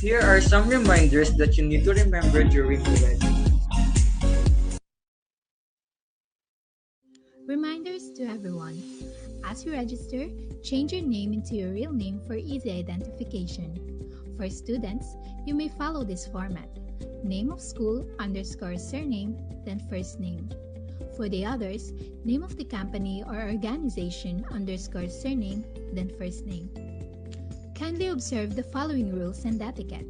Here are some reminders that you need to remember during the wedding. Reminders to everyone. As you register, change your name into your real name for easy identification. For students, you may follow this format: name of school _ surname, then first name. For the others, name of the company or organization _ surname, then first name. Kindly observe the following rules and etiquette.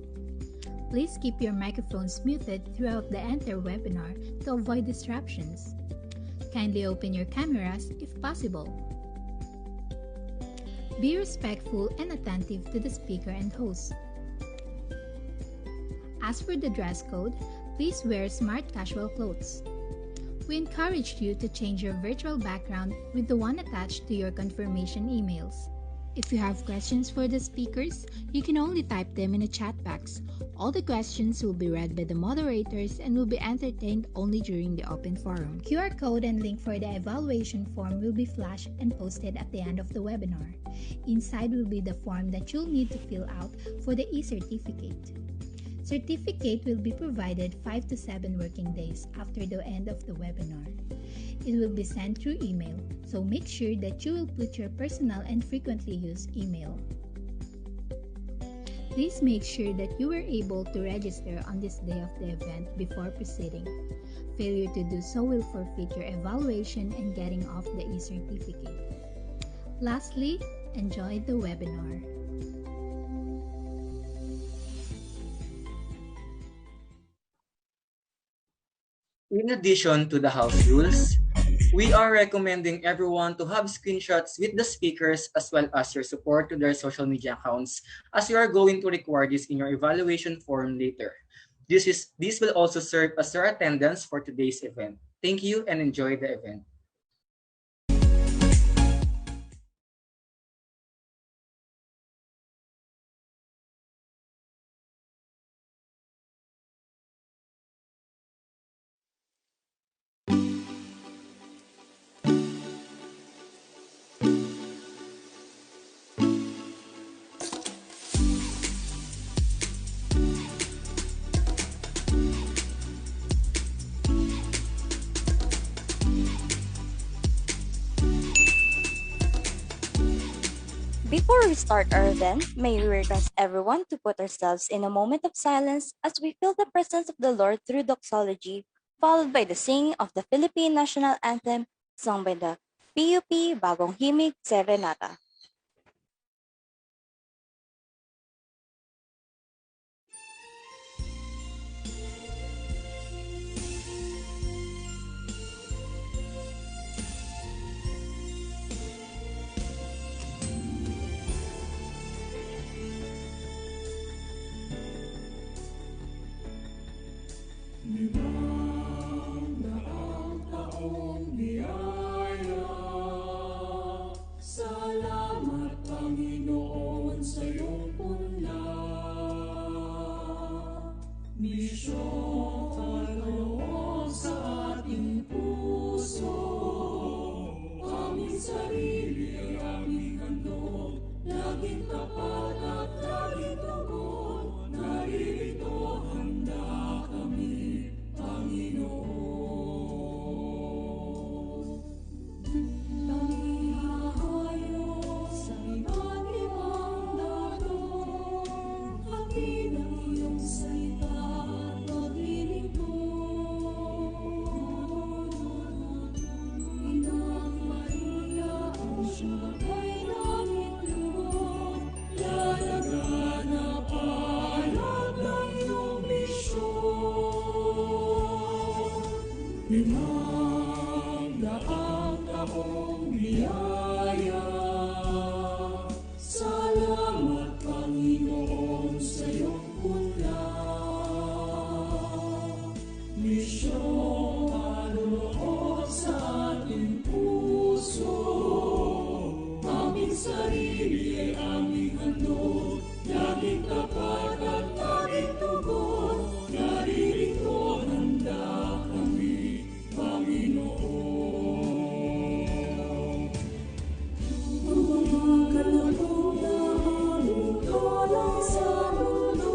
Please keep your microphones muted throughout the entire webinar to avoid disruptions. Kindly open your cameras if possible. Be respectful and attentive to the speaker and host. As for the dress code, please wear smart casual clothes. We encourage you to change your virtual background with the one attached to your confirmation emails. If you have questions for the speakers, you can only type them in the chat box. All the questions will be read by the moderators and will be entertained only during the open forum. QR code and link for the evaluation form will be flashed and posted at the end of the webinar. Inside will be the form that you'll need to fill out for the e-certificate. Certificate will be provided 5 to 7 working days after the end of the webinar. It will be sent through email, so make sure that you will put your personal and frequently used email. Please make sure that you were able to register on this day of the event before proceeding. Failure to do so will forfeit your evaluation and getting off the e-certificate. Lastly, enjoy the webinar. In addition to the house rules, we are recommending everyone to have screenshots with the speakers as well as your support to their social media accounts, as you are going to require this in your evaluation form later. This will also serve as your attendance for today's event. Thank you and enjoy the event. Before we start our event, may we request everyone to put ourselves in a moment of silence as we feel the presence of the Lord through doxology, followed by the singing of the Philippine National Anthem sung by the PUP Bagong Himig Serenata. Limang taong biyaya, salamat Panginoon sa iyong punla. Misyong kaloob sa ating puso, aming sarili ay aming handog, laging tapat at laging tugon, naririto handa kami, Panginoon. Panghahayo sa iba't ibang dako, hati ng iyong salita at paglilingkod. Inang Maria, ang siyang ay langit lubog, lalaganap alab ng iyong misyon. Limang daang taong biyaya, salamat Panginoon sa iyong punla. Misyong kaloob sa ating puso, aming sarili ay aming handog, laging tapat at laging tugon, naririto handa kami, Panginoon. Mga kaloob na halong tulong sa mundo,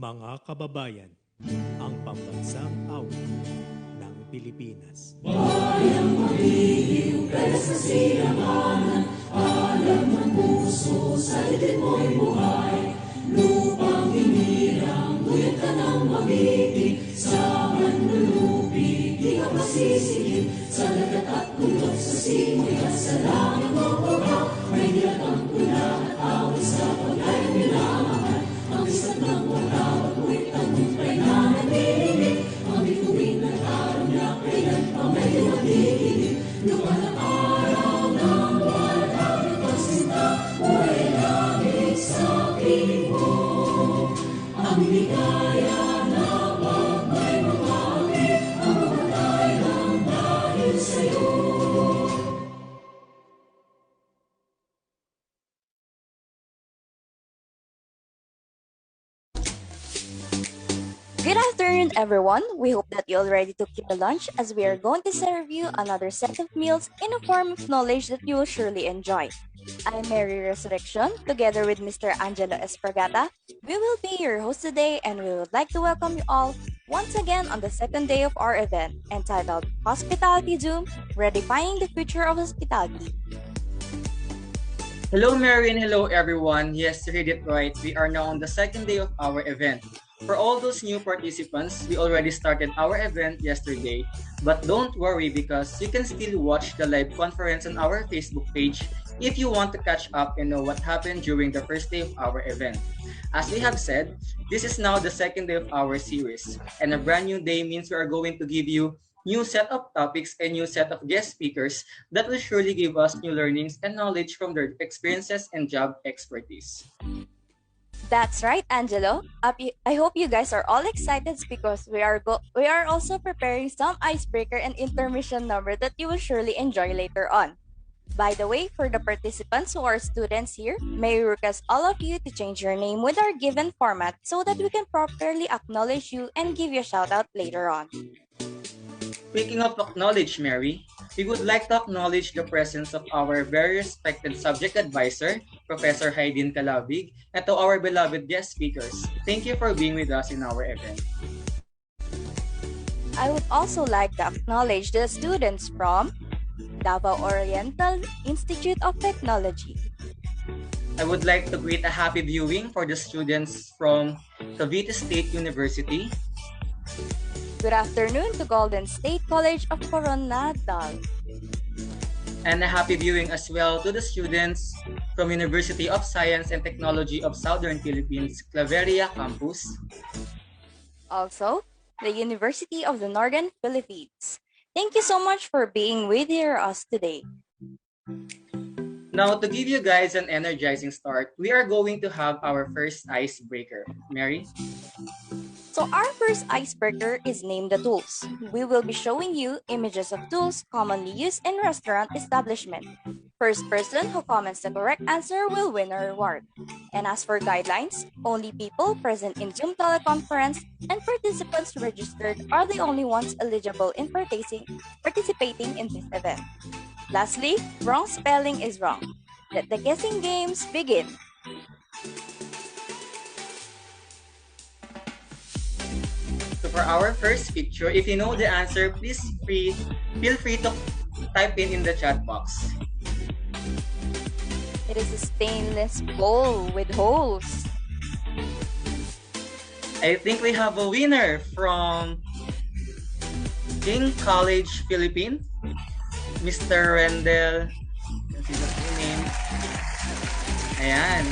Mga kababayan, ang pambansang awit ng Pilipinas. Bayang maliw, kaya sa silanganan, alam ng puso, sa litin mo'y buhay. Lupang hinirang, tuyot ka ng mabitig, sa manlulupi, di ka pasisigil. Sa dagat at kulot, sa simoy at sa langit mo baba, may nilatang tula at awit sa paglayang minamahal. Ang isat ng wala, pag-uwit ang muntay na nagdidinig, ang bituin ng araw niya, kailan pa may lumatigilid. Lupa ng araw ng walang pagsinta, buhay langit sa piling mo. Ang ligaya na pag may makawi, ang mamatay ng dahil sa'yo. Good afternoon, everyone. We hope that you already took your lunch as we are going to serve you another set of meals in a form of knowledge that you will surely enjoy. I'm Mary Resurrection, together with Mr. Angelo Espargata. We will be your host today, and we would like to welcome you all once again on the second day of our event entitled Hospitality Zoom, Redefining the Future of Hospitality. Hello, Mary, and hello, everyone. Yes, you read it right. We are now on the second day of our event. For all those new participants, we already started our event yesterday. But don't worry because you can still watch the live conference on our Facebook page if you want to catch up and know what happened during the first day of our event. As we have said, this is now the second day of our series. And a brand new day means we are going to give you new set of topics and new set of guest speakers that will surely give us new learnings and knowledge from their experiences and job expertise. That's right, Angelo. I hope you guys are all excited because we are also preparing some icebreaker and intermission number that you will surely enjoy later on. By the way, for the participants who are students here, may we request all of you to change your name with our given format so that we can properly acknowledge you and give you a shout out later on. Speaking of acknowledge, Mary, we would like to acknowledge the presence of our very respected subject advisor, Professor Haydin Calabig, and to our beloved guest speakers. Thank you for being with us in our event. I would also like to acknowledge the students from Davao Oriental Institute of Technology. I would like to greet a happy viewing for the students from Cavite State University. Good afternoon to Golden State College of Coronadal. And a happy viewing as well to the students from University of Science and Technology of Southern Philippines, Claveria Campus. Also, the University of the Northern Philippines. Thank you so much for being with us today. Now, to give you guys an energizing start, we are going to have our first icebreaker. Mary? So our first icebreaker is Name the Tools. We will be showing you images of tools commonly used in restaurant establishment. First person who comments the correct answer will win a reward. And as for guidelines, only people present in Zoom teleconference and participants registered are the only ones eligible in participating in this event. Lastly, wrong spelling is wrong. Let the guessing games begin. So for our first picture, if you know the answer, please feel free to type in the chat box. It is a stainless bowl with holes. I think we have a winner from King College, Philippine, Mr. Rendell. Let's see the full name. Ayan.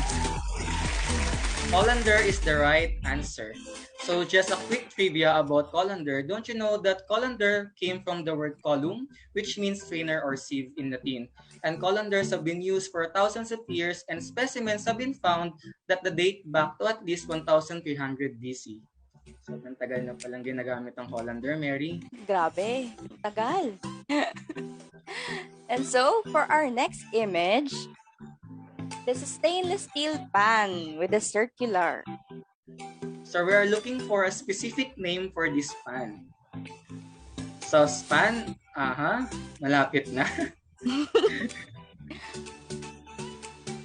Colander is the right answer. So just a quick trivia about colander. Don't you know that colander came from the word column, which means strainer or sieve in Latin. And colanders have been used for thousands of years and specimens have been found that date back to at least 1300 BC. So, ang tagal na palang ginagamit ang colander, Mary. Grabe, tagal. And so, for our next image, this is stainless steel pan with a circular. So we are looking for a specific name for this pan. Saucepan? Malapit na.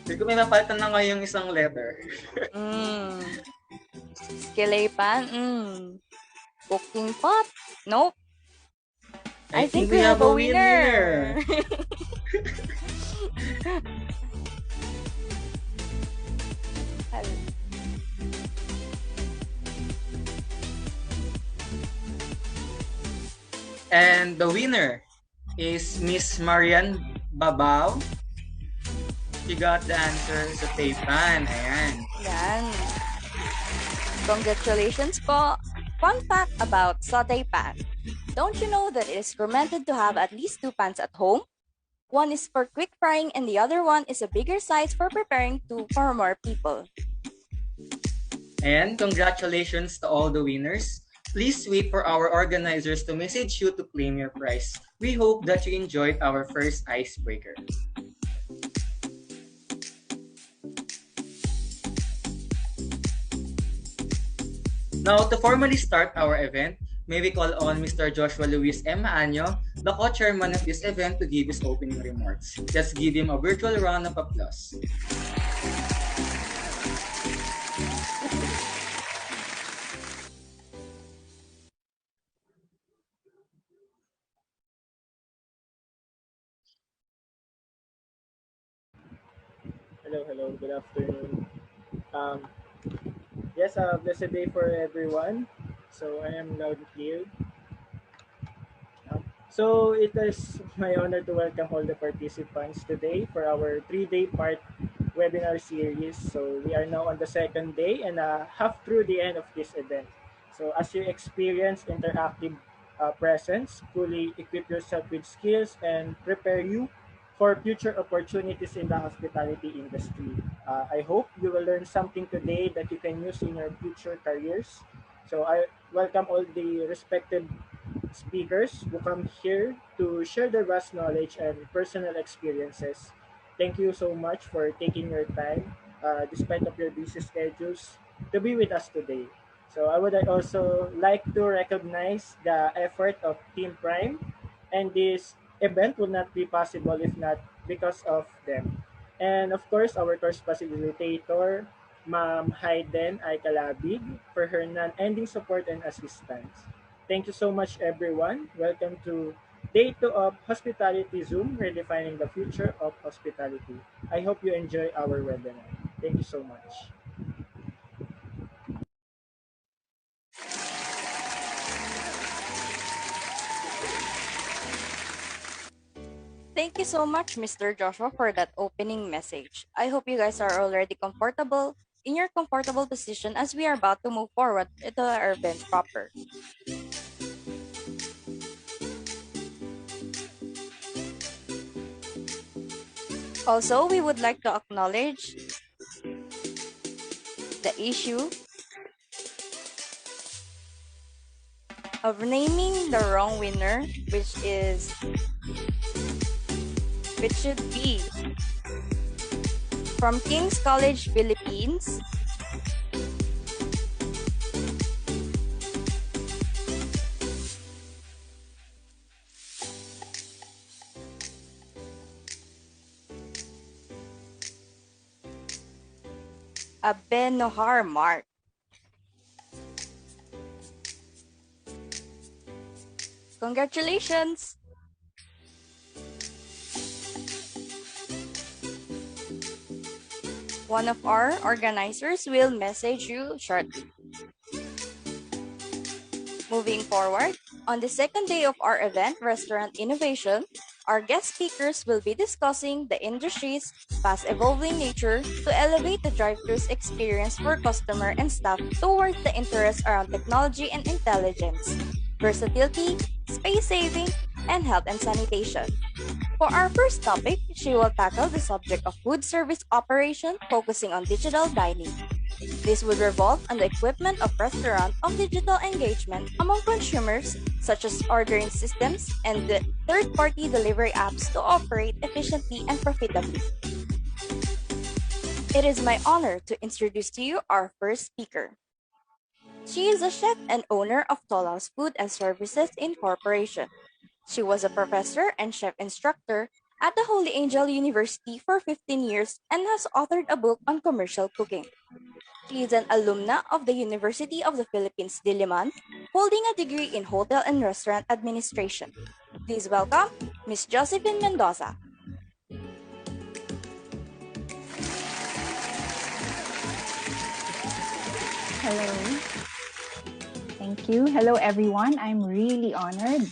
Hindi ko may mapalitan na ngayong isang letter. Skillet pan? Cooking pot? Nope. I I think think we we have have a a winner. winner. And the winner is Miss Marian Babao. She got the answer sa Taypan. Ayan. Yan. Congratulations po. Fun fact about saute pan. Don't you know that it is recommended to have at least 2 pans at home? One is for quick frying and the other one is a bigger size for preparing for more people. And congratulations to all the winners. Please wait for our organizers to message you to claim your prize. We hope that you enjoyed our first icebreaker. Now, to formally start our event, may we call on Mr. Joshua Luis M. Maanyo, the co-chairman of this event, to give his opening remarks. Let's give him a virtual round of applause. Hello, good afternoon. Um, yes, blessed day for everyone. So I am loud and clear. So it is my honor to welcome all the participants today for our 3-day part webinar series. So we are now on the second day and half through the end of this event. So as you experience interactive presence, fully equip yourself with skills and prepare you for future opportunities in the hospitality industry. I hope you will learn something today that you can use in your future careers. So I welcome all the respected speakers who come here to share their vast knowledge and personal experiences. Thank you so much for taking your time, despite of your busy schedules, to be with us today. So I would also like to recognize the effort of Team Prime, and this event would not be possible if not because of them. And of course, our course facilitator, Ma'am Hayden Aikalabig, for her non-ending support and assistance. Thank you so much, everyone. Welcome to Day 2 of Hospitality Zoom, Redefining the Future of Hospitality. I hope you enjoy our webinar. Thank you so much. Thank you so much, Mr. Joshua, for that opening message. I hope you guys are already comfortable in your comfortable position as we are about to move forward to our event proper. Also, we would like to acknowledge the issue of naming the wrong winner, which should be from King's College, Philippines. Abenohar Mark. Congratulations! One of our organizers will message you shortly. Moving forward, on the second day of our event, Restaurant Innovation, our guest speakers will be discussing the industry's fast-evolving nature to elevate the drive-thru's experience for customer and staff towards the interests around technology and intelligence, versatility, space saving, and health and sanitation. For our first topic, she will tackle the subject of food service operation focusing on digital dining. This would revolve on the equipment of restaurant of digital engagement among consumers, such as ordering systems and the third-party delivery apps to operate efficiently and profitably. It is my honor to introduce to you our first speaker. She is a chef and owner of Tollhouse Food and Services Incorporation. She was a professor and chef instructor at the Holy Angel University for 15 years and has authored a book on commercial cooking. She is an alumna of the University of the Philippines, Diliman, holding a degree in Hotel and Restaurant Administration. Please welcome Miss Josephine Mendoza. Hello. Thank you. Hello, everyone. I'm really honored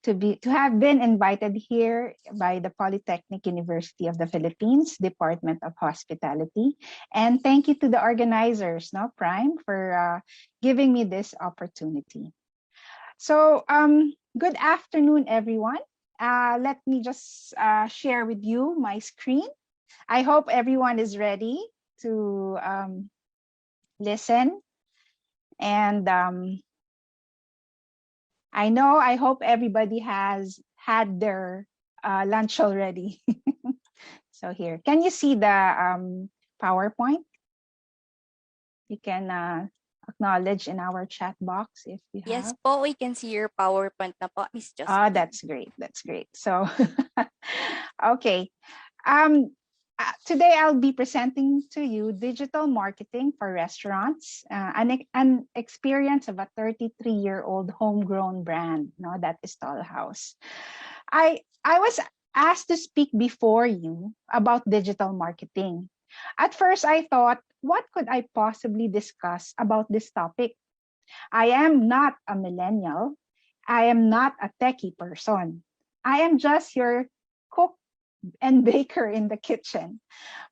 to have been invited here by the Polytechnic University of the Philippines Department of Hospitality, and thank you to the organizers, Prime, for giving me this opportunity. So, good afternoon, everyone. Let me just share with you my screen. I hope everyone is ready to listen. And I hope everybody has had their lunch already. So here, can you see the PowerPoint? You can acknowledge in our chat box if you have. Yes po, we can see your PowerPoint na po, Miss Josephine. That's great. That's great. So, okay. Today I'll be presenting to you digital marketing for restaurants, an experience of a 33-year-old homegrown brand. That is Tollhouse. I was asked to speak before you about digital marketing. At first, I thought, what could I possibly discuss about this topic? I am not a millennial. I am not a techie person. I am just your cook and baker in the kitchen.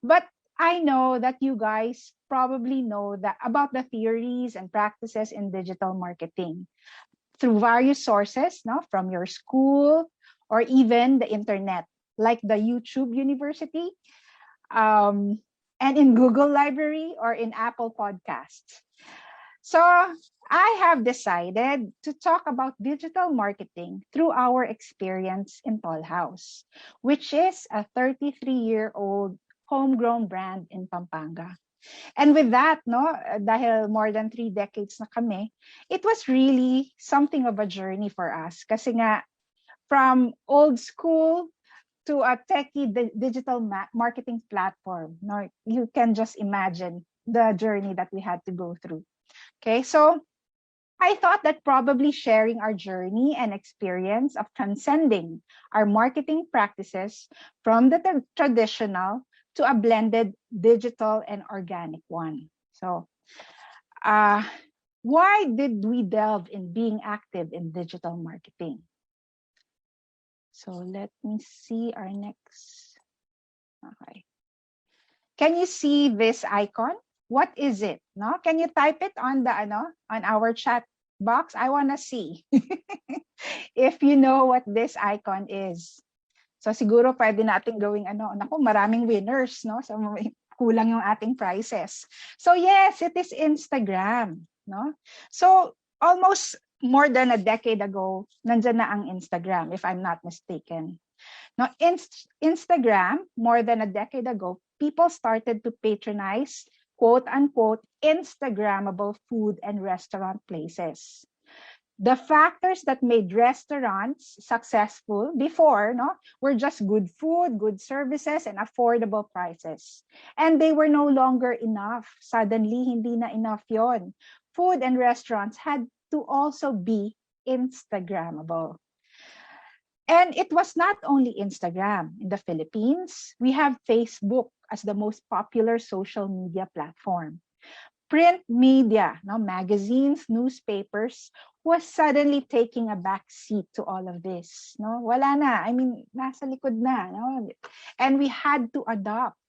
But I know that you guys probably know that about the theories and practices in digital marketing through various sources, from your school or even the internet, like the YouTube University, and in Google Library or in Apple Podcasts. So I have decided to talk about digital marketing through our experience in Tollhouse, which is a 33-year-old homegrown brand in Pampanga. And with that, dahil more than 3 decades na kami, it was really something of a journey for us. Kasi nga, from old school to a techie digital marketing platform, you can just imagine the journey that we had to go through. Okay, so I thought that probably sharing our journey and experience of transcending our marketing practices from the traditional to a blended digital and organic one. So, why did we delve in being active in digital marketing? So let me see our next. Okay. Can you see this icon? What is it? Can you type it on the on our chat box? I want to see if you know what this icon is. So siguro pwede natin gawing naku, maraming winners, So kulang yung ating prizes. So yes, it is Instagram, So almost more than a decade ago, nandyan na ang Instagram, if I'm not mistaken. Now, Instagram, more than a decade ago, people started to patronize, quote unquote, Instagrammable food and restaurant places. The factors that made restaurants successful before were just good food, good services, and affordable prices. And they were no longer enough. Suddenly, hindi na enough yon. Food and restaurants had to also be Instagrammable. And it was not only Instagram. In the Philippines, we have Facebook as the most popular social media platform. Print media, magazines, newspapers, was suddenly taking a back seat to all of this. Wala na. I mean, nasa likod na. And we had to adopt.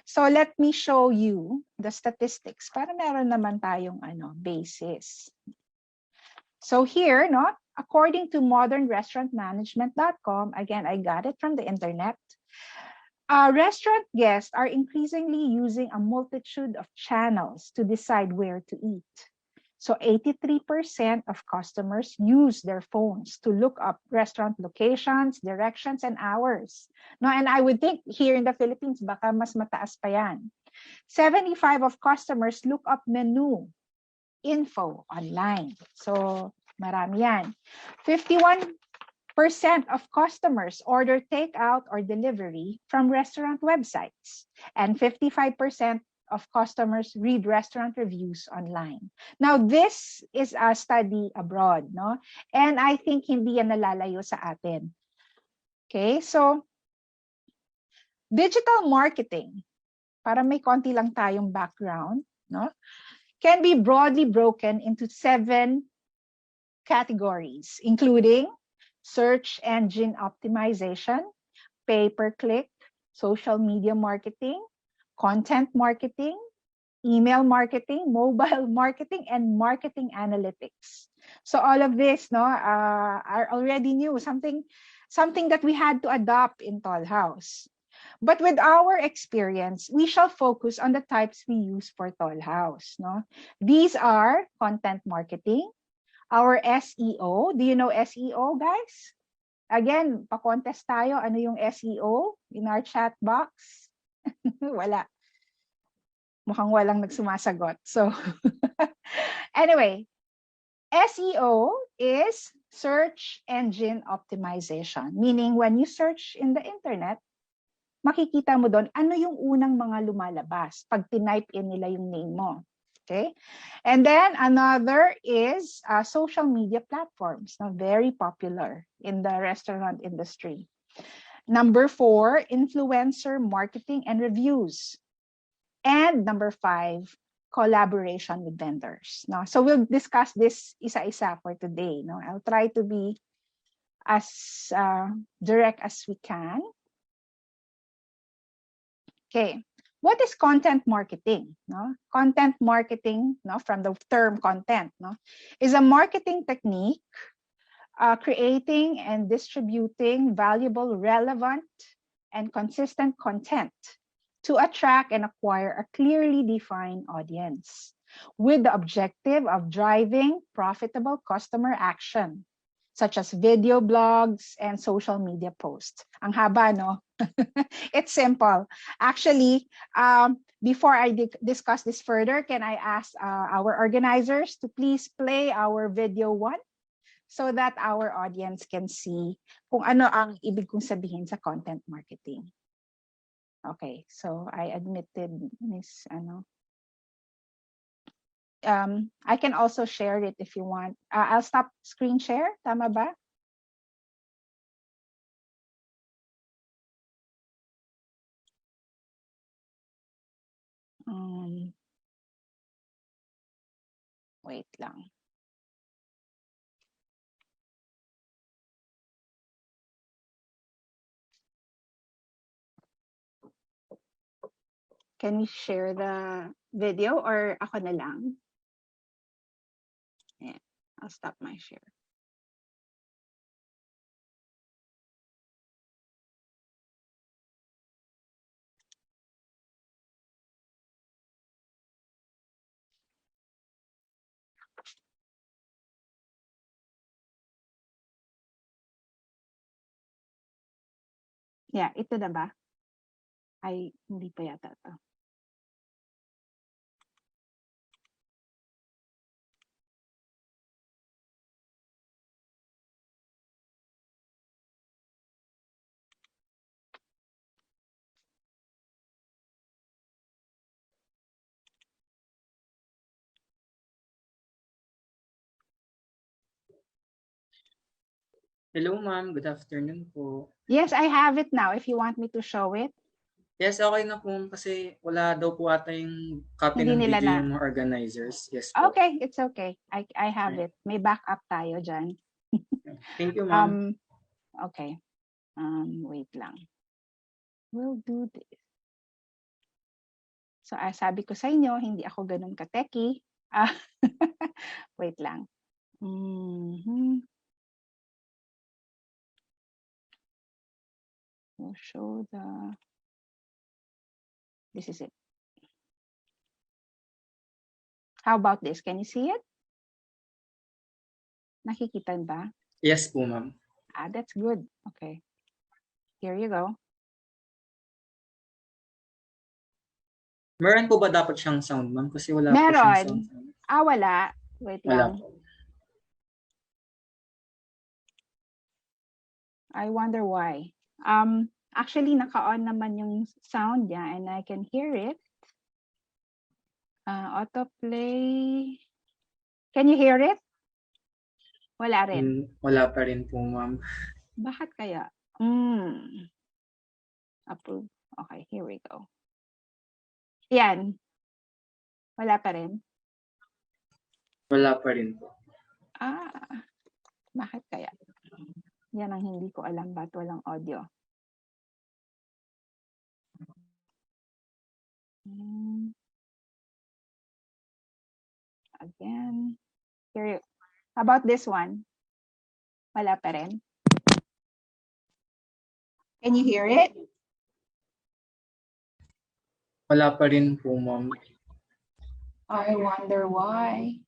So let me show you the statistics para meron naman tayong basis. So here, according to modernrestaurantmanagement.com, again, I got it from the internet, restaurant guests are increasingly using a multitude of channels to decide where to eat. So 83% of customers use their phones to look up restaurant locations, directions, and hours. And I would think here in the Philippines, baka mas mataas pa yan. 75% of customers look up menu info online. So marami yan. 51% of customers order takeout or delivery from restaurant websites, and 55% of customers read restaurant reviews online. Now, this is a study abroad, no? And I think hindi yan nalalayo sa atin. Okay, so digital marketing, para may konti lang tayong background, no? Can be broadly broken into 7 categories, including search engine optimization, pay-per-click, social media marketing, content marketing, email marketing, mobile marketing, and marketing analytics. So all of this, no, are already new, something that we had to adopt in Tollhouse. But with our experience, we shall focus on the types we use for Tollhouse. No? These are content marketing, our SEO. Do you know SEO, guys? Again, pa-contest tayo. Ano yung SEO in our chat box? Wala. Mukhang walang nagsumasagot. So, anyway, SEO is search engine optimization. Meaning, when you search in the internet, makikita mo doon ano yung unang mga lumalabas pag tinype in nila yung name mo. Okay? And then another is social media platforms, very popular in the restaurant industry. Number 4, influencer marketing and reviews. And number 5, collaboration with vendors. No? So we'll discuss this isa-isa for today. No? I'll try to be as direct as we can. Okay, what is content marketing? No? Content marketing, no, from the term content, no, is a marketing technique creating and distributing valuable, relevant, and consistent content to attract and acquire a clearly defined audience with the objective of driving profitable customer action, such as video blogs and social media posts. Ang haba, no? It's simple. Actually, before I discuss this further, can I ask our organizers to please play our video 1 so that our audience can see kung ano ang ibig kong sabihin sa content marketing. Okay, so I admitted Miss I can also share it if you want. I'll stop screen share. Tama ba? Wait lang. Can we share the video or ako na lang? Yeah, I'll stop my share. Yeah, ito na ba? Ay, hindi pa yata ito. Hello, ma'am. Good afternoon po. Yes, I have it now if you want me to show it. Yes, okay na po kasi wala daw po ata yung copy Hindi ng nila video na. yung mga organizers. Yes po. Okay, it's okay. I have it. May backup tayo dyan. Thank you, ma'am. Okay. Wait lang. We'll do this. So, sabi ko sa inyo, hindi ako ganun ka-techy. Wait lang. We'll show the... This is it. How about this? Can you see it? Nakikita ba? Yes po, ma'am. That's good. Okay. Here you go. Meron po ba dapat siyang sound, ma'am? Kasi wala po Meron. siyang sound. Wala. Wait Wala lang. po. I wonder why. Actually, naka-on naman yung sound niya and I can hear it. Autoplay. Can you hear it? Wala rin. Wala pa rin po, ma'am. Bakit kaya? Approve. Okay, here we go. Yan. Wala pa rin. Wala pa rin po. Bakit kaya? Yan ang hindi ko alam ba't walang audio. Again. Here. How about this one? Wala pa rin. Can you hear it? Wala pa rin po, ma'am. I wonder why.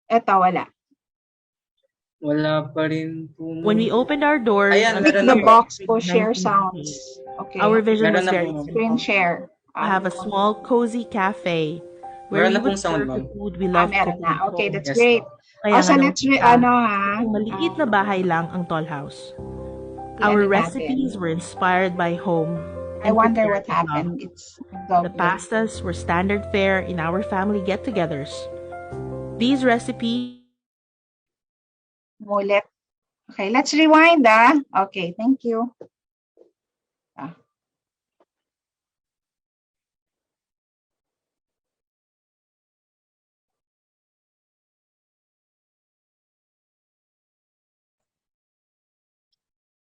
Eto, wala. Wala pa rin po, ma'am. When we opened our doors, Ayan, Click meron the na po. box po, share sounds. Okay. Our vision Meron was na very po, ma'am. Screen share. to have a small, cozy cafe where Meron we na pong would sound, serve the ma'am. food we love Meron cooking na. at Okay, home. that's Yes, great. Kaya So nga let's maliit na bahay lang ang Tollhouse. Ano Our natin? recipes were inspired by home. I and wonder prepared what with love. happened. It's The pastas were standard fare in our family get-togethers. These recipes Mulit. Okay, let's rewind. Okay, thank you.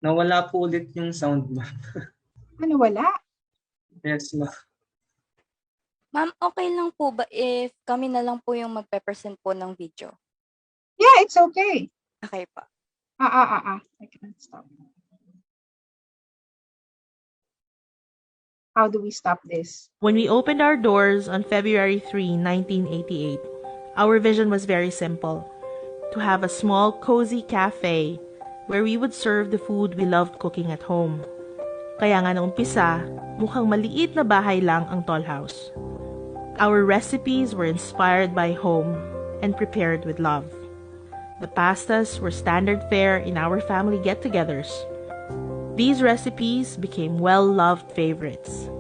Nawala po ulit yung sound, ma'am. Ano wala? Yes, ma'am. Ma'am, okay lang po ba if kami na lang po yung magpe-present po ng video? Yeah, it's okay. Okay pa. I can't stop. How do we stop this? When we opened our doors on February 3, 1988, our vision was very simple: to have a small, cozy cafe where we would serve the food we loved cooking at home. Kaya nga na umpisa, mukhang maliit na bahay lang ang Tollhouse. Our recipes were inspired by home and prepared with love. The pastas were standard fare in our family get-togethers. These recipes became well-loved favorites,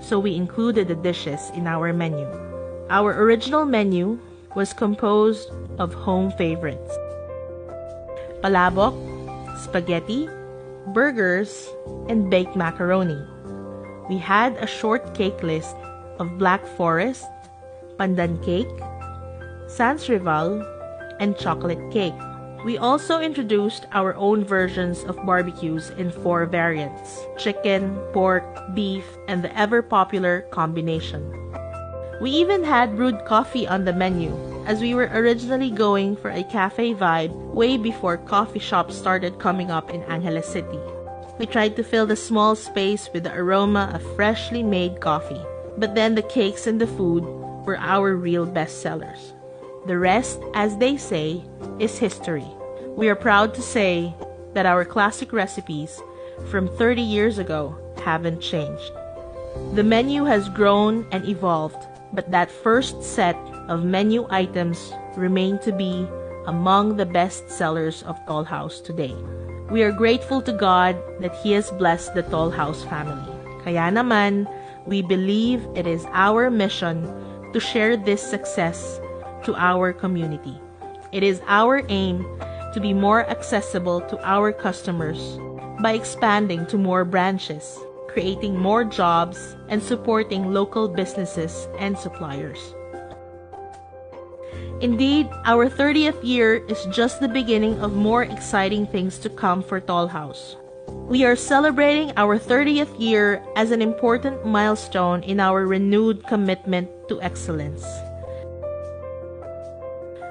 so we included the dishes in our menu. Our original menu was composed of home favorites: palabok, spaghetti, burgers, and baked macaroni. We had a short cake list of Black Forest, pandan cake, sans rival, and chocolate cake. We also introduced our own versions of barbecues in 4 variants: chicken, pork, beef, and the ever-popular combination. We even had brewed coffee on the menu, as we were originally going for a cafe vibe way before coffee shops started coming up in Angeles City. We tried to fill the small space with the aroma of freshly made coffee, but then the cakes and the food were our real bestsellers. The rest, as they say, is history. We are proud to say that our classic recipes from 30 years ago haven't changed. The menu has grown and evolved, but that first set of menu items remain to be among the best sellers of Tollhouse today. We are grateful to God that He has blessed the Tollhouse family. Kaya naman, we believe it is our mission to share this success to our community. It is our aim to be more accessible to our customers by expanding to more branches, creating more jobs, and supporting local businesses and suppliers. Indeed, our 30th year is just the beginning of more exciting things to come for Tollhouse. We are celebrating our 30th year as an important milestone in our renewed commitment to excellence.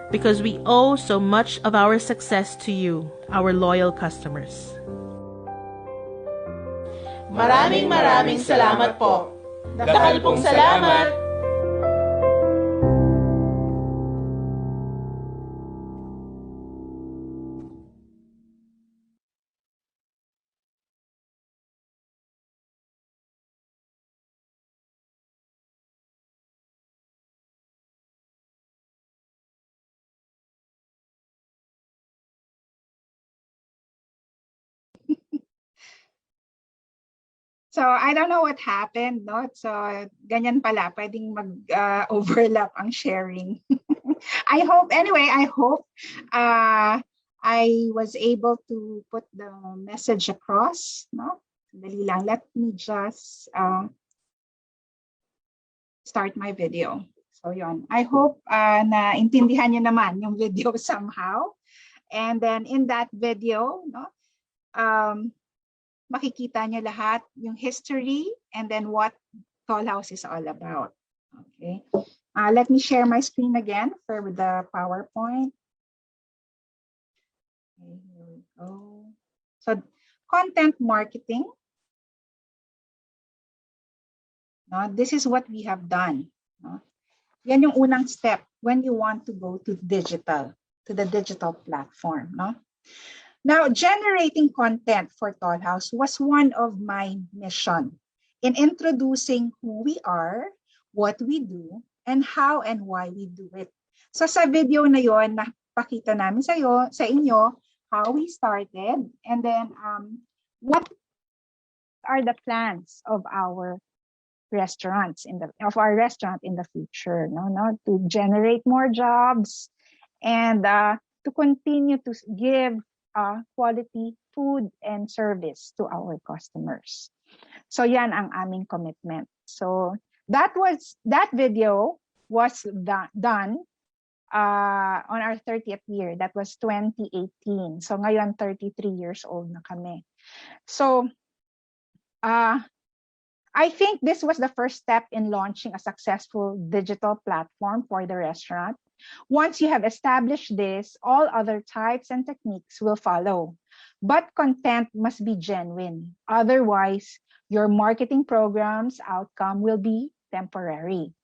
Because we owe so much of our success to you, our loyal customers. Maraming salamat po. Dakal pong salamat! So I don't know what happened, no? So ganyan pala, pwedeng mag-overlap ang sharing. I hope I was able to put the message across, no? Dali lang. Let me just start my video. So yon. I hope na intindihan niyo naman yung video somehow. And then in that video, no, makikita niyo lahat yung history and then what Tollhouse is all about. Okay. Let me share my screen again for the PowerPoint. Okay, here we go. So content marketing. No, this is what we have done. No? Yan yung unang step when you want to go to digital, to the digital platform. No? Now, generating content for Tollhouse was one of my mission in introducing who we are, what we do, and how and why we do it. So sa video na yon, napakita namin sa inyo how we started and then what are the plans of our restaurant in the future, to generate more jobs and to continue to give quality food and service to our customers. So yan ang aming commitment. So that video was done on our 30th year. That was 2018. So ngayon 33 years old na kami. So I think this was the first step in launching a successful digital platform for the restaurant. Once you have established this, all other types and techniques will follow. But content must be genuine. Otherwise, your marketing program's outcome will be temporary.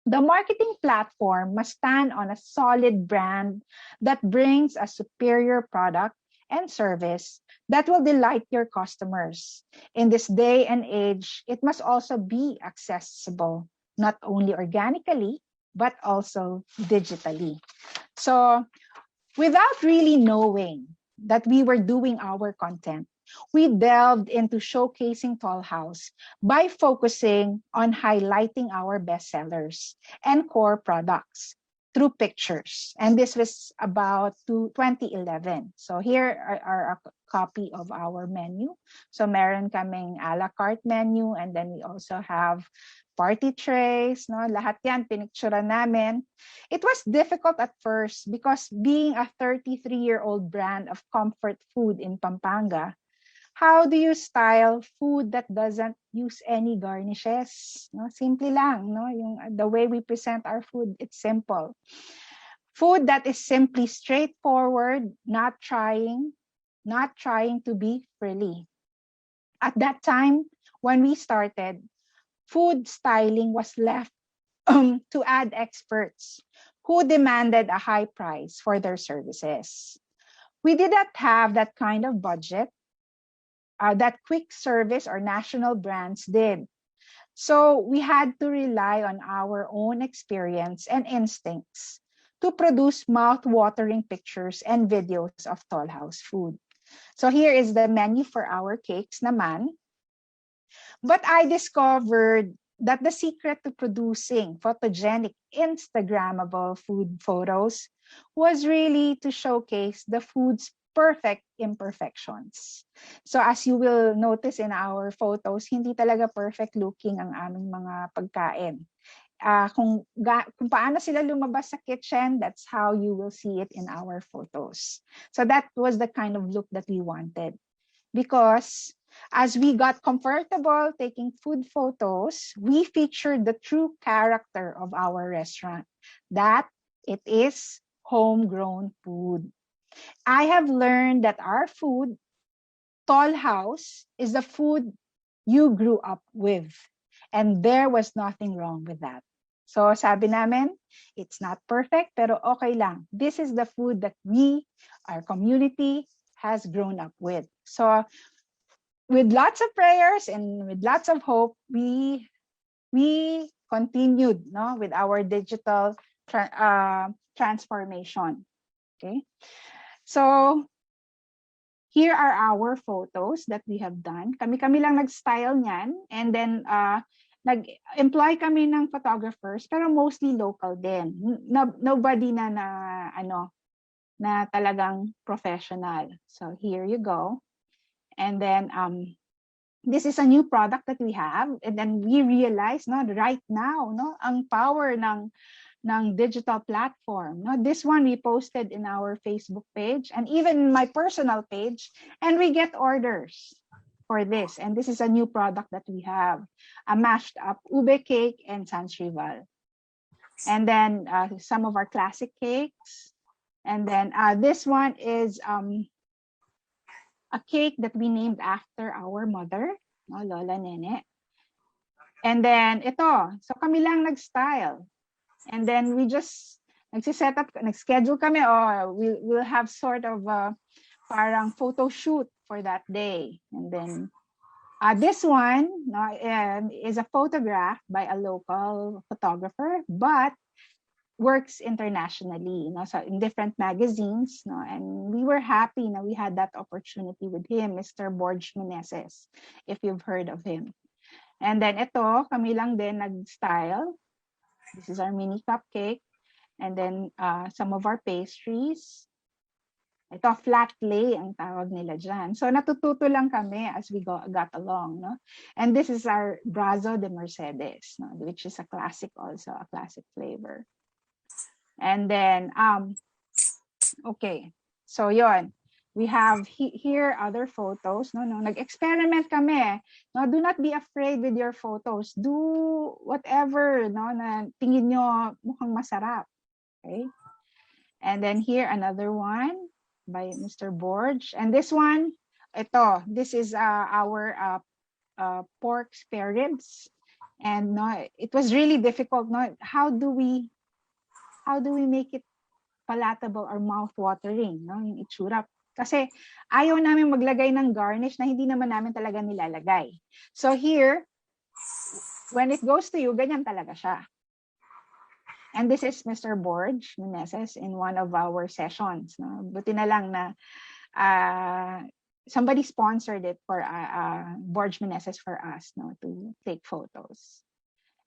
The marketing platform must stand on a solid brand that brings a superior product and service that will delight your customers. In this day and age, it must also be accessible, not only organically, but also digitally. So without really knowing that we were doing our content, we delved into showcasing Tollhouse by focusing on highlighting our bestsellers and core products through pictures. And this was about 2011. So here are a copy of our menu. So meron kaming a la carte menu, and then we also have party trays, no? Lahat yan pinicturean namin. It was difficult at first because being a 33-year-old brand of comfort food in Pampanga, how do you style food that doesn't use any garnishes? No, simple lang, no? The way we present our food, it's simple. Food that is simply straightforward, not trying to be frilly. At that time, when we started, food styling was left to add experts who demanded a high price for their services. We did not have that kind of budget that quick service or national brands did. So we had to rely on our own experience and instincts to produce mouth-watering pictures and videos of Tollhouse food. So here is the menu for our cakes naman. But I discovered that the secret to producing photogenic, Instagrammable food photos was really to showcase the food's perfect imperfections. So as you will notice in our photos, hindi talaga perfect looking ang aming mga pagkain. Kung paano sila lumabas sa kitchen, that's how you will see it in our photos. So that was the kind of look that we wanted. Because as we got comfortable taking food photos, we featured the true character of our restaurant, that it is homegrown food. I have learned that our food, Tollhouse, is the food you grew up with. And there was nothing wrong with that. So sabi namin, it's not perfect, pero okay lang. This is the food that our community, has grown up with. So with lots of prayers and with lots of hope, we continued, no, with our digital transformation. Okay. So here are our photos that we have done. Kami-kami lang nag-style niyan. And then, nag-employ kami ng photographers, pero mostly local din. Nobody na talagang professional. So here you go. And then, this is a new product that we have. And then we realize, right now, ang power ng digital platform. This one we posted in our Facebook page and even my personal page, and we get orders for this. And this is a new product that we have, a mashed up ube cake and sans rival. And then some of our classic cakes. And then this one is a cake that we named after our mother, Lola Nene. And then ito, so kami lang nag-style. And then we just nagsiset up, nag-schedule kami, we'll have sort of parang photo shoot for that day. And then this one is a photograph by a local photographer, but works internationally, so in different magazines, and we were happy we had that opportunity with him, Mr. Borge Meneses, if you've heard of him. And then ito, kami lang din nag-style. This is our mini cupcake. And then some of our pastries. Ito, flat lay ang tawag nila dyan. So natututo lang kami as we got along. And this is our brazo de Mercedes, which is a classic also, a classic flavor. And then, okay, so yon. We have here other photos. Nag-experiment kami. Do not be afraid with your photos. Do whatever na tingin nyo mukhang masarap. Okay? And then here, another one by Mr. Borge. And this one, this is our pork spare ribs. And it was really difficult. How do we make it palatable or mouth-watering, yung itsura? Kasi ayaw namin maglagay ng garnish na hindi naman namin talaga nilalagay. So here, when it goes to you, ganyan talaga siya. And this is Mr. Borge Meneses in one of our sessions. Buti na lang na somebody sponsored it for Borge Meneses for us to take photos.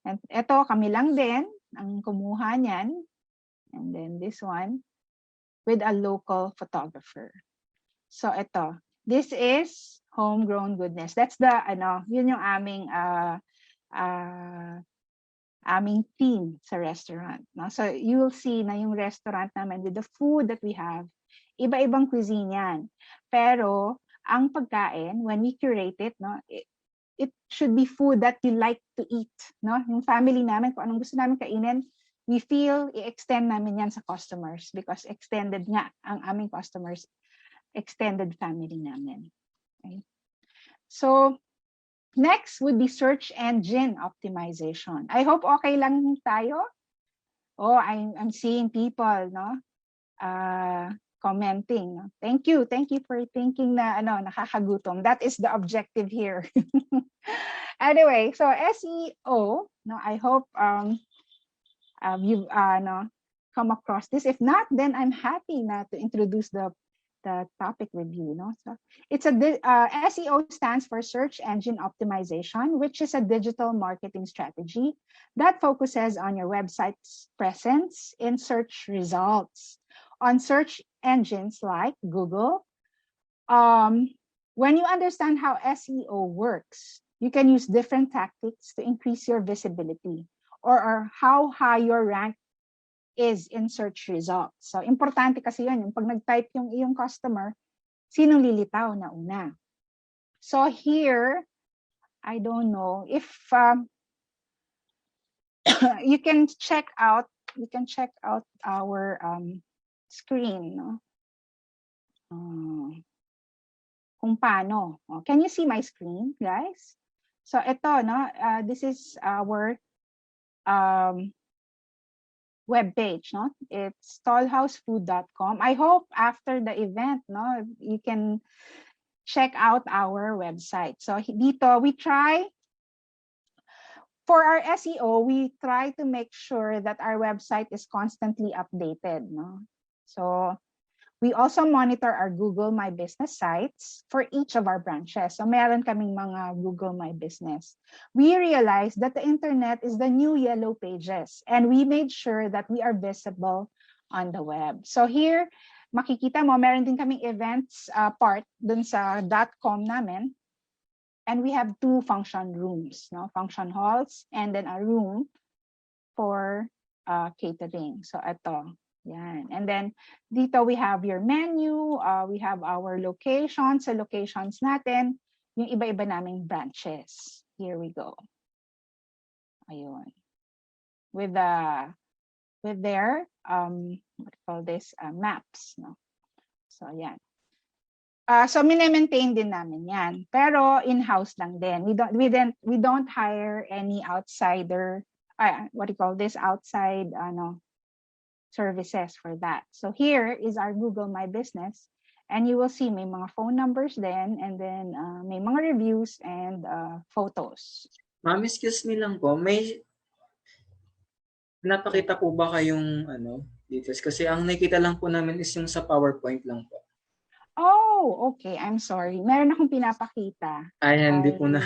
And ito, kami lang din ang kumuha niyan. And then this one with a local photographer. So ito, this is homegrown goodness. That's the yun yung aming theme sa restaurant. So you will see na yung restaurant naman with the food that we have, iba-ibang cuisine yan. Pero ang pagkain, when we curate it, it should be food that you like to eat. Yung family namin, kung anong gusto namin kainin, we feel i-extend namin yan sa customers because extended nga ang aming customers, extended family namin. Okay? So, next would be search engine optimization. I hope okay lang tayo. I'm seeing people, commenting. Thank you for thinking na nakakagutom. That is the objective here. Anyway, so SEO, I hope you've come across this. If not, then I'm happy to introduce the topic with you. So it's SEO stands for search engine optimization, which is a digital marketing strategy that focuses on your website's presence in search results on search engines like Google. When you understand how SEO works, you can use different tactics to increase your visibility or how high your rank is in search results. So, importante kasi yun. Yung pag nag-type yung iyong customer, sinong lilitaw na una? So, here, I don't know if you can check out our screen, kung paano. Can you see my screen, guys? So, ito, this is our web page, it's tollhousefood.com. I hope after the event, you can check out our website. So dito, for our SEO, we try to make sure that our website is constantly updated. So We also monitor our Google My Business sites for each of our branches. So meron kaming mga Google My Business. We realized that the internet is the new yellow pages, and we made sure that we are visible on the web. So here, makikita mo, meron din kaming events part dun sa .com namin. And we have 2 function rooms, no? Function halls, and then a room for catering. So ito, yan. And then dito we have your menu, we have our locations. Sa locations natin, yung iba-iba naming branches. Here we go. Ayun. With their what do you call this, maps, no? So yan. So mine-maintain din namin yan. Pero in-house lang din. We don't hire any outsider, what do you call this, outside services for that. So here is our Google My Business, and you will see may mga phone numbers din, and then may mga reviews and photos. Ma'am, excuse me lang po, may napakita po ba kayong details? Kasi ang nakita lang po namin is yung sa PowerPoint lang po. Oh, okay. I'm sorry. Meron akong pinapakita. Ay, hindi po na.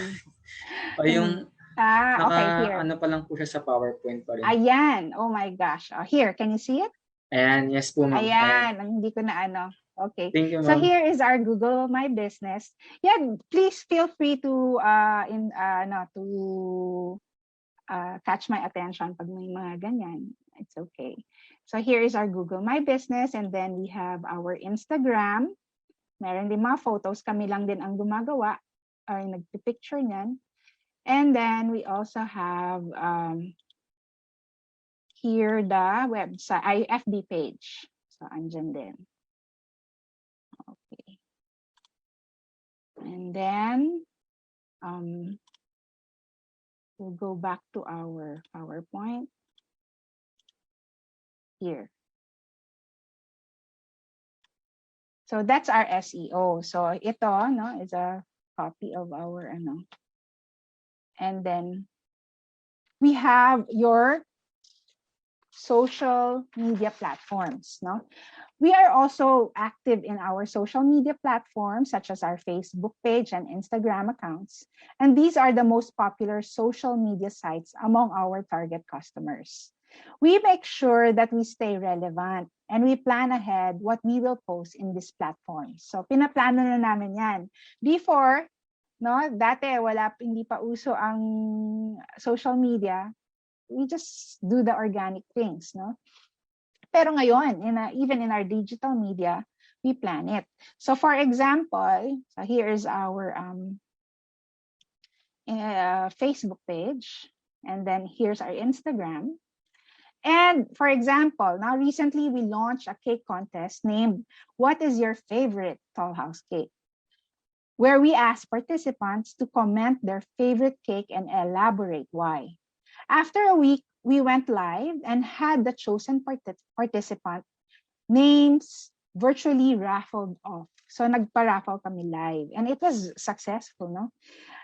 O yung okay, here. Ano pa lang po siya sa PowerPoint pa rin. Ayan. Oh my gosh. Here, can you see it? Ayan, yes po, ma'am. Ayan. Hindi ko na Okay. Thank you, ma'am. So here is our Google My Business. Yeah, please feel free to catch my attention pag may mga ganyan. It's okay. So here is our Google My Business, and then we have our Instagram. Meron din mga photos, kami lang din ang gumagawa or nagpipicture niyan. And then we also have here the website, FB page. So andyan din. Okay. And then we'll go back to our PowerPoint here. So that's our SEO. So ito is a copy of our And then we have your social media platforms, no? We are also active in our social media platforms, such as our Facebook page and Instagram accounts. And these are the most popular social media sites among our target customers. We make sure that we stay relevant, and we plan ahead what we will post in these platforms. So pinaplano na namin yan. Before, dati hindi pa uso ang social media, we just do the organic things, no? Pero ngayon, even in our digital media, we plan it. So for example, here is our Facebook page, and then here's our Instagram. And for example, now recently we launched a cake contest named What is Your Favorite Tollhouse Cake? Where we ask participants to comment their favorite cake and elaborate why. After a week, we went live and had the chosen participant names virtually raffled off. So nagpa-raffle kami live, and it was successful, no?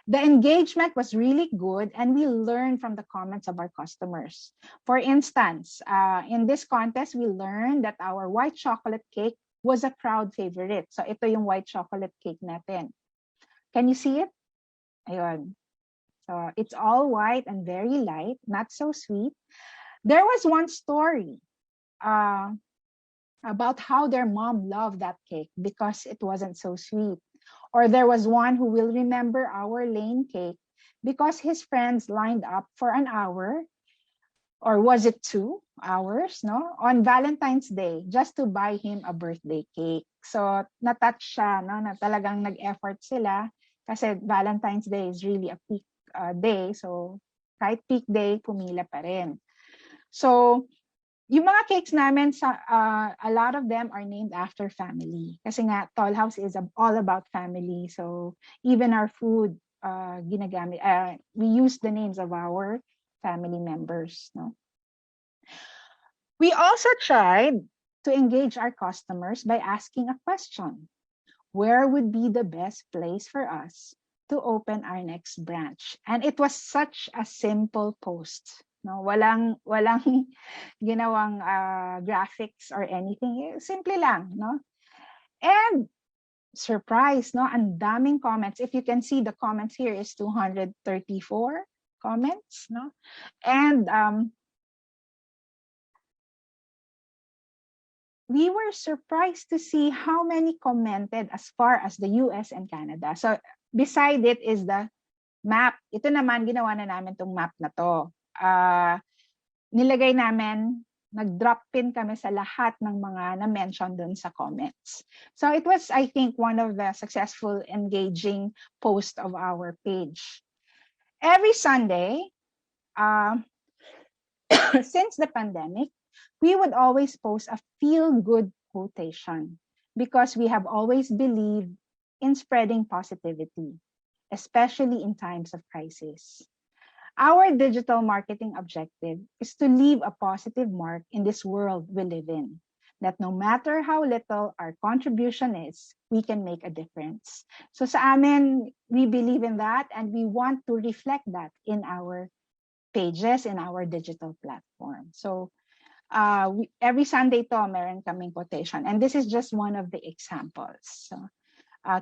The engagement was really good, and we learned from the comments of our customers. For instance, in this contest, we learned that our white chocolate cake was a crowd favorite. So ito yung white chocolate cake natin. Can you see it? Ayun. So it's all white and very light, not so sweet. There was one story about how their mom loved that cake because it wasn't so sweet. Or there was one who will remember our lane cake because his friends lined up for an hour, or was it 2 hours, no? On Valentine's Day, just to buy him a birthday cake. So natouch siya, no? Na talagang nag-effort sila kasi Valentine's Day is really a peak day. So kahit peak day, pumila pa rin. So yung mga cakes namin, a lot of them are named after family. Kasi nga, Tollhouse is all about family. So even our food, we use the names of our family members. No? We also tried to engage our customers by asking a question. Where would be the best place for us to open our next branch? And it was such a simple post. No, walang ginawang graphics or anything. Simple lang, no? And surprise, no? Ang daming comments. If you can see, the comments here is 234 comments, no? And we were surprised to see how many commented as far as the US and Canada. So beside it is the map. Ito naman, ginawa na namin tong map na to. Nilagay namin, nag-drop pin kami sa lahat ng mga na-mention dun sa comments. So it was, I think, one of the successful, engaging posts of our page. Every Sunday, since the pandemic, we would always post a feel-good quotation because we have always believed in spreading positivity, especially in times of crisis. Our digital marketing objective is to leave a positive mark in this world we live in, that no matter how little our contribution is, we can make a difference. So sa amin, we believe in that and we want to reflect that in our pages, in our digital platform. So every Sunday to, meron kaming quotation. And this is just one of the examples. So,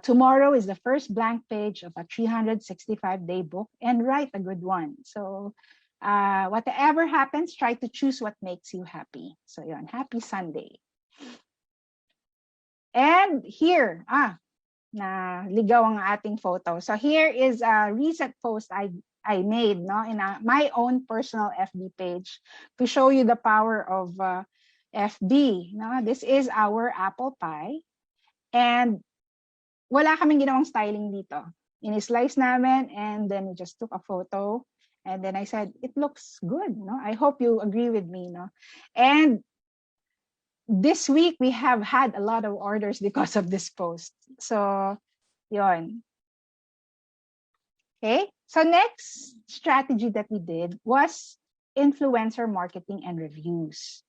tomorrow is the first blank page of a 365-day book, and write a good one. So whatever happens, try to choose what makes you happy. So yun, happy Sunday. And here, na ligaw ang ating photo. So here is a recent post I made, no, in my own personal FB page to show you the power of FB. No? This is our apple pie. And wala kaming ginawang styling dito. In-slice namin and then we just took a photo. And then I said, it looks good. No? I hope you agree with me. No? And this week, we have had a lot of orders because of this post. So, yon. Okay. So next strategy that we did was influencer marketing and reviews.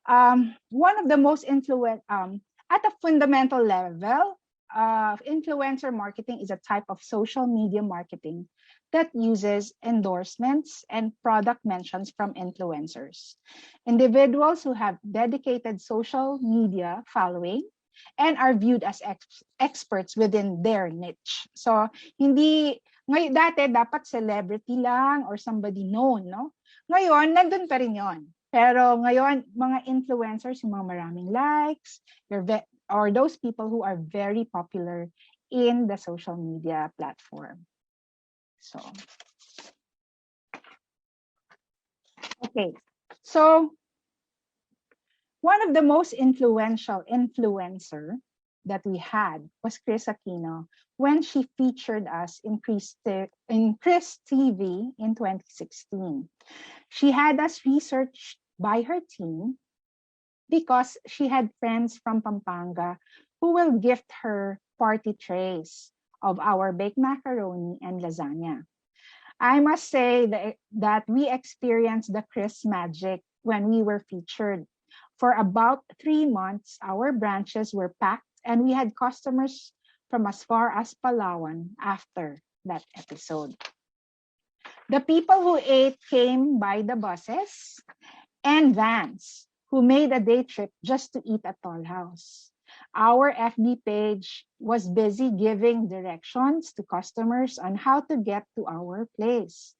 One of the most at a fundamental level, influencer marketing is a type of social media marketing that uses endorsements and product mentions from influencers, individuals who have dedicated social media following and are viewed as experts within their niche. So, ngayon dati dapat celebrity lang or somebody known, no? Ngayon, nandun pa rin yon. Pero ngayon, mga influencers, yung mga maraming likes, or those people who are very popular in the social media platform. So, okay. So, one of the most influential influencer that we had was Chris Aquino when she featured us in Chris TV in 2016. She had us researched by her team because she had friends from Pampanga who will gift her party trays of our baked macaroni and lasagna. I must say that we experienced the Chris magic when we were featured. For about 3 months, our branches were packed and we had customers from as far as Palawan after that episode. The people who ate came by the buses and vans who made a day trip just to eat at Tollhouse. Our FB page was busy giving directions to customers on how to get to our place.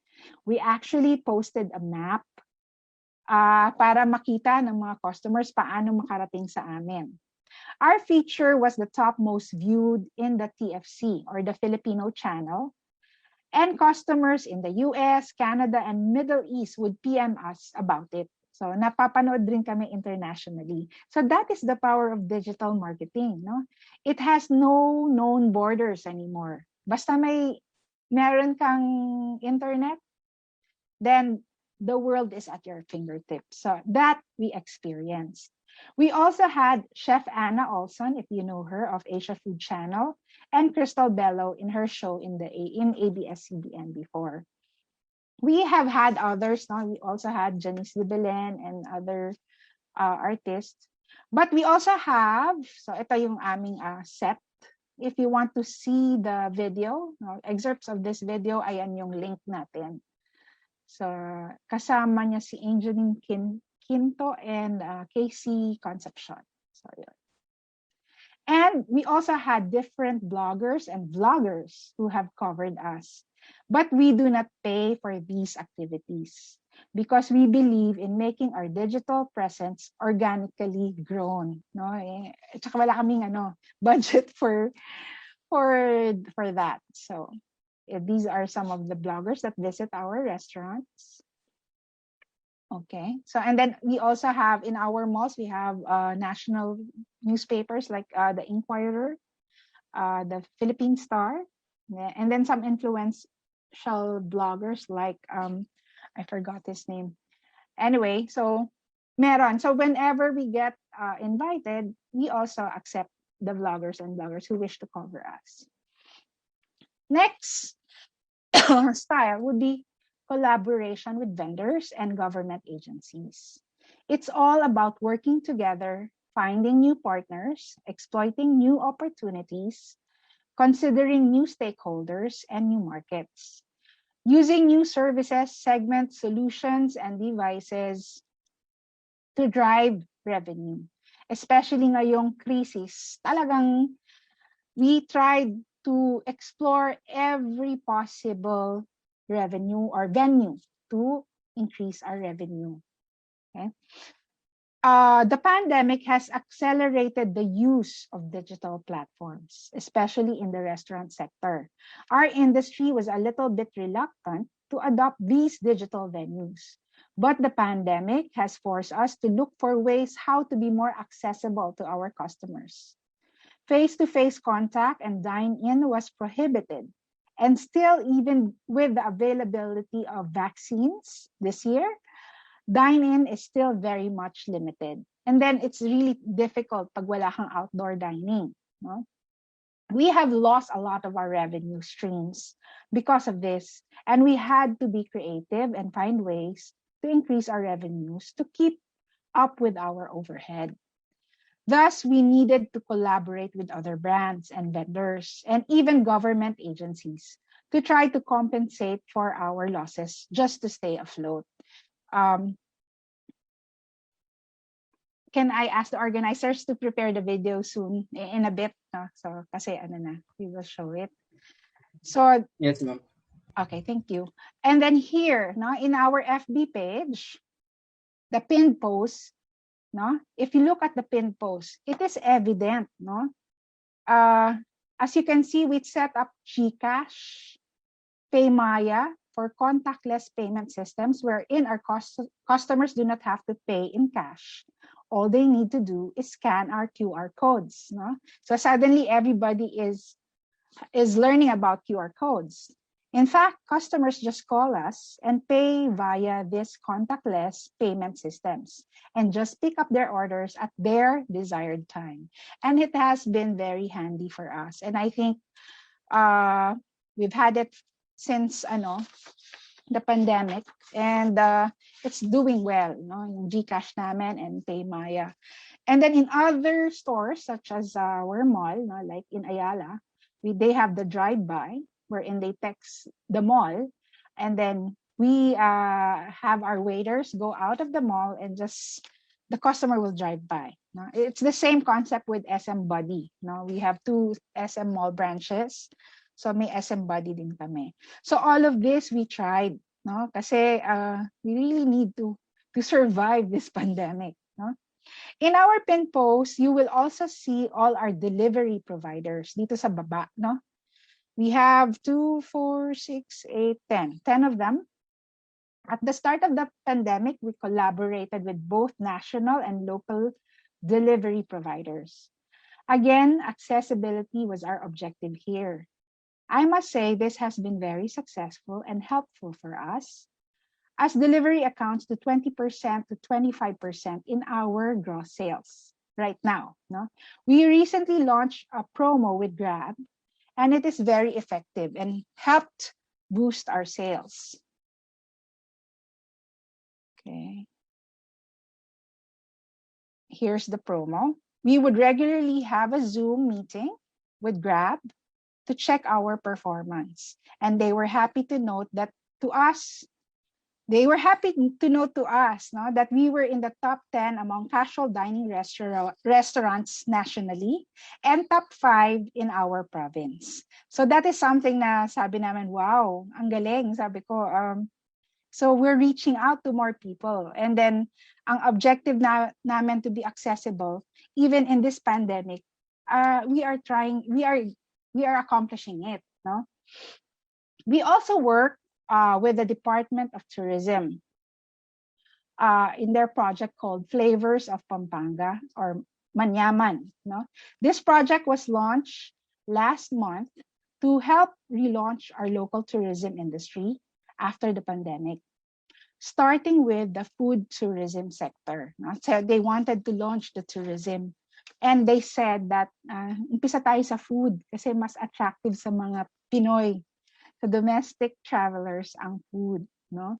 We actually posted a map para makita ng mga customers paano makarating sa amin. Our feature was the top most viewed in the TFC or the Filipino channel. And customers in the US, Canada, and Middle East would PM us about it. So napapanood rin kami internationally. So that is the power of digital marketing. No? It has no known borders anymore. Basta meron kang internet, then the world is at your fingertips. So that we experienced. We also had Chef Anna Olson, if you know her, of Asia Food Channel, and Crystal Bello in her show in ABS-CBN before. We have had others. No? We also had Janice de Belen and other artists. But we also have, so ito yung aming set. If you want to see the video, no, excerpts of this video, ayan yung link natin. So, kasama niya si Angeline Quinto and Casey Concepcion. So, yun. And we also had different bloggers and vloggers who have covered us. But we do not pay for these activities because we believe in making our digital presence organically grown. No? Tsaka wala kaming budget for that. So these are some of the bloggers that visit our restaurants. Okay. So, and then we also have in our malls, we have national newspapers like the Inquirer, the Philippine Star, and then some influential bloggers like, I forgot his name. Anyway, so meron. So whenever we get invited, we also accept the vloggers and bloggers who wish to cover us. Next style would be collaboration with vendors and government agencies. It's all about working together, finding new partners, exploiting new opportunities, considering new stakeholders and new markets, using new services, segments, solutions, and devices to drive revenue. Especially ngayong crisis, talagang we tried to explore every possible revenue or venue to increase our revenue. Okay. The pandemic has accelerated the use of digital platforms, especially in the restaurant sector. Our industry was a little bit reluctant to adopt these digital venues, but the pandemic has forced us to look for ways how to be more accessible to our customers. Face-to-face contact and dine-in was prohibited. And still, even with the availability of vaccines this year, dine-in is still very much limited. And then it's really difficult pag wala kang outdoor dining. No? We have lost a lot of our revenue streams because of this. And we had to be creative and find ways to increase our revenues to keep up with our overhead. Thus, we needed to collaborate with other brands and vendors and even government agencies to try to compensate for our losses just to stay afloat. Can I ask the organizers to prepare the video soon in a bit? No? So, kasi we will show it. So, yes, ma'am. Okay, thank you. And then here, no, in our FB page, the pinned post, no? If you look at the pinned post, it is evident, no? As you can see, we set up GCash, PayMaya for contactless payment systems wherein our customers do not have to pay in cash. All they need to do is scan our QR codes, no? So suddenly everybody is learning about QR codes. In fact, customers just call us and pay via this contactless payment systems and just pick up their orders at their desired time. And it has been very handy for us. And I think we've had it since the pandemic, and it's doing well, yung GCash namin and PayMaya. And then in other stores, such as our mall, like in Ayala, they have the drive-by, wherein they text the mall, and then we have our waiters go out of the mall and just the customer will drive by. No? It's the same concept with SM Buddy. No? We have 2 SM mall branches, so may SM Buddy din kami. So all of this we tried, no? Kasi we really need to survive this pandemic. No? In our pin post, you will also see all our delivery providers dito sa baba, no? We have 2, 4, 6, 8, 10. 10 of them. At the start of the pandemic, we collaborated with both national and local delivery providers. Again, accessibility was our objective here. I must say this has been very successful and helpful for us, as delivery accounts to 20% to 25% in our gross sales right now. No? We recently launched a promo with Grab, and it is very effective and helped boost our sales. Okay. Here's the promo. We would regularly have a Zoom meeting with Grab to check our performance. And they were happy to note that to us, They were happy to note to us, no, that we were in the top 10 among casual dining restaurants nationally and top 5 in our province. So that is something na sabi namin, wow, ang galing, sabi ko. So we're reaching out to more people. And then ang objective namin to be accessible, even in this pandemic, we are accomplishing it. No? We also work with the Department of Tourism in their project called Flavors of Pampanga, or Manyaman. No? This project was launched last month to help relaunch our local tourism industry after the pandemic, starting with the food tourism sector. No? So they wanted to launch the tourism. And they said that umpisa tayo sa food kasi mas attractive sa mga Pinoy, to domestic travelers ang food, no?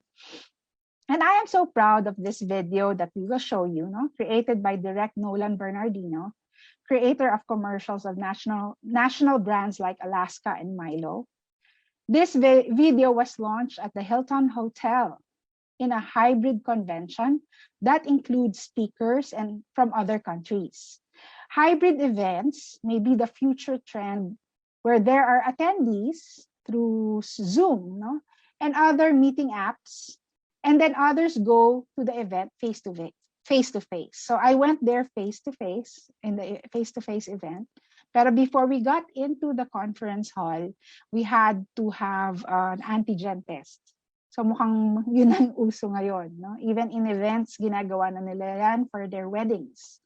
And I am so proud of this video that we will show you, no? Created by Direct Nolan Bernardino, creator of commercials of national brands like Alaska and Milo. This video was launched at the Hilton Hotel in a hybrid convention that includes speakers and from other countries. Hybrid events may be the future trend where there are attendees through Zoom, no, and other meeting apps, and then others go to the event face to face. So I went there face to face in the face-to-face event. But before we got into the conference hall, we had to have an antigen test. So mukhang yun ang uso ngayon, no? Even in events, ginagawa na nila yan for their weddings.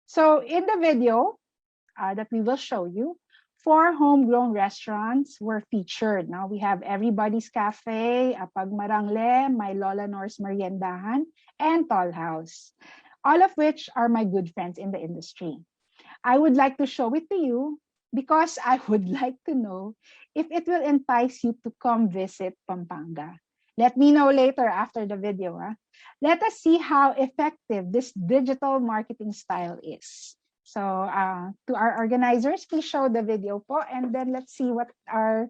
So in the video that we will show you, 4 homegrown restaurants were featured. Now we have Everybody's Cafe, Apag Marangle, My Lola Nor's Meriendahan, and Tollhouse, all of which are my good friends in the industry. I would like to show it to you because I would like to know if it will entice you to come visit Pampanga. Let me know later after the video. Let us see how effective this digital marketing style is. So to our organizers, please show the video po, and then let's see what our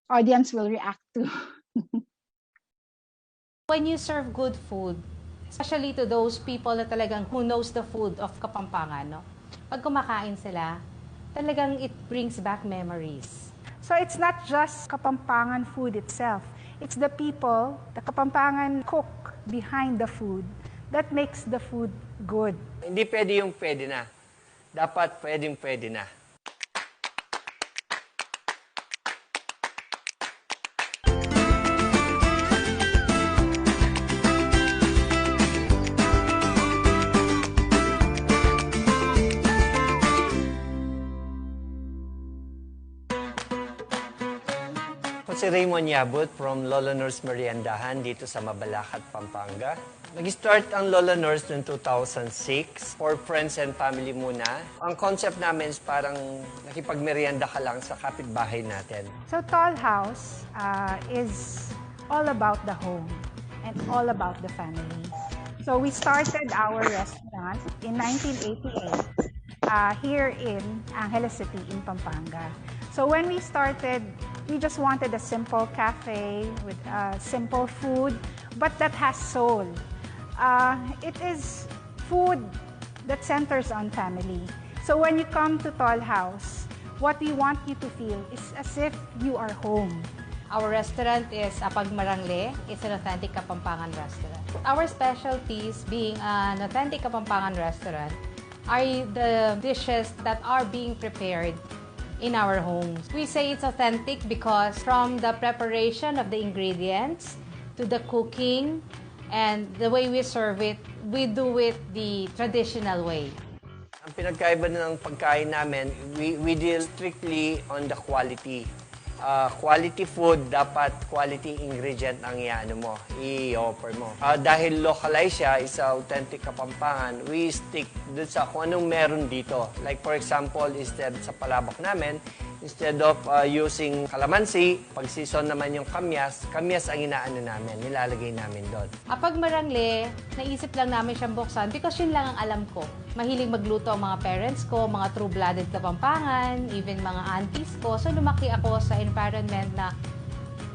audience will react to. When you serve good food, especially to those people na talagang who knows the food of Kapampangan, no? Pag kumakain sila, talagang it brings back memories. So it's not just Kapampangan food itself. It's the people, the Kapampangan cook behind the food that makes the food good. Hindi pwede yung pwede na. Dapat pwede na. Si Raymond Yabut from Lola Nor's Meriendahan dito sa Mabalacat, Pampanga. Nag-start ang Lola Nor's noong 2006 for friends and family muna. Ang concept namin is parang nakipagmerienda ka lang sa kapitbahay natin. So Tollhouse is all about the home and all about the family. So we started our restaurant in 1988 here in Angeles City in Pampanga. So when we started, we just wanted a simple cafe with simple food, but that has soul. It is food that centers on family. So when you come to Tollhouse, what we want you to feel is as if you are home. Our restaurant is Apag Marangle. It's an authentic Kapampangan restaurant. Our specialties, being an authentic Kapampangan restaurant, are the dishes that are being prepared in our homes. We say it's authentic because from the preparation of the ingredients to the cooking and the way we serve it, we do it the traditional way. Ang pinagkaiba ng pagkain namin, we deal strictly on the quality. Quality food, dapat quality ingredient ang i-offer mo. Dahil localized siya, is authentic Kapampangan, we stick dun sa kung anong meron dito. Like for example, instead sa palabok namin, instead of using calamansi, pag season naman yung kamyas ang inaano namin, nilalagay namin doon. Apag Marangle, naisip lang namin siyang buksan because yun lang ang alam ko. Mahilig magluto ang mga parents ko, mga true-blooded Kapampangan, even mga aunties ko. So lumaki ako sa environment na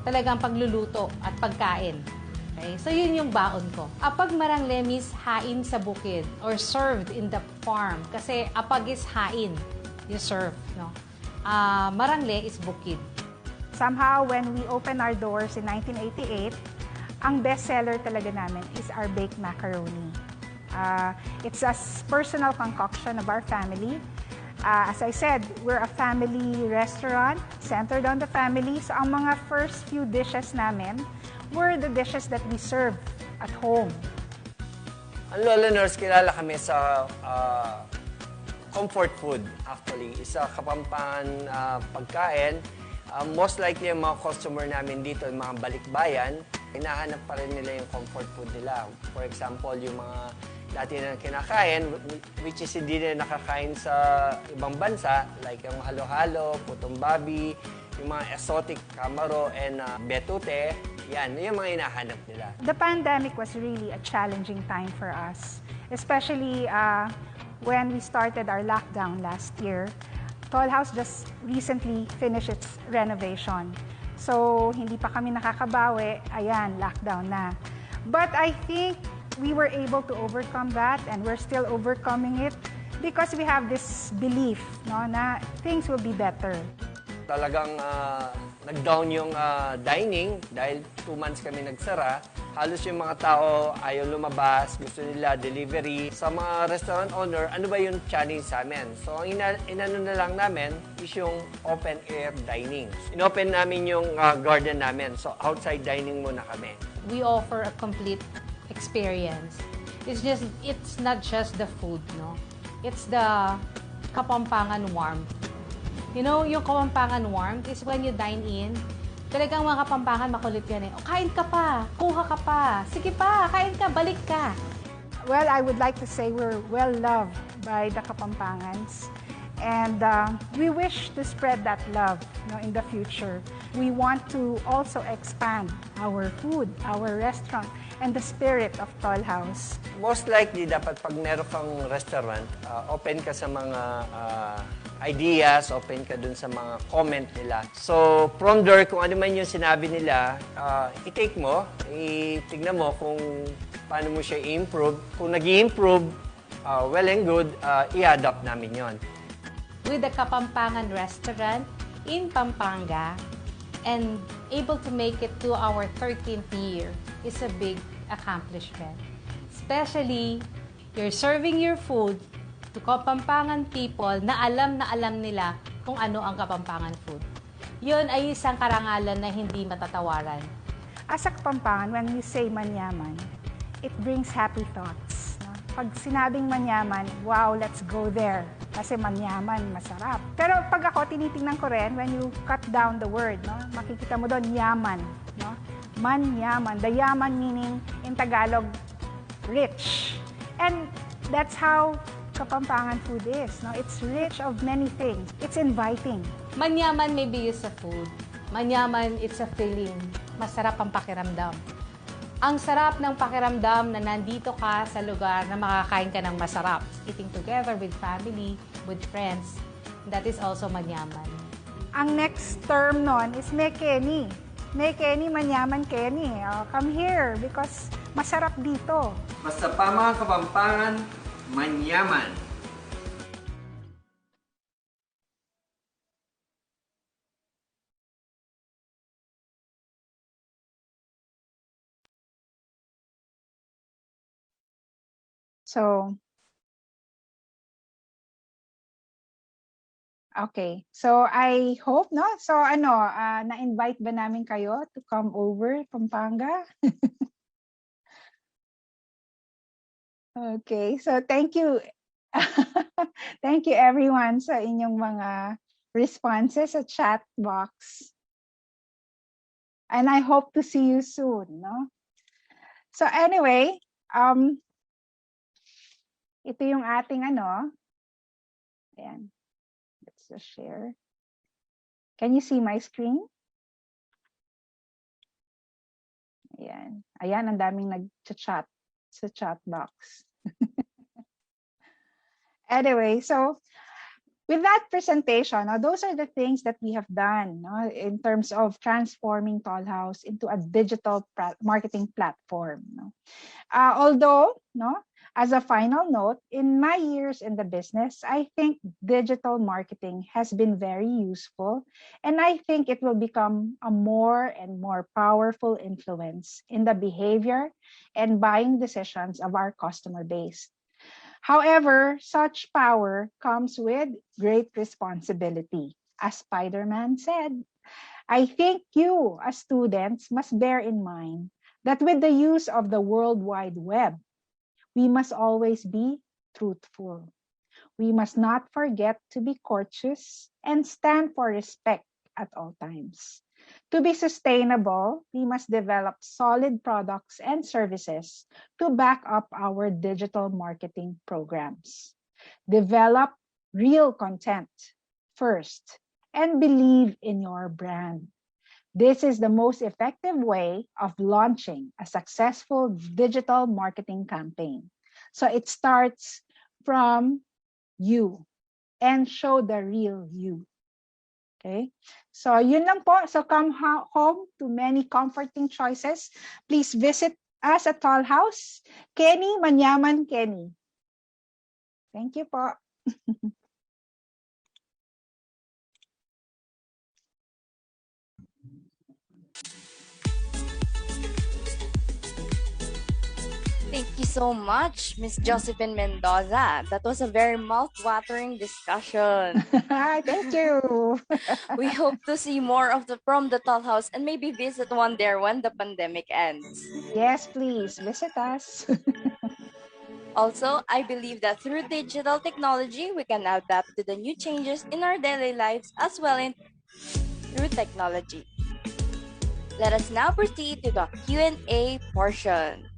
talagang pagluluto at pagkain. Okay? So, yun yung baon ko. Apag marangle means hain sa bukid or served in the farm. Kasi apag is hain, you serve. No? Marangle is bukid. Somehow, when we opened our doors in 1988, ang bestseller talaga namin is our baked macaroni. It's a personal concoction of our family. As I said, we're a family restaurant centered on the family. So ang mga first few dishes namin were the dishes that we serve at home. Ang Lola Nurse, kilala kami sa comfort food, actually. Isa Kapampangan pagkain. Most likely, yung mga customer namin dito, yung mga balikbayan, hinahanap pa rin nila yung comfort food nila. For example, yung mga dati na kinakain, which is hindi na nakakain sa ibang bansa, like yung halo-halo, putong babi, yung mga exotic camaro and betute, yan, yung mga hinahanap nila. The pandemic was really a challenging time for us, especially when we started our lockdown last year. Tollhouse just recently finished its renovation. So, hindi pa kami nakakabawi. Ayan, lockdown na. But I think we were able to overcome that and we're still overcoming it because we have this belief, no, na things will be better. Talagang nag-down yung dining dahil 2 months kami nagsara. Halos yung mga tao ayaw lumabas, gusto nila delivery. Sa mga restaurant owner, ano ba yung challenge sa amin? So, ang inano na lang namin is yung open air dining. Inopen namin yung garden namin. So, outside dining muna kami. We offer a complete experience. It's not just the food, no? It's the Kapampangan warmth. You know, yung Kapampangan warmth is when you dine in, talagang mga Kapampangan makulit yan eh. O, kain ka pa, kuha ka pa, sige pa, kain ka, balik ka. Well, I would like to say we're well loved by the Kapampangans. And we wish to spread that love, in the future. We want to also expand our food, our restaurant, and the spirit of Tollhouse. Most likely, dapat pag meron kang restaurant, open ka sa mga ideas, open ka dun sa mga comment nila. So, from there, kung ano man yung sinabi nila, i-take mo, itignan mo kung paano mo siya i-improve. Kung nag-i-improve, well and good, i-adapt namin yon. With the Kapampangan restaurant in Pampanga and able to make it to our 13th year is a big accomplishment. Especially, you're serving your food to Kapampangan people na alam nila kung ano ang Kapampangan food. Yun ay isang karangalan na hindi matatawaran. As a Kapampangan, when you say manyaman, it brings happy thoughts. Pag sinabing manyaman, wow, let's go there. Kasi manyaman, masarap. Pero pag ako, tinitingnan ko rin, when you cut down the word, makikita mo doon, yaman. Manyaman. The yaman meaning, in Tagalog, rich. And that's how Kapampangan food is. It's rich of many things. It's inviting. Manyaman may be used sa food. Manyaman, it's a feeling. Masarap ang pakiramdam. Ang sarap ng pakiramdam na nandito ka sa lugar na makakain ka ng masarap. Eating together with family, with friends. That is also manyaman. Ang next term nun is mekeni. Mekeni, manyaman keni. Come here because masarap dito. Basta pa mga Kapampangan, manyaman. So, okay. So, I hope, So, na-invite ba namin kayo to come over, Pampanga? Okay. So, thank you. Thank you everyone sa inyong mga responses sa chat box. And I hope to see you soon, So, anyway, ito yung ating ayan. Let's just share. Can you see my screen? Ayan. Ayan, ang daming nag-chat sa chat box. Anyway, so with that presentation, those are the things that we have done in terms of transforming Tollhouse into a digital marketing platform. Although, as a final note, in my years in the business, I think digital marketing has been very useful, and I think it will become a more and more powerful influence in the behavior and buying decisions of our customer base. However, such power comes with great responsibility. As Spider-Man said, I think you, as students, must bear in mind that with the use of the World Wide Web, we must always be truthful. We must not forget to be courteous and stand for respect at all times. To be sustainable, we must develop solid products and services to back up our digital marketing programs. Develop real content first and believe in your brand. This is the most effective way of launching a successful digital marketing campaign. So it starts from you and show the real you. Okay? So yun lang po. So come home to many comforting choices. Please visit us at Tollhouse. Kenny, Manyaman Kenny. Thank you po. Thank you so much, Miss Josephine Mendoza. That was a very mouth-watering discussion. Thank you. We hope to see more of from the Tollhouse and maybe visit one there when the pandemic ends. Yes, please visit us. Also, I believe that through digital technology, we can adapt to the new changes in our daily lives as well through technology. Let us now proceed to the Q&A portion.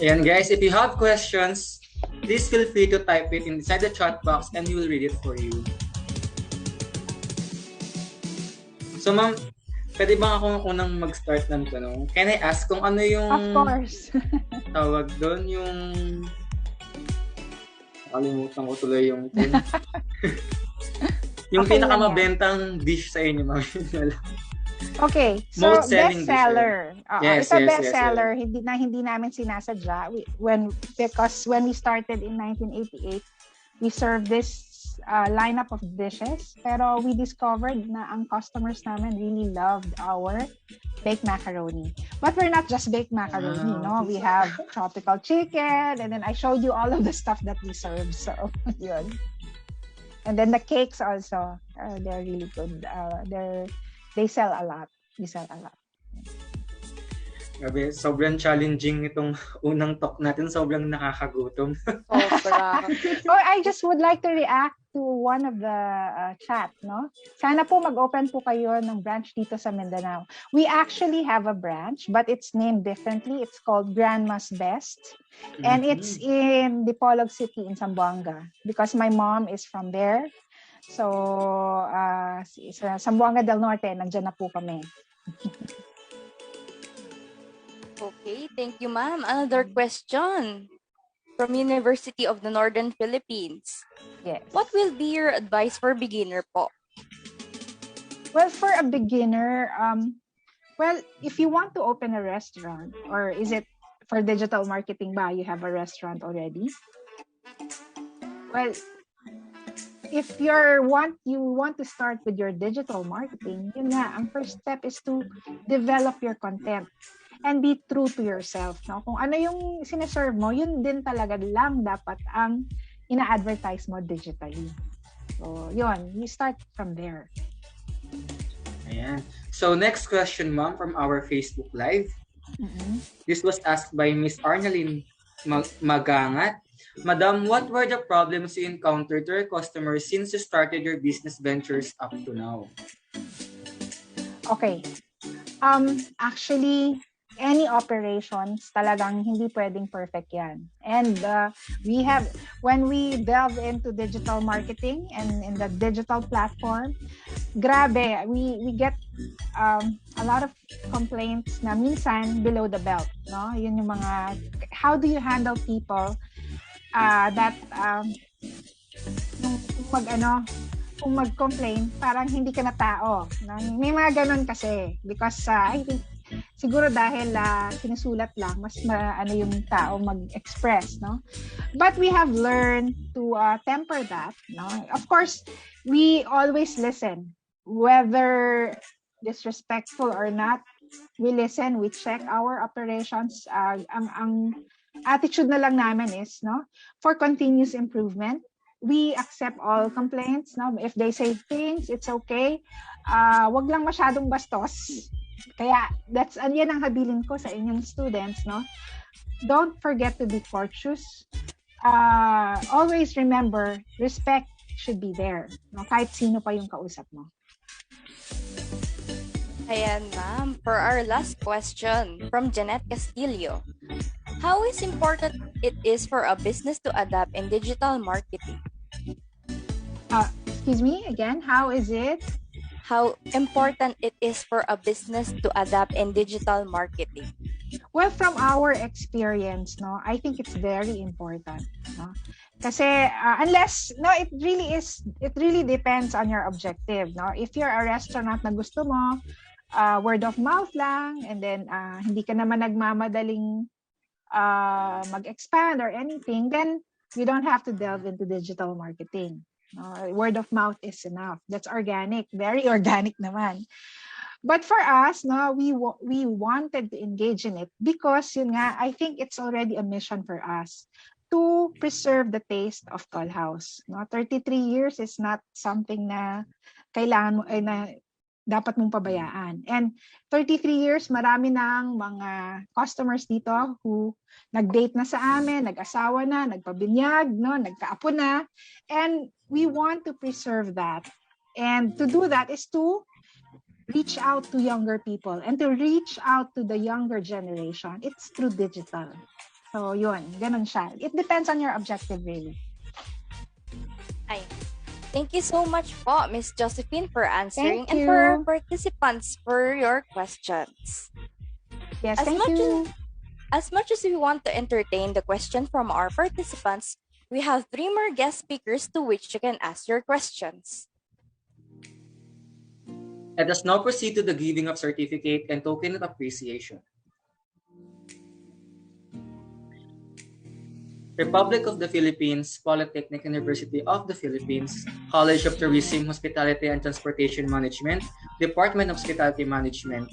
Ayan guys, if you have questions, please feel free to type it inside the chat box and we will read it for you. So ma'am, pwede ba akong unang mag-start ng tanong? Can I ask kung ano yung... Of course. tawag doon yung... Nakalimutan ko tuloy yung... yung okay, pinakamabentang dish sa inyo, ma'am. Okay, so bestseller. Yes, it's a bestseller. Yes. Hindi namin sinasadya. Because when we started in 1988, we served this lineup of dishes. Pero we discovered na ang customers namin really loved our baked macaroni. But we're not just baked macaroni, no? We have tropical chicken, and then I showed you all of the stuff that we serve. So, yun. And then the cakes also, they're really good. They sell a lot. We sell a lot. Grabe, sobrang challenging itong unang talk natin. Sobrang nakakagutom. I just would like to react to one of the chat, no? Sana po mag-open po kayo ng branch dito sa Mindanao. We actually have a branch, but it's named differently. It's called Grandma's Best. And it's in Dipolog City in Zamboanga because my mom is from there. So, sa Zamboanga del Norte, nandiyan na po kami. Okay, thank you, ma'am. Another question from University of the Northern Philippines. Yes. What will be your advice for beginner po? Well, for a beginner, if you want to open a restaurant, or is it for digital marketing ba, you have a restaurant already? Well, if you want to start with your digital marketing, yun nga, ang first step is to develop your content and be true to yourself. No? Kung ano yung sineserve mo, yun din talaga lang dapat ang ina-advertise mo digitally. So, yun, you start from there. Ayan. So, next question, ma'am, from our Facebook Live. This was asked by Miss Arnalyn Magangat. Madam, what were the problems you encountered to your customers since you started your business ventures up to now? Okay. Actually, any operations, talagang hindi pwedeng perfect yan. And when we delve into digital marketing and in the digital platform, grabe, we get a lot of complaints na minsan below the belt. No? Yun yung mga, how do you handle people that kung mag-complain, parang hindi ka na tao. No? May mga ganun kasi. Because I think, siguro dahil sinusulat lang, mas yung tao mag-express. No? But we have learned to temper that. No? Of course, we always listen. Whether disrespectful or not, we listen, we check our operations. Ang attitude na lang namin is, no, for continuous improvement. We accept all complaints. No? If they say things, it's okay. Wag lang masyadong bastos. Kaya, yan ang habilin ko sa inyong students. No? Don't forget to be courteous. Always remember, respect should be there. No? Kahit sino pa yung kausap mo. Ayan, ma'am. For our last question from Janet Castillo. How is important it is for a business to adapt in digital marketing? Excuse me, again, how is it? How important it is for a business to adapt in digital marketing? Well, from our experience, no, I think it's very important. No? Kasi unless, no, it really depends on your objective. No? If you're a restaurant na gusto mo, word of mouth lang, and then hindi ka naman nagmamadaling mag-expand or anything, then you don't have to delve into digital marketing. Word of mouth is enough. That's organic, very organic naman. But for us, no, we wanted to engage in it because yun nga, I think it's already a mission for us to preserve the taste of Tollhouse. No, 33 years is not something na kailangan mo na dapat mong pabayaan. And 33 years, marami ng mga customers dito who nag-date na sa amin, nag-asawa na, nagpabinyag, no, nagkaapo na. And we want to preserve that. And to do that is to reach out to younger people and to reach out to the younger generation. It's through digital. So yun, ganun siya. It depends on your objective really. Ay. Thank you so much po, Miss Josephine, for answering Thank and for our participants for your questions. Yes, thank you. As much as we want to entertain the question from our participants, we have 3 more guest speakers to which you can ask your questions. Let us now proceed to the giving of certificate and token of appreciation. Republic of the Philippines, Polytechnic University of the Philippines, College of Tourism, Hospitality and Transportation Management, Department of Hospitality Management.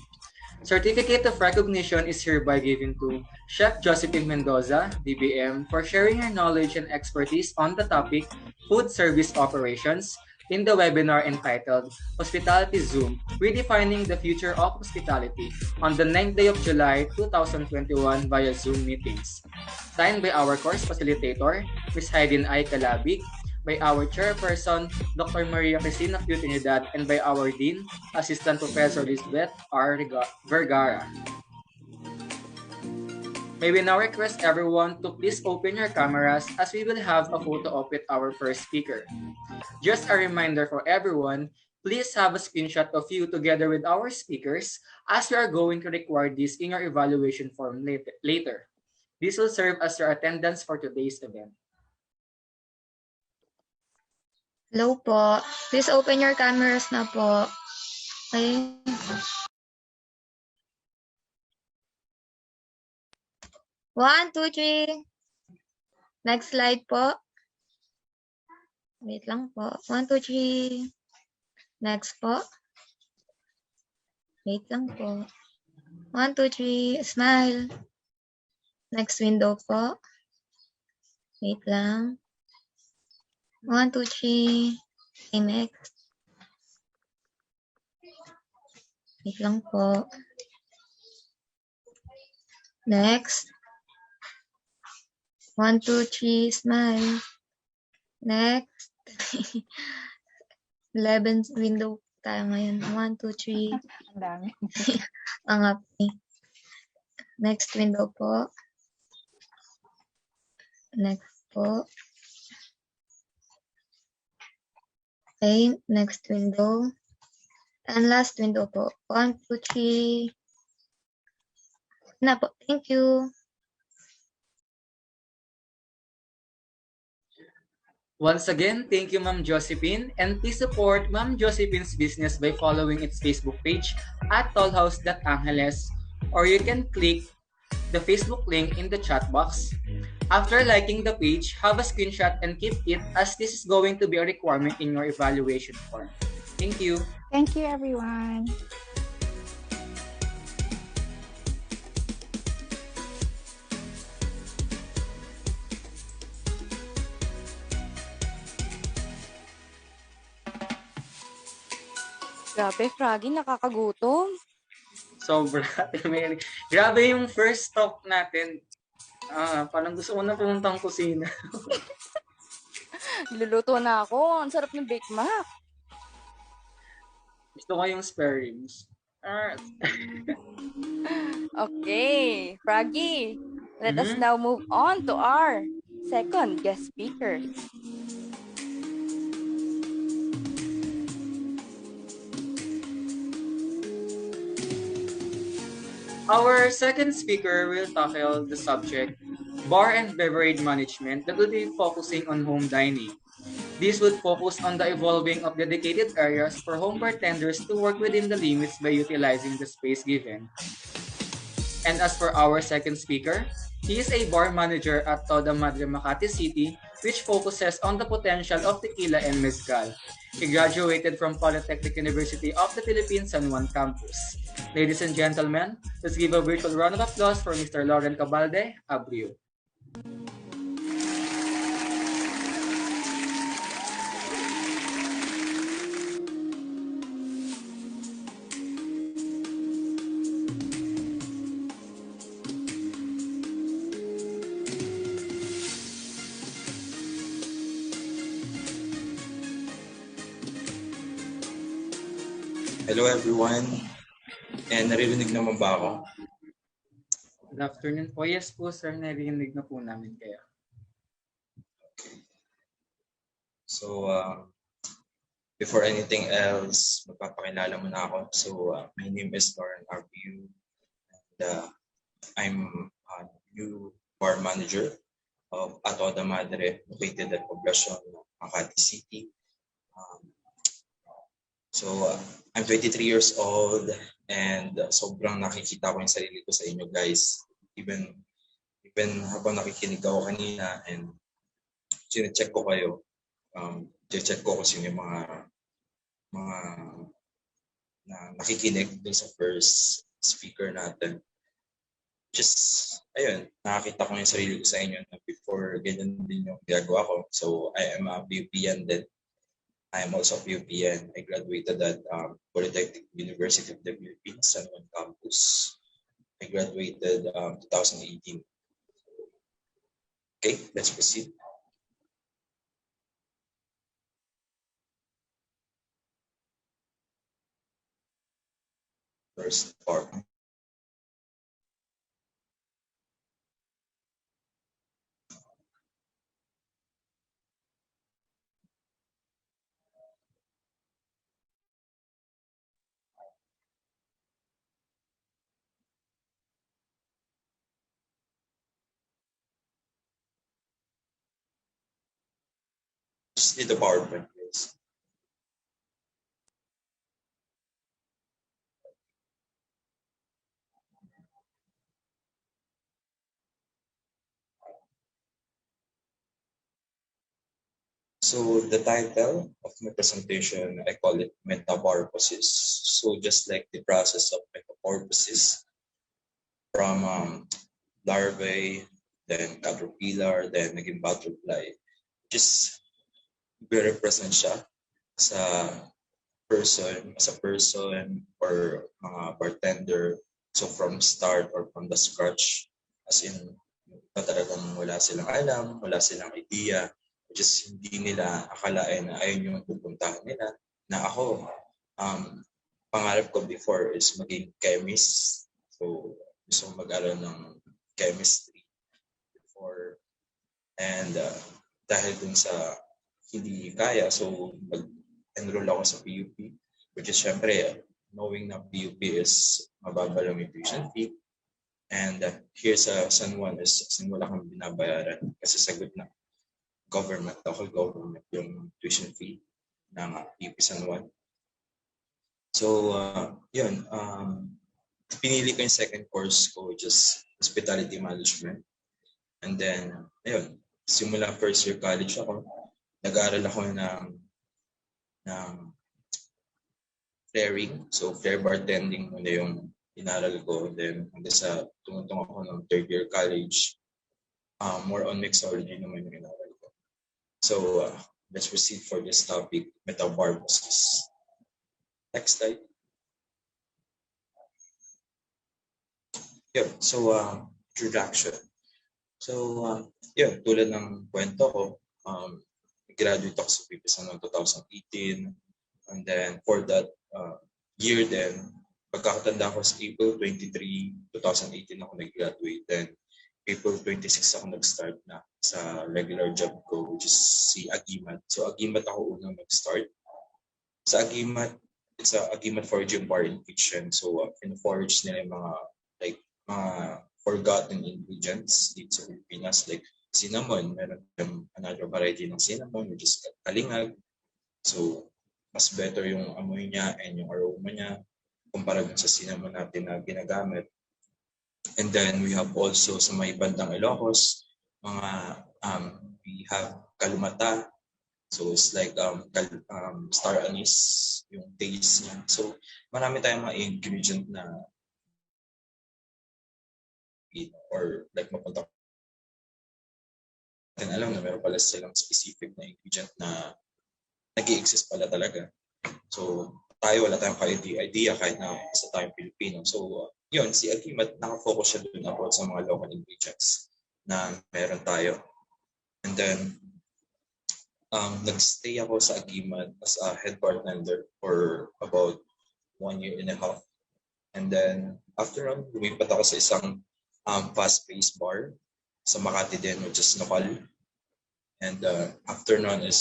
Certificate of recognition is hereby given to Chef Josephine Mendoza, DBM, for sharing her knowledge and expertise on the topic Food Service Operations in the webinar entitled Hospitality Zoom, Redefining the Future of Hospitality on the 9th day of July 2021 via Zoom meetings. Signed by our course facilitator, Ms. Haydin I. Calabig, by our chairperson, Dr. Maria Cristina Q. Trinidad, and by our dean, Assistant Professor Lisbeth R. Vergara. May we now request everyone to please open your cameras as we will have a photo op with our first speaker. Just a reminder for everyone, please have a screenshot of you together with our speakers as we are going to require this in your evaluation form later. This will serve as your attendance for today's event. Hello po. Please open your cameras na po. Okay. One, two, three. Next slide po. Wait lang po. 1, 2, 3. Next po. Wait lang po. 1, 2, 3. Smile. Next window po. Wait lang. 1, 2, 3. Okay, next. Wait lang po. Next. 1, 2, 3. Smile. Next. 11 window tayo ngayon. 1, 2, 3. Ang dami. Ang happy. Next window po. Next po. Okay, next window. And last window po. 1, 2, 3. Na po. Thank you. Once again, thank you, Ma'am Josephine, and please support Ma'am Josephine's business by following its Facebook page at tollhouse.angeles, or you can click the Facebook link in the chat box. After liking the page, have a screenshot and keep it, as this is going to be a requirement in your evaluation form. Thank you. Thank you, everyone. Grabe, Froggy, nakakagutom. Sobra. Grabe yung first talk natin. Parang gusto ko na pumuntang kusina. Niluluto na ako. Ang sarap ng Big Mac. Gusto ko yung spare ribs. Okay, Froggy, let us now move on to our second guest speaker. Our second speaker will tackle the subject bar and beverage management that will be focusing on home dining. This would focus on the evolving of dedicated areas for home bartenders to work within the limits by utilizing the space given. And as for our second speaker, he is a bar manager at Toda, Madre, Makati City, which focuses on the potential of tequila and mezcal. He graduated from Polytechnic University of the Philippines San Juan campus. Ladies and gentlemen, let's give a virtual round of applause for Mr. Loren Cabalde, Abreu. Hello everyone. And naririnig naman ba ako? Good afternoon po. Yes po sir, narinig na po namin kayo. So, before anything else, magpapakilala muna ako. So, my name is Loren Abreu. And I'm a new bar manager of Toda, Madre, located at Poblacion, Makati City. So, I'm 23 years old and sobrang nakikita ko yung sarili ko sa inyo guys. Even habang nakikinig ako kanina and sine-check ko kayo, check ko kung sino yung mga na nakikinig dun sa first speaker natin. Just, ayun, nakakita ko yung sarili ko sa inyo na before ganyan din yung ginagawa ko. So, I am a PUPN din. I am also a PUPN. I graduated at Polytechnic University of the Philippines, San Juan campus. I graduated 2018. Okay, let's proceed. First part. Just need the PowerPoint, please. So the title of my presentation, I call it metamorphosis. So just like the process of metamorphosis from larvae, then caterpillar, then naging butterfly, just represent siya sa person or mga bartender. So from start or from the scratch, as in talagang wala silang alam, wala silang idea, just hindi nila akalain na ayun yung pupuntahan nila. Na ako, pangarap ko before is maging chemist. So gusto kong mag-aral ng chemistry before. And dahil dun sa hindi kaya, so mag-enroll ako sa PUP, which is syempre, knowing na PUP is mababa lang yung tuition fee. And here sa San Juan is wala kang binabayaran kasi sagot na. local government, yung tuition fee ng UP San Juan. So, yun. Pinili ko yung second course ko, which is hospitality management. And then, ayun, simula first year college ako, nag-aaral ako ng flaring. So, flare bartending muna yung inaral ko. Then, hanggang sa tumutong ako ng third year college, more on mixology naman yung inaral ko. So, let's proceed for this topic, metamorphosis. Next slide. Yun, so, introduction. So, yun, tulad ng kwento ko, graduate ako sa PPS noong 2018. And then, for that year then, pagkakatanda ko sa April 23, 2018 ako nag-graduate. Then, April 26 ako nag-start na sa regular job ko, which is si Agimat. So, Agimat ako unang nag-start. Sa Agimat, it's a Agimat foraging bar and kitchen. So, in-forage nila yung mga forgotten ingredients dito sa Pilipinas, like cinnamon. Meron another variety ng cinnamon, which is kalingag. So, mas better yung amoy niya and yung aroma niya kumpara sa cinnamon natin na ginagamit. And then we have also sa may bandang Ilocos, we have kalumata. So it's like star anise yung taste niya. So marami tayong mga ingredient na or like mapunta natin alam na meron pala silang specific na ingredient na nag-i-exist pala talaga. So tayo wala tayong idea kahit na isa tayong Pilipino. So yun, si Agimat, nakafocus siya doon about sa mga local ingredients na meron tayo. And then, nagstay ako sa Agimat as a head bartender for about 1 year and a half. And then, after that, lumipat ako sa isang fast-paced bar sa Makati din, which is local. And after nun is,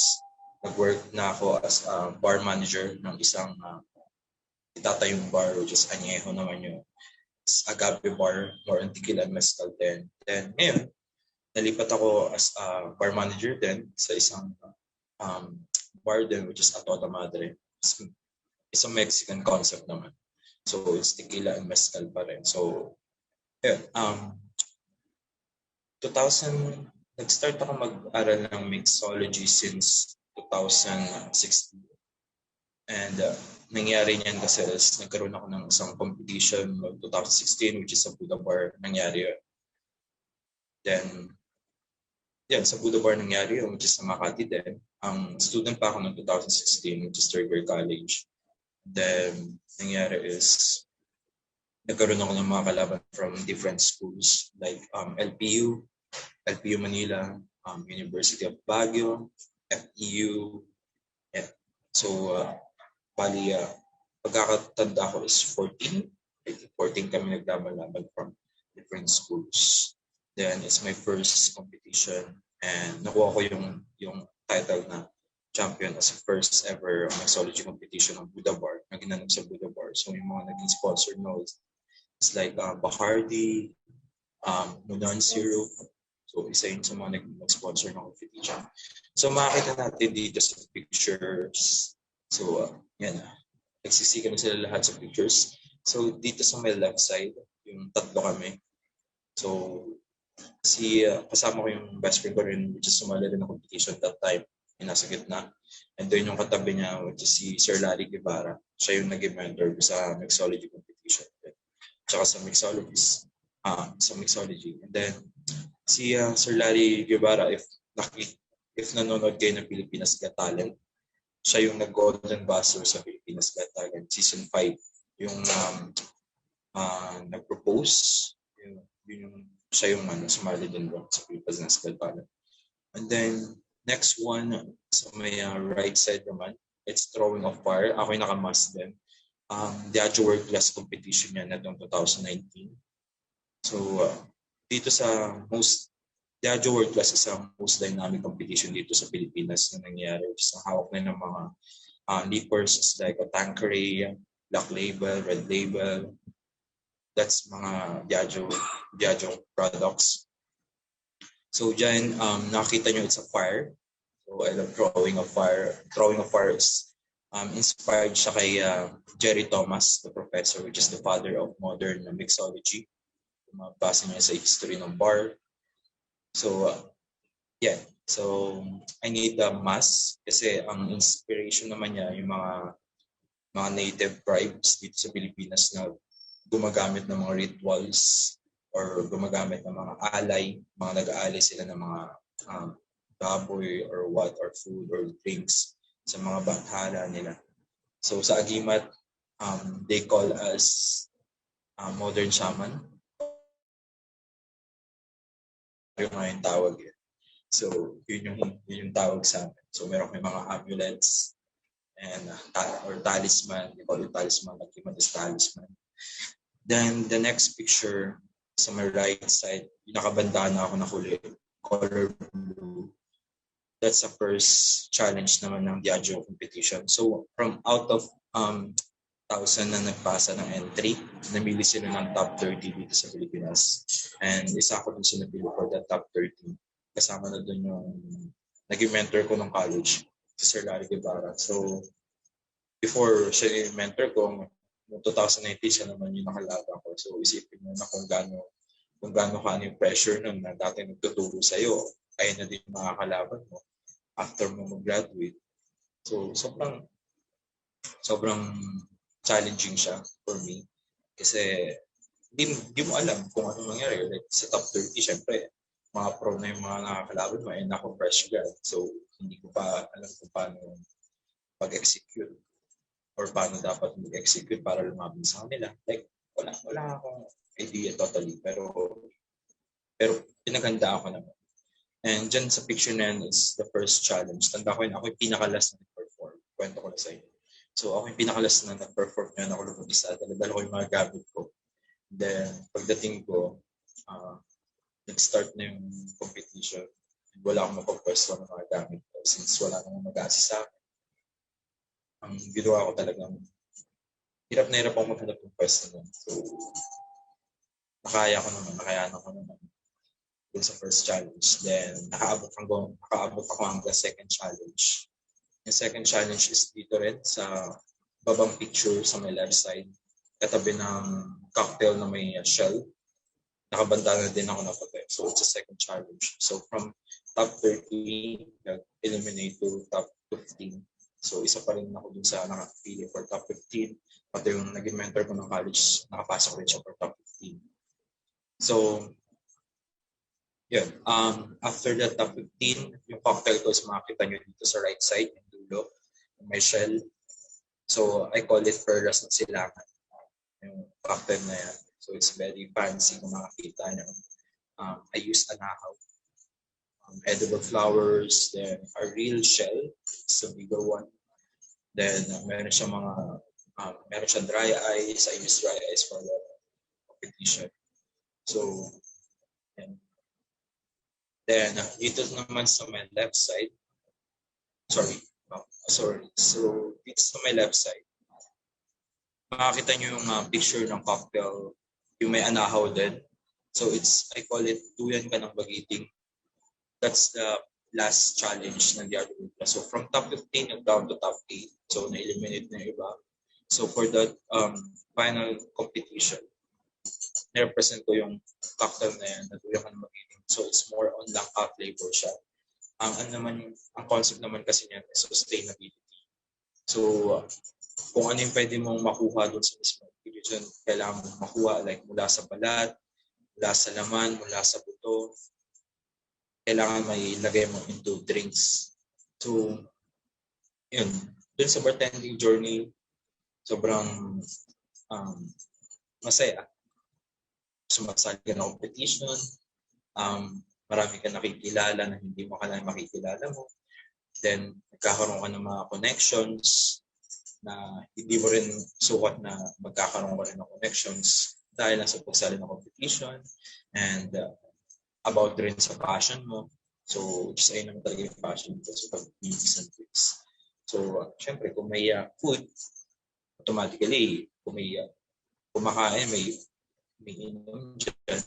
nag-work na ako as a bar manager ng isang itatayong bar, which is Añejo naman yung Agape bar, more on tequila and mezcal din. Then ngayon, nalipat ako as a bar manager din sa isang bar din, which is Toda, Madre. It's a Mexican concept naman. So it's tequila and mezcal pa rin. So, yun. 2000, nag-start ako mag-aral ng mixology since 2016. And nangyari niyan kasi is nagkaroon ako ng isang competition noong 2016, which is sa Buddha Bar nangyari yun. Then, yan, sa Buddha Bar nangyari yun, which is sa Makati din. Ang student pa ako noong 2016, which is third year college. Then, nangyari is nagkaroon ako ng mga kalaban from different schools like LPU Manila, University of Baguio, FEU. Yeah. So, bali, pagkakatanda ko is 14. 14 kami naglaban-laban from different schools. Then, it's my first competition. And nakuha ko yung title na champion as a first ever mixology competition ng Buddha Bar na ginanap sa Buddha Bar. So, yung mga naging sponsor notes, it's like Bacardi, Munan Syrup. So, isa yun sa mga nag-sponsor ng competition. So, makikita natin dito sa pictures. So, yan na. Nagsisikan na sila lahat sa pictures. So, dito sa may left side, yung tatlo kami. So, kasama ko yung best friend ko rin, which is sumali rin ng competition that time. Yung nasa gitna. And then yung katabi niya, which is si Sir Larry Guevara. Siya yung nag-mentor sa mixology competition. Tsaka sa mixology. And then, si Sir Larry Guevara, if nanonood kayo ng Pilipinas Got Talent, siya yung nag-golden buzzer sa Pilipinas Got Talent, season 5. Yung nag-propose, siya yung sumali din sa Pilipinas Got Talent. And then, next one, sa may right side naman, it's throwing of fire. Ako yung nakamas din. Diageo World Class competition yan na 2019. So, dito sa Diageo World Class is ang most dynamic competition dito sa Pilipinas na nangyari. Which is ang hawak na ng mga liquors like Tangoyab, Black Label, Red Label. That's mga Diageo products. So dyan, nakita nyo it's a fire. So I love drawing of fire. Drawing of fire is inspired siya kay Jerry Thomas, the professor, which is the father of modern mixology. Mabasa niya sa history ng bar. So, yeah. So, I need a mass kasi ang inspiration naman niya yung mga native tribes dito sa Pilipinas na gumagamit ng mga rituals or gumagamit ng mga alay, mga nag-aalay sila ng mga baboy or what or food or drinks sa mga bathala nila. So sa Agimat, they call us modern shaman. Yung nga yung tawag yun. So yun yung tawag sa amin. So meron kami mga amulets and or talisman. They call it talisman. Agimat is talisman. Then the next picture sa my right side, yung nakabanda na ako na color blue. That's the first challenge naman ng Diageo competition. So from out of 1,000 na nagpasa ng entry, namili sila ng top 30 dito sa Pilipinas. And isa ako dun sa napili for the top 30. Kasama na dun yung naging mentor ko ng college, si Sir Larry Guevara. So before siya yung mentor ko, noong 2019 siya naman yung nakalaban ko. So isipin mo na kung gaano ka yung pressure nun na dati nagtuturo sa'yo, kaya na din makakalaban mo after mo mag-graduate. So sobrang challenging siya for me kasi di mo alam kung ano mangyari. Like sa top 30, syempre, mga pro na yung mga nakakalaban mo and ako fresh grad. So hindi ko pa alam kung paano pag-execute or paano dapat mag-execute para lumaban sa kanila. Like, wala akong idea totally. Pero pinaganda ako naman. And dyan sa picture na yan is the first challenge. Tanda ko yun, ako yung pinakalas na nag-perform. Kwento ko na sa inyo. So ako yung pinakalas na nag-perform yun. Ako lang mag-isa. Dala ko yung mga gamit ko. Then, pagdating ko, nag-start na yung competition. And wala akong mapapwesto ng mga gamit ko since wala namang mag-assist sa akin. Ang ginawa ko talagang hirap na hirap akong maghanap ng pwesto nun. So, nakayanan ko naman sa first challenge. Then, nakaabot ako hanggang second challenge. Yung second challenge is dito rin sa babang picture sa my left side. Katabi ng cocktail na may shell. Nakabanda na din ako na puti. So, it's a second challenge. So, from top 30, eliminate to top 15. So, isa pa rin ako dun sa nakapili for top 15. Pati yung naging mentor ko ng college, nakapasok rin siya for top 15. So, yun. After the top 15, yung cocktail ko is makikita nyo dito sa right side, yung dulo, may shell. So, I call it Perlas ng Silangan. Yung cocktail na yan. So, it's very fancy kung makikita nyo. I used anahaw. Edible flowers, then a real shell, it's a bigger one. Then, meron siya dry ice. I use dry ice for the competition. So, and then, dito naman sa my left side, So, dito sa my left side, makakita nyo yung picture ng cocktail, yung may anahaw din. So, I call it, tuyan ka ng bagiting. That's the last challenge ng Diageo. So, from top 15 down to top 8. So, na-eliminate na yung iba. So, for the final competition, na-represent ko yung cocktail na yan, na tuyan ka ng bagiting. So, it's more on langka flavor siya. Ang concept naman kasi niyan is sustainability. So, kung ano yung pwede mong makuha doon sa mismo ingredient, kailangan mong makuha like mula sa balat, mula sa laman, mula sa buto. Kailangan may lagay mo into drinks. So, yun. Doon sa bartending journey, sobrang masaya. Sumasali ka ng competition, marami ka nakikilala na hindi mo kailangan makikilala mo. Then, nagkakaroon ka ng mga connections na hindi mo rin sukat na magkakaroon ka rin ng connections dahil nasa pagsali ng competition and about rin sa passion mo. So, just ayun naman talaga yung passion ko sa pag-mix and tricks. So, syempre, kung may food, automatically, kung may kumakain, may inom dyan.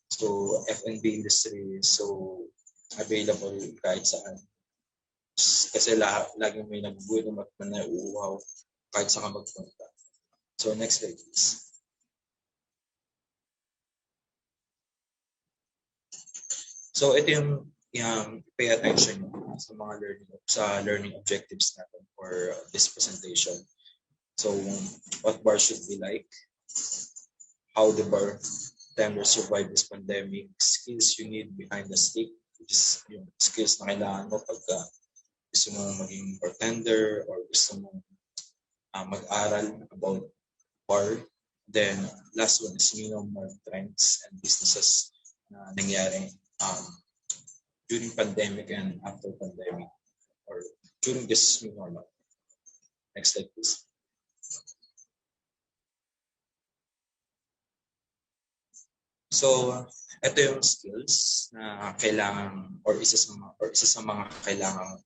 So, So F&B industry is so available kahit saan. Kasi laging may nagugutom at may nauuhaw kahit saan ka magpunta. So next slide please. So ito yung pay attention sa mga learning objectives natin for this presentation. So what bar should be like? How the bartender survive this pandemic? Skills you need behind the stick, which is yung skills na kailangan mo pagka gusto mo maging bartender or gusto mo mag-aral about bar. Then last one is more trends and businesses na nangyari during pandemic and after pandemic or during this new normal. Next slide please. So ito yung skills na kailangan or isa sa mga kailangan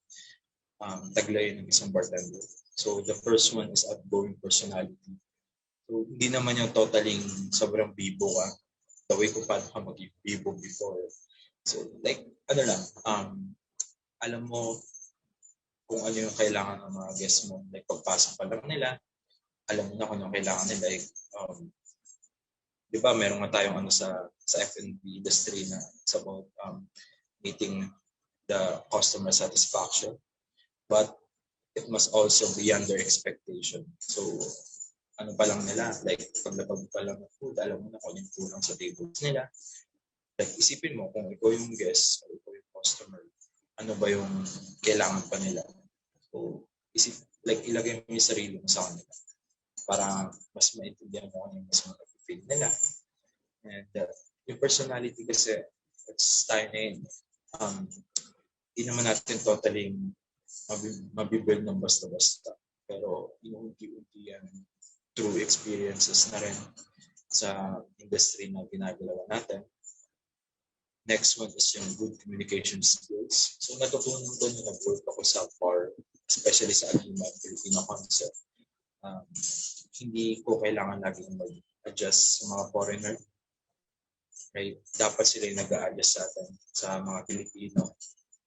taglayin ng isang bartender. So the first one is outgoing personality. So hindi naman yung totaling sobrang bibo ka. The way kung paano ka maging bibo before. So like alam mo kung ano yung kailangan ng mga guests mo. Like pagpasok pa lang nila, alam mo na kung ano kailangan nila. Like, di ba meron nga tayong sa F&B industry na it's about meeting the customer satisfaction. But it must also be under expectation. So, ano pa lang nila, like paglapag pa lang ng food, alam mo na kung yung kulang sa tables nila. Like isipin mo kung ikaw yung guest o ikaw yung customer, ano ba yung kailangan pa nila. So, ilagay mo yung sarili mo sa kanila para mas maintindihan mo kung yung mas mag-feel nila. And yung personality kasi, it's tayo na yun. Hindi naman natin totally mabibuild ng basta-basta. Pero unti-unti yan through experiences na rin sa industry na ginagawa natin. Next one is yung good communication skills. So natutunan ko nung nag-work ako sa bar, especially sa Filipino concept. Hindi ko kailangan laging mag-adjust sa mga foreigner. Right? Dapat sila yung nag-a-adjust sa atin, sa mga Pilipino.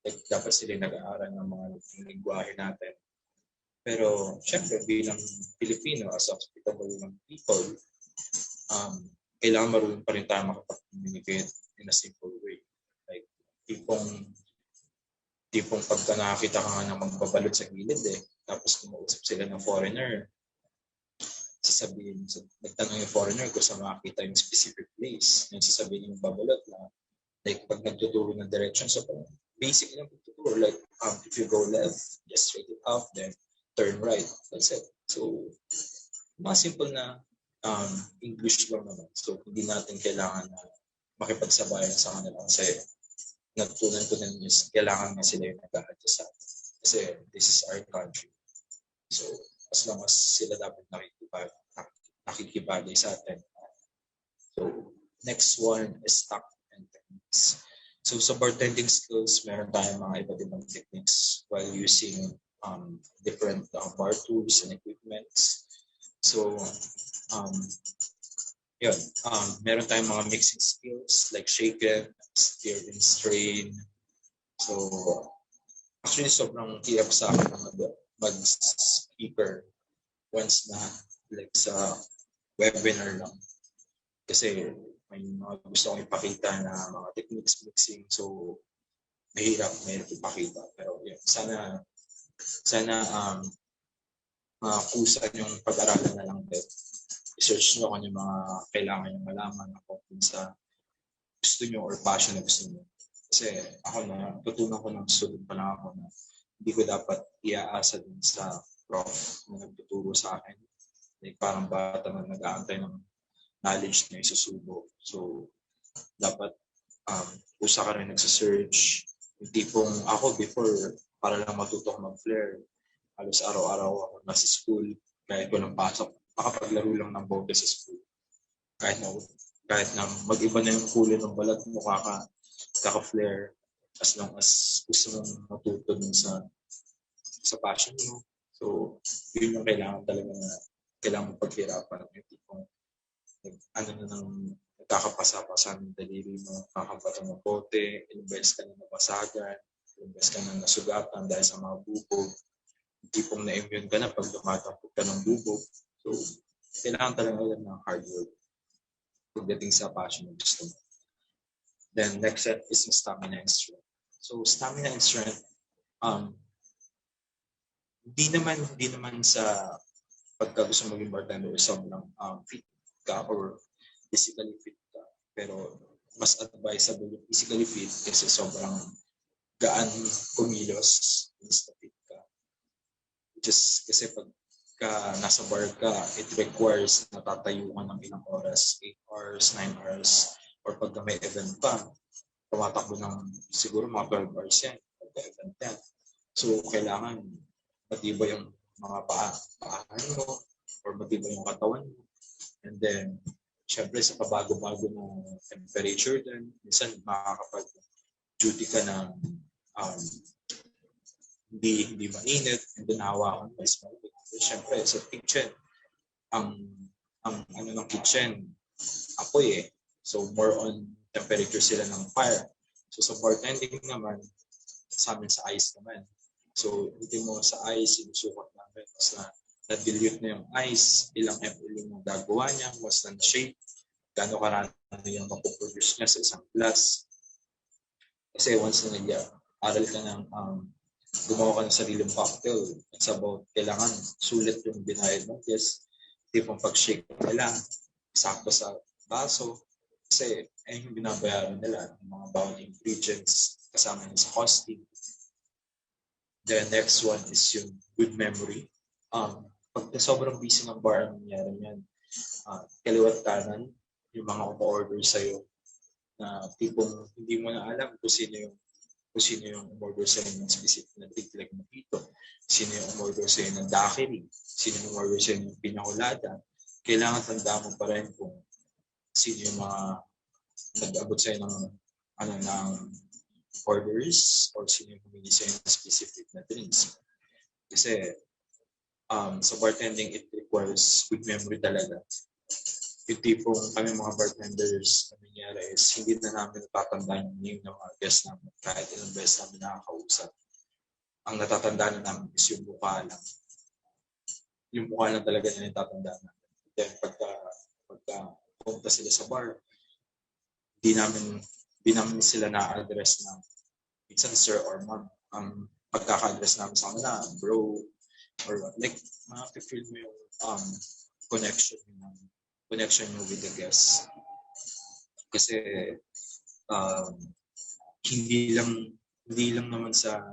Like, dapat sila yung nag-aaral ng mga lingwahe natin. Pero, syempre, bilang Pilipino, as hospitable ng people, kailangan marunong pa rin tayo makapag-communicate in a simple way. Like, tipong pagka nakakita ka nga na magbabalot sa gilid tapos kumausap sila ng foreigner, nagtanong yung foreigner kung saan makakita yung specific place. Yung sasabihin yung babalot na, like, pag nagtuturo ng direction, so basic lang pagtuturo. Like, if you go left, just straight it up, then turn right. That's it. So, mga simple na English lang naman. So, hindi natin kailangan na makipagsabayan sa kanila kasi natutunan ko din is kailangan na sila yung nag-a-adjust sa atin. Kasi this is our country. So, as long as sila dapat nakikibagay sa atin. So, next one is stock and techniques. So, sa bartending skills, meron tayong mga iba't ibang techniques while using different bar tools and equipments. So, meron tayong mga mixing skills like shaken, stir and strain. So, actually, sobrang hirap sa akin mag-speaker once na like sa webinar lang. Kasi may mga gusto kong ipakita na mga techniques mixing. So, mahirap ipakita. Pero yun, sana kusan yung pag-aralan na lang din. I-search nyo kung yung mga kailangan nyo malaman ako sa gusto nyo or passion na gusto nyo. Kasi ako tutunan ko ng student pa lang ako na hindi ko dapat iaasa din sa prof na nagtuturo sa akin. Like parang bata na nag-aantay ng knowledge na isusubo. So, dapat usa ka rin nagsasearch. Yung tipong ako before, para lang matuto ko mag-flare, halos araw-araw ako nasa school, kahit walang pasok, makapaglaro lang ng bote sa school. Kahit na mag-iba na yung kulay ng balat mo, kaka-flare, as long as gusto mong matuto dun sa passion mo. So, yun yung kailangan talaga na kailangan mo paghirapan. Yung tipong magkakapasa-pasa ng daliri mo, kakabato ng bote, ilang beses ka na nabasagan, ilang beses ka na nasugatan dahil sa mga bubog. Tipong na-immune ka na pag lumatapot ka ng bubog. So, kailangan talaga yan ng hard work pagdating sa passion ng gusto mo. Then, next set is yung stamina and strength. So, stamina and strength, hindi naman sa pagka gusto maging bartender or sobrang fit ka or physically fit ka. Pero mas advisable yung physically fit kasi sobrang gaan kumilos basta fit ka. Just kasi pagka nasa bar ka, it requires natatayo ka ng ilang oras, 8 hours, 9 hours, or pagka may event pa, tumatakbo ng siguro mga 12 hours yan, pagka event yan. So, kailangan matibay yung mga paahan mo or matibay yung katawan mo. And then, syempre sa pabago-bago ng temperature din, minsan makakapag-duty ka ng hindi mainit, and then hawakan mo is malamig. So, syempre sa kitchen, ang ano ng kitchen, apoy eh. So, more on temperature sila ng fire. So, sa bartending naman, sa amin sa ice naman. So, hindi mo sa ice, sinusukat namin. Mas na-dilute na yung ice, ilang ml yung gagawa niya, mas na-shape, gano'ng karami yung mapuproduce niya sa isang glass. Kasi once na nag-aral ka ng gumawa ka ng sariling cocktail, it's about kailangan sulit yung binayad mo. Yes, tipong pag-shake nila, sakto sa baso. Kasi yung binabayaran nila, yung mga bawat ingredients kasama nila sa costing. The next one is yung good memory. Pag sobrang busy ng bar, ang nangyari yan, kaliwat kanan, yung mga umu-order sa'yo, na tipong hindi mo na alam kung sino yung umorder sa'yo ng specific na drink like mojito, sino yung umorder sa'yo ng daiquiri, sino yung umorder sa'yo ng pinakulada. Kailangan tanda mo pa rin kung sino yung mga nag-abot sa'yo ng orders or sino yung humingi sa'yo ng specific na drinks. Kasi sa bartending, it requires good memory talaga. Yung tipong kami mga bartenders, ang nangyari is hindi na namin natatandaan yung name ng mga guests namin kahit ilang beses namin nakakausap. Ang natatandaan na namin is yung mukha lang. Yung mukha lang talaga na natatandaan namin. Then pagka pumunta sila sa bar, di namin sila na-address na minsan sir or ma'am. Ang pagkaka-address namin sa kanila, bro, or what. Like, feel mo yung connection mo with the guests. Kasi hindi lang naman sa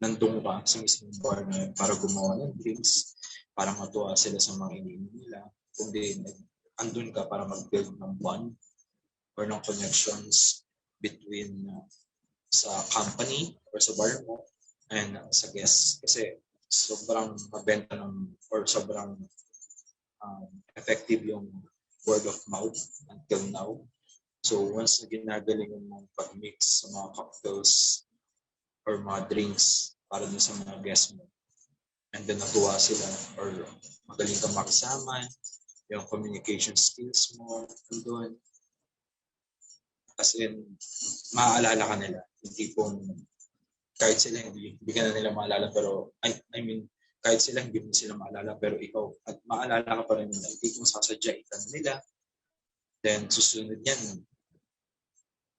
nandun ka sa mismong bar na para gumawa ng drinks, para matuwa sila sa mga iniinom nila, kundi andun ka para mag-build ng bond or ng connections between sa company or sa bar mo and sa guests. Kasi sobrang mabenta or sobrang effective yung word of mouth until now. So once na ginagaling mong pag-mix sa mga cocktails or mga drinks para dun sa mga guests mo, and then natuwa sila or magaling kang makisama, yung communication skills mo doon. As in, maaalala ka nila. Yung tipong kahit sila hindi ka na nila maalala, pero I mean, kahit sila hindi mo sila maalala, pero ikaw, at maalala ka pa rin nila. Hindi kung sasadyaitan nila. Then susunod yan,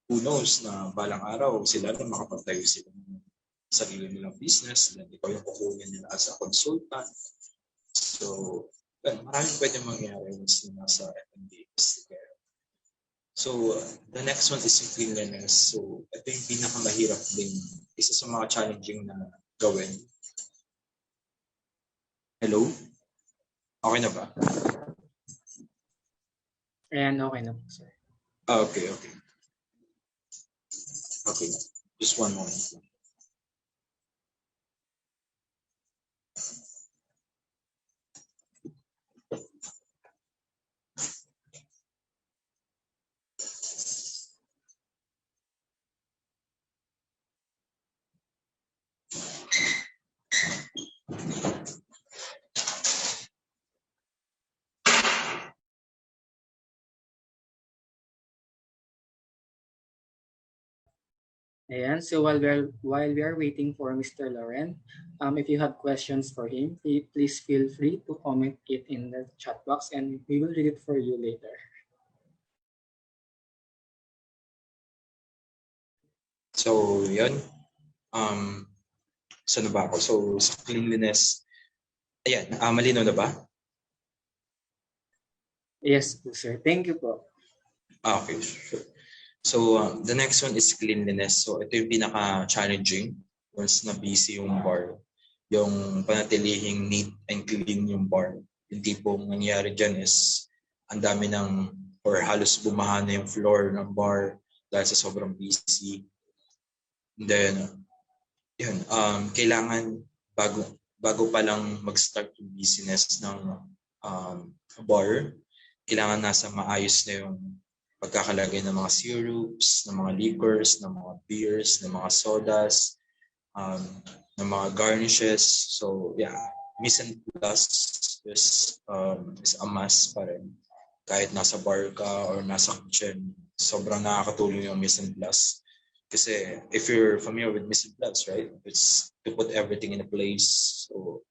who knows na balang araw sila rin makapagtayo sila ng sarili nilang business, then ikaw yung kukunin nila as a consultant. So, maraming pwede mangyari once na nasa F&B together. So, the next one is yung cleanliness. So, ito yung pinakamahirap din. Isa sa mga challenging na gawin. Hello? Okay na ba? Ayan, okay na po, sir. Okay. Okay, just one moment. Ayan, so while we are waiting for Mr. Loren, if you have questions for him, please feel free to comment it in the chat box and we will read it for you later. So, yun. Saan na ba ako? So, sa cleanliness, ayan, malinaw na ba? Yes po, sir. Thank you po. Okay, sure. So, the next one is cleanliness. So, ito yung pinaka-challenging once na busy yung bar. Yung panatilihing neat and clean yung bar. Yung tipong nangyayari dyan is ang dami ng, or halos bumaha na yung floor ng bar dahil sa sobrang busy. And then, yun, kailangan bago pa lang mag-start yung business ng bar, kailangan nasa maayos na yung pagkakalagay ng mga syrups, ng mga liquors, ng mga beers, ng mga sodas, ng mga garnishes. So yeah, mise en place is a must pa rin. Kahit nasa bar ka or nasa kitchen, sobrang nakakatulong yung mise en place. Kasi if you're familiar with mise en place, right, it's to put everything in a place. So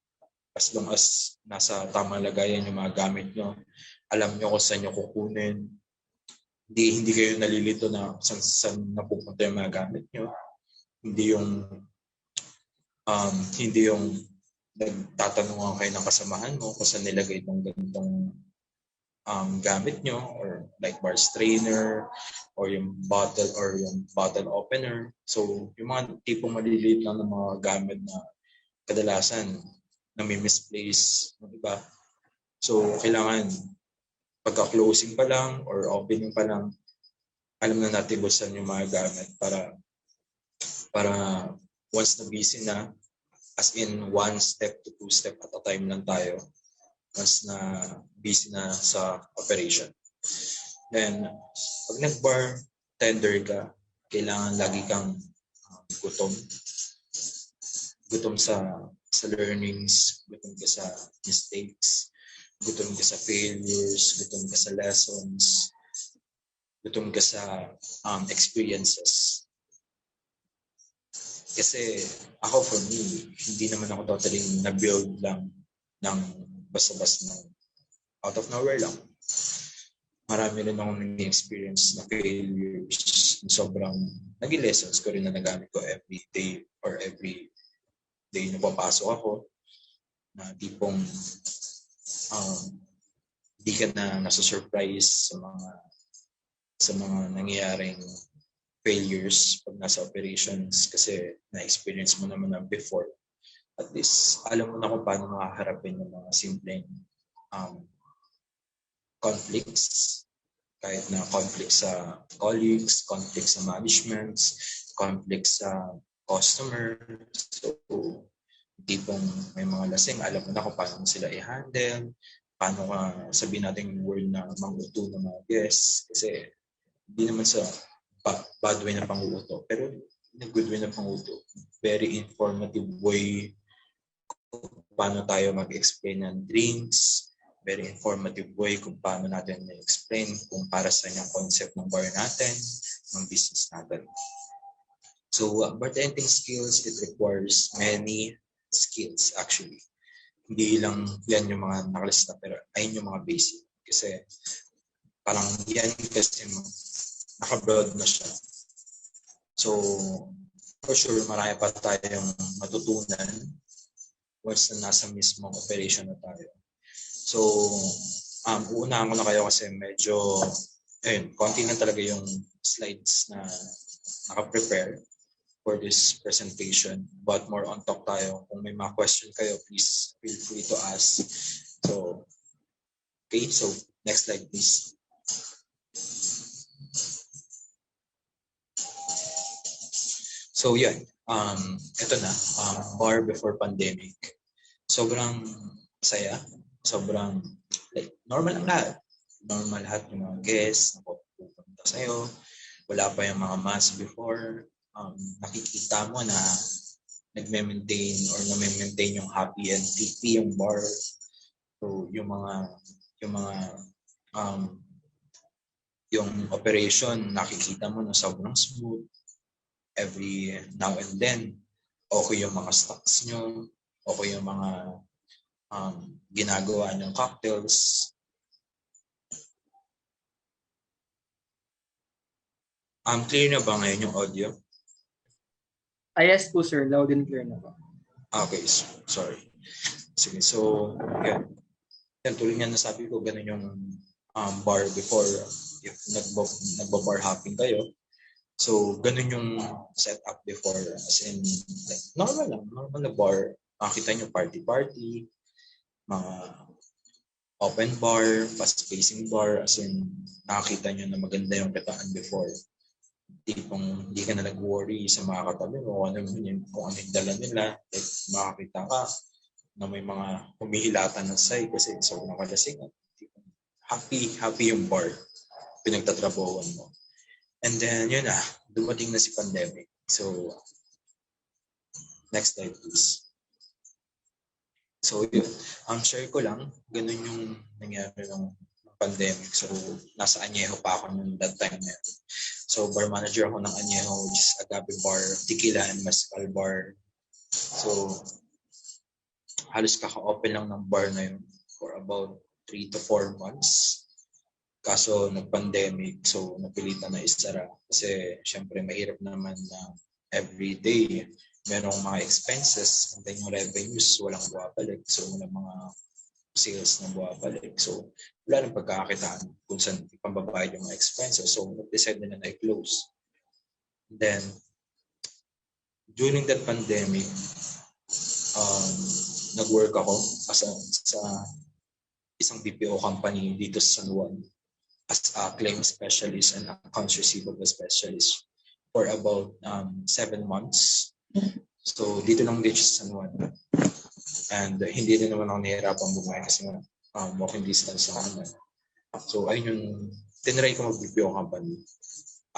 as long as nasa tamang lagayan yung mga gamit nyo, alam nyo kung saan nyo kukunin, hindi kayo nalilito na saan napupunta yung mga gamit nyo. Hindi yung nagtatanungan kayo ng kasamahan mo kung saan nilagay itong ganitong gamit nyo, or like bar strainer or yung bottle opener. So yung mga tipong maliliit lang ng mga gamit na kadalasan nami-misplace, di ba? So kailangan pagka-closing pa lang or opening pa lang, alam na natin kung saan yung mga gamit para once na busy na, as in one step to two step at a time lang tayo once na busy na sa operation. Then, pag nag-bar tender ka, kailangan lagi kang gutom. Gutom sa learnings, gutom ka sa mistakes, gutom ka sa failures, gutom ka sa lessons, gutom ka sa experiences. Kasi ako, for me, hindi naman ako totally na-build lang ng basta-basta ng out of nowhere lang. Marami rin akong nag-experience na failures. Sobrang naging lessons ko rin na nagamit ko every day or every day na papasok ako, na tipong di ka na nasa-surprise sa mga nangyayaring failures pag nasa operations kasi na-experience mo naman na before. At least, alam mo na kung paano makaharapin yung mga simpleng conflicts. Kahit na conflict sa colleagues, conflict sa management, conflict sa customer. So, tipong may mga lasing, alam mo na kung paano sila i-handle, paano ka sabihin natin yung word na manguto ng mga guests. Kasi hindi naman sa bad way na panguto, pero in a good way na panguto. Very informative way kung paano tayo mag-explain ng drinks, very informative way kung paano natin i-explain kung para sa yung concept ng bar natin, ng business natin. So, bartending skills, it requires many skills actually. Hindi lang yan yung mga nakalista, pero ayun yung mga basic. Kasi parang yan kasi naka-broad na siya. So, for sure, marami pa tayong matutunan once na nasa mismong operation na tayo. So, uunahan ko na kayo kasi medyo, konti lang talaga yung slides na naka-prepare for this presentation. But more on talk tayo. Kung may mga question kayo, please feel free to ask. So, okay, so next slide please. So yan, ito na, bar before pandemic. Sobrang saya, sobrang like, normal ang lahat. Normal lahat yung mga guests na pupunta sa'yo. Wala pa yung mga mask before. Nakikita mo na nagme-maintain or na-maintain yung happy and creepy yung bar. So yung operation, nakikita mo na sobrang smooth. every now and then, okay yung mga stocks nyo, okay yung mga ginagawa nyong cocktails. Clear na ba ngayon yung audio? Yes po sir, loud and clear na po. Okay, sorry. Sige, so yan. Tuloy nga nasabi ko, ganun yung bar before, if nagba-bar hopping kayo. So, ganun yung setup before, as in, like, normal na bar. Makita nyo party-party, mga open bar, fast-pacing bar, as in, nakakita nyo na maganda yung kitaan before. Tipong hindi ka na nag-worry sa mga katabi mo, kung ano yung dala nila, like, makakita ka na may mga humihilatan ng side kasi sobrang kalasingan. Happy yung bar, pinagtatrabawan mo. And then, yun na, dumating na si pandemic. So, next slide please. So, yun. Share ko lang, ganun yung nangyari ng pandemic. So, nasa Añejo pa ako nung that time na yun. So, bar manager ako ng Añejo, which is Agape Bar, Tequila and Mezcal Bar. So, halos kaka-open lang ng bar na yun for about 3 to 4 months. Kaso nag-pandemic, so napilitan na isara. Kasi syempre mahirap naman na everyday merong mga expenses and then yung revenues walang buwabalik. So walang mga sales na buwabalik. So wala nang pagkakakitaan kung saan ipambabayad yung mga expenses. So nag-decide na i-close. Then during that pandemic, nag-work ako sa isang BPO company dito sa San Juan as a claim specialist and accounts receivable specialist for about 7 months. So dito lang dito sa San Juan. And hindi din naman ako nahihirapang bumaya kasi walking distance lang naman. So ayun yung tinry ko mag-BPO company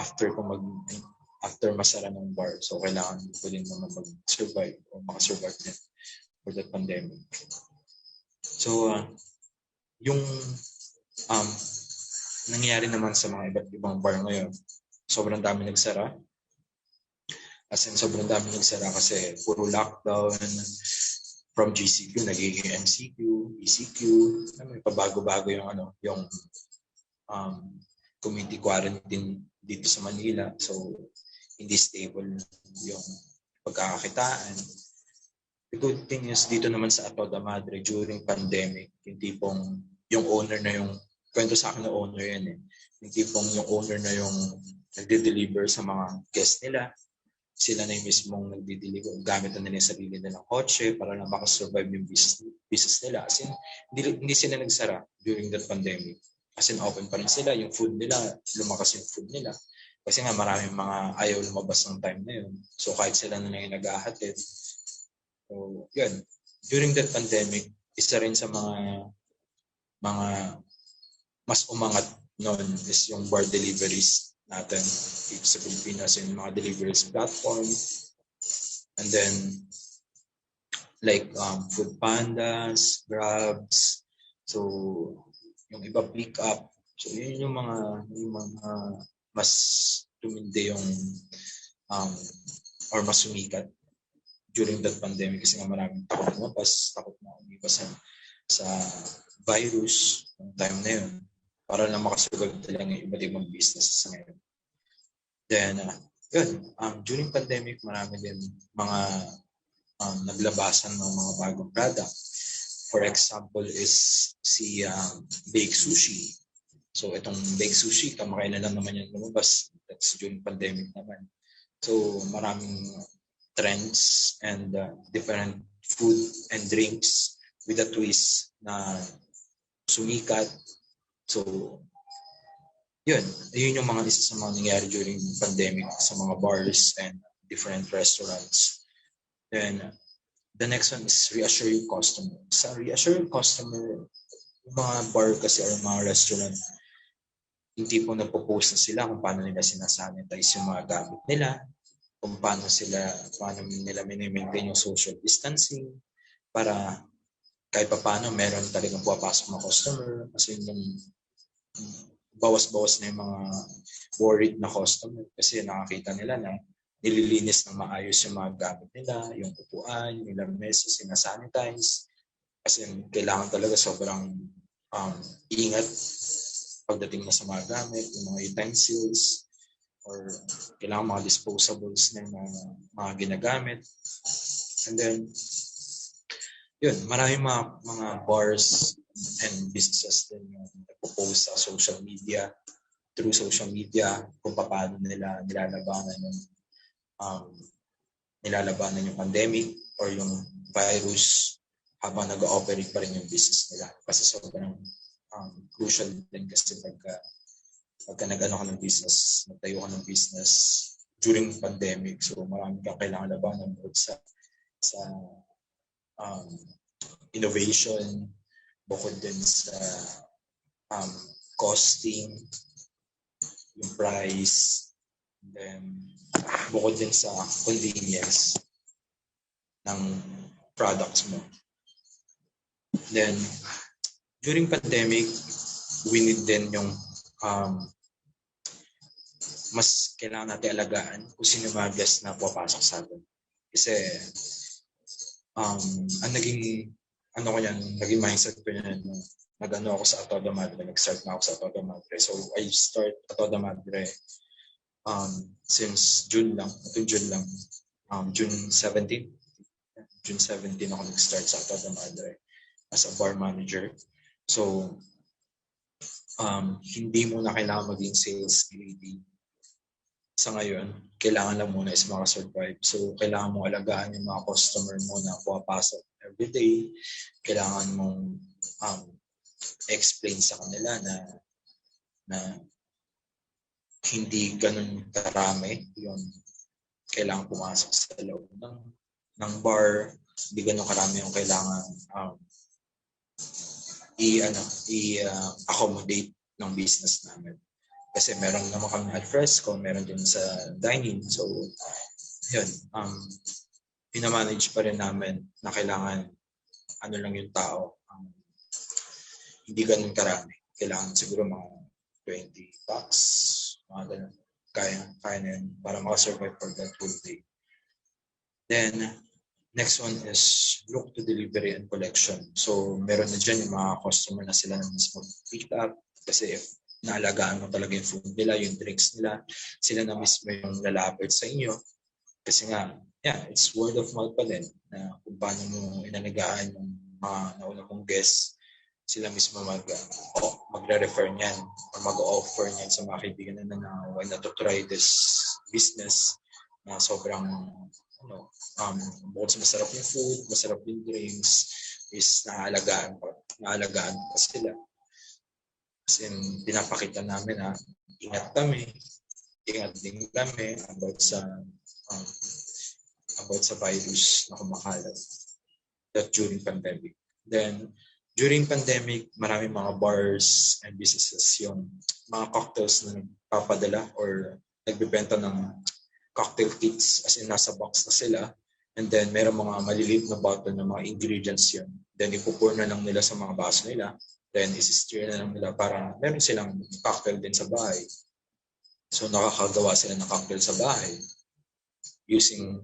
after masara ng bar. So kailangan ko din naman mag-survive o makasurvive din for the pandemic. So, yung nangyari naman sa mga iba't ibang bar ngayon, sobrang dami nagsara. As in, sobrang dami nagsara kasi puro lockdown, from GCQ, nagiging MCQ, ECQ, may pabago-bago yung community quarantine dito sa Manila. So, hindi stable yung pagkakakitaan. The good thing is dito naman sa Toda, Madre during pandemic, yung tipong yung owner na yung, kwento sa akin na owner yan eh, yung tipong yung owner na yung nagde-deliver sa mga guest nila, sila na yung mismong nagde-deliver, gamit na nila yung sarili nilang kotse para lang makasurvive yung business nila. As in, hindi sila nagsara during that pandemic. As in, open pa rin sila, yung food nila, lumakas yung food nila. Kasi nga maraming mga ayaw lumabas ng time na yun. So kahit sila na lang yung nag-ahatid. So, yun. During that pandemic, isa rin sa mga mas umangat noon is yung bar deliveries natin dito sa Pilipinas, yung mga deliveries platform. And then, like Food Pandas, Grabs. So, yung iba pick up. So, yun yung mga mas tumindi yung or mas sumikat during that pandemic kasi nga maraming takot lumabas, takot na umiwas sa virus ng time na yun para lang makasurvive talaga yung iba't ibang business sa ngayon. Then, yun, during pandemic, marami din mga naglabasan ng mga bagong product. For example is si baked sushi. So, itong baked sushi, kamakailan lang naman yan lumabas. That's during pandemic naman. So, maraming trends and different food and drinks with a twist na sumikat. So, yun yung mga isa sa mga nangyari during pandemic sa mga bars and different restaurants. Then, the next one is reassure your customer. Sa reassure your customer, yung mga bar kasi or mga restaurant, yung tipong nagpo-post na sila kung paano nila sinasanitize yung mga gamit nila, kung paano nila mini-maintain yung social distancing para kahit pa paano meron talagang pumapasok na customer kasi yung bawas-bawas na yung mga worried na customer kasi nakakita nila na nililinis ng maayos yung mga gamit nila, yung upuan, yung lamesa, sinasanitize. Kasi kailangan talaga sobrang ingat pagdating na sa mga gamit, yung mga utensils, or kailangan mga disposables na mga ginagamit. And then, yun, maraming mga bars and businesses din yung nagpo-post sa social media, through social media, kung paano nila nilalabanan yung pandemic or yung virus habang nag-ooperate pa rin yung business nila. Kasi sobrang crucial din kasi pagka nag-ano ka ng business, nagtayo ka ng business during pandemic. So marami kang kailangan labanan bukod sa innovation, bukod din sa costing, yung price, then bukod din sa convenience ng products mo. Then, during pandemic, we need din yung mas kailangan natin alagaan kung sino mga guests na papasok sa atin. Kasi ang naging mindset ko yan, nag-ano ako sa Toda Madre, nag-start na ako sa Toda Madre. So I start Toda Madre since June 17 ako nag-start sa Toda Madre as a bar manager. So hindi mo na kailangan maging sales lady. Sa ngayon, kailangan lang muna is makasurvive. So, kailangan mong alagaan yung mga customer mo na pumapasok everyday. Kailangan mong explain sa kanila na hindi ganun karami yung kailangan pumasok sa loob ng bar. Hindi ganun karami yung kailangan i-accommodate ng business namin. Kasi meron naman kami al fresco, meron din sa dining. So, yun, pinamanage pa rin namin na kailangan lang yung tao. Hindi ganun karami. Kailangan siguro mga 20 bucks, mga ganun. Kaya na yun para makasurvive for that whole day. Then, next one is look to delivery and collection. So, meron na dyan yung mga customer na sila na mismo pick up. Kasi if naalagaan mo talaga yung food nila, yung drinks nila, sila na mismo yung lalapit sa inyo. Kasi nga, it's word of mouth pa din na kung paano mo inalagaan yung mga nauna mong guests, sila mismo magre-refer niyan or mag-offer niyan sa mga kaibigan na why not to try this business na sobrang bukod sa masarap yung food, masarap yung drinks, is naalagaan pa sila. Kasi pinapakita namin na ingat din kami about sa virus na kumakalat during pandemic. Then, during pandemic, maraming mga bars and businesses yung mga cocktails na nagpapadala or nagbebenta ng cocktail kits as in nasa box na sila. And then, meron mga maliliit na bottle ng mga ingredients yun. Then, ipupour na lang nila sa mga baso nila. Then, isi-stir na lang nila para meron silang cocktail din sa bahay. So, nakakagawa sila ng cocktail sa bahay using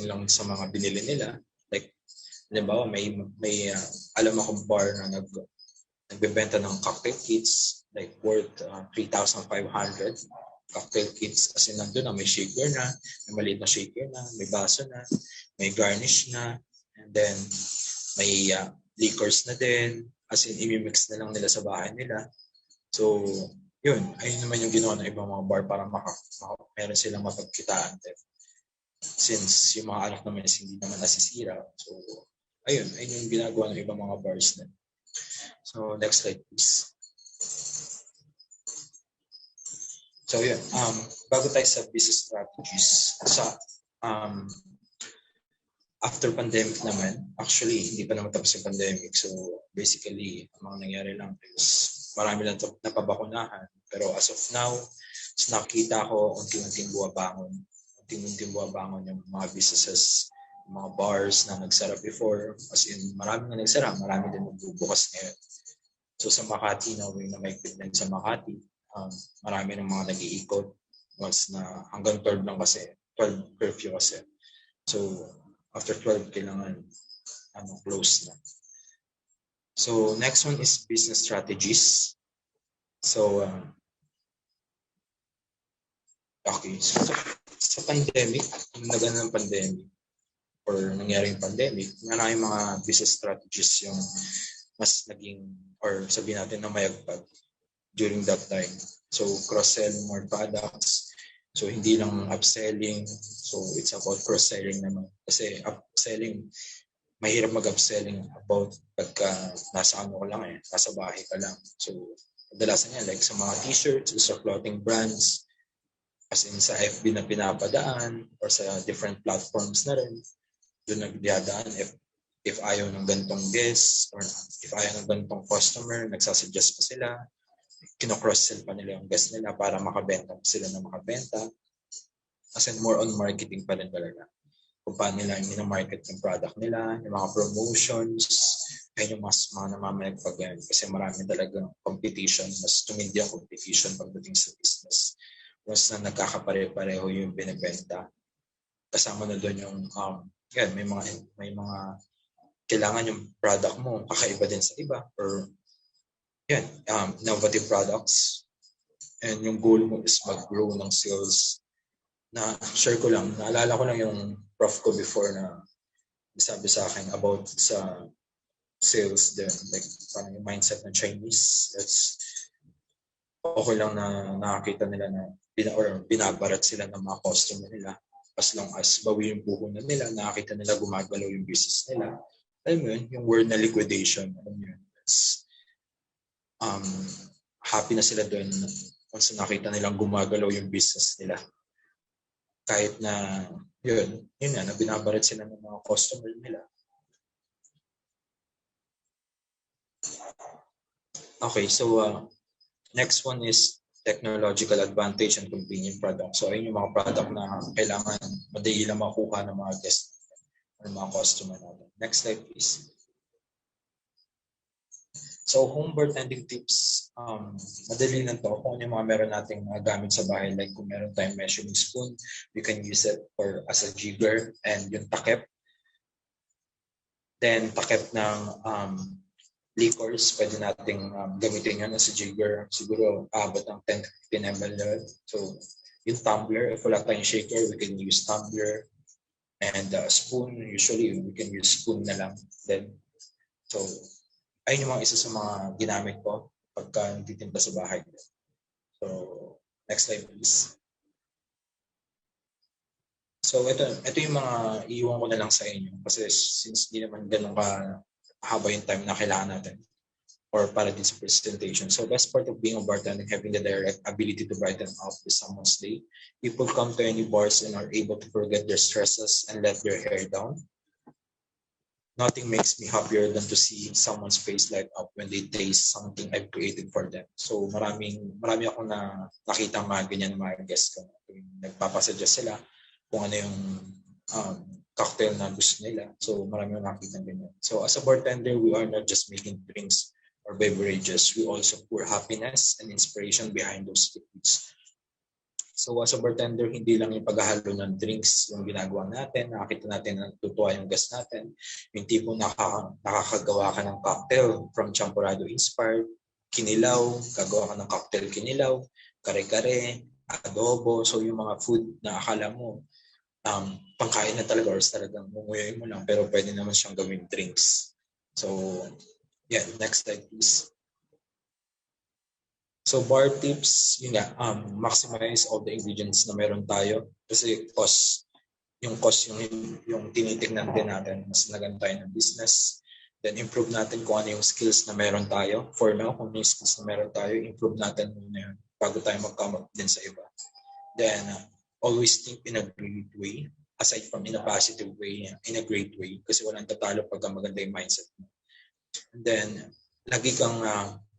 lang sa mga binili nila. Like, halimbawa, may alam akong bar na nagbebenta ng cocktail kits like worth 3,500 cocktail kits. Kasi nandun na may shaker na, may maliit na shaker na, may baso na, may garnish na, and then may liquors na din. As in, imimix na lang nila sa bahay nila. So, yun. Ayun naman yung ginawa ng ibang mga bar para meron silang mapagkitaan din. Since yung mga alak naman is hindi naman nasisira. So, ayun yung ginagawa ng ibang mga bars din. So, next slide, please. So, yun. Bago tayo sa business strategies, after pandemic naman, actually, hindi pa naman tapos yung pandemic. So, basically, ang mga nangyari lang is marami lang napabakunahan. Pero as of now, nakikita ko unti-unting buwabangon yung mga businesses, yung mga bars na nagsara before. As in, marami na nagsara, marami din magbubukas ngayon. So, sa Makati, na may equipment sa Makati, marami ng mga nag-iikot. Once na hanggang third lang kasi 12 curfew kasi. So, after 12, kailangan close na. So, next one is business strategies. So, okay. So, sa pandemic, nung nagano ng pandemic, or nangyari yung pandemic, maraming mga business strategies yung mas naging, or sabihin natin na mayagpag during that time. So, cross-sell more products. So, hindi lang upselling. So, it's about cross-selling naman. Kasi upselling, mahirap mag-upselling about pagka nasa ano ka lang nasa bahay ka lang. So, kadalasan yan, like sa mga t-shirts, sa clothing brands, as in sa FB na pinapadaan, or sa different platforms na rin, doon nagdadaan if ayaw ng ganitong guest, or if ayaw ng ganitong customer, nagsasuggest pa sila, kino-cross-sell pa nila yung guest nila para makabenta sila na makabenta. Kasi more on marketing pa rin talaga. Kung paano nila yung market yung product nila, yung mga promotions, ay yung mga namamayagpag yan. Kasi marami talaga competition, mas tumindi ang competition pagdating sa business. Once na nagkakapare-pareho yung binibenta, kasama na doon yung yan, may mga kailangan yung product mo kakaiba din sa iba, or yan, innovative products, and yung goal mo is mag-grow ng sales. Na share ko lang, naalala ko lang yung prof ko before na sabi sa akin about sa sales din, like parang yung mindset ng Chinese. That's okay lang na nakakita nila na binabarat sila ng mga customer nila, as long as bawi yung puhunan nila, nakakita nila gumagalaw yung business nila. Alam mo yun, yung word na liquidation, alam mo yun, happy na sila doon once nakita nilang gumagalaw yung business nila. Kahit na yun nga, na binabarat sila ng mga customer nila. Okay, so next one is technological advantage and convenient product. So ayun yung mga product na kailangan madali lang makuha ng mga guest or mga customer natin. Next slide, please. So home bartending tips, madali lang to. Kung ano yung mga meron nating mga gamit sa bahay, like kung meron tayong measuring spoon, you can use it for as a jigger, and yung takip. Then takip ng liquors, pwede nating gamitin yan as a jigger. Siguro abot ng 10 to 15 ml. So yung tumbler, if wala tayong shaker, we can use tumbler. And spoon, usually we can use spoon na lang. Then, so ayun yung mga isa sa mga ginamit ko pagka nagtitinda sa bahay. So, next slide please. So, ito yung mga iiwan ko na lang sa inyo kasi since di naman ganun haba yung time na kailangan natin or para din sa presentation. So, best part of being a bartender, having the direct ability to brighten up someone's day. People come to any bars and are able to forget their stresses and let their hair down. Nothing makes me happier than to see someone's face light up when they taste something I've created for them. So marami akong nakita mga ganyan mga guests ko. Nagpapasuggest sila kung ano yung cocktail na gusto nila. So marami akong nakita ganyan. So as a bartender, we are not just making drinks or beverages. We also pour happiness and inspiration behind those liquids. So as a bartender, hindi lang yung paghahalo ng drinks yung ginagawa natin. Nakakita natin na natutuwa yung guest natin. Yung tipo nakakagawa ka ng cocktail from champurrado inspired, kinilaw, gagawa ka ng cocktail kinilaw, kare-kare, adobo. So yung mga food na akala mo pangkain na talaga or talagang mumuyain mo lang, pero pwede naman siyang gawing drinks. So yeah, next slide please. So bar tips, yun nga, maximize all the ingredients na meron tayo kasi cost yung tinitignan din natin, mas nagan tayo ng business. Then improve natin kung ano yung skills na meron tayo. For now, kung ano yung skills na meron tayo, improve natin muna yun bago tayo mag-come up din sa iba. Then always think in a great way, aside from in a positive way, in a great way, kasi walang tatalo pagka maganda yung mindset mo. And then lagi kang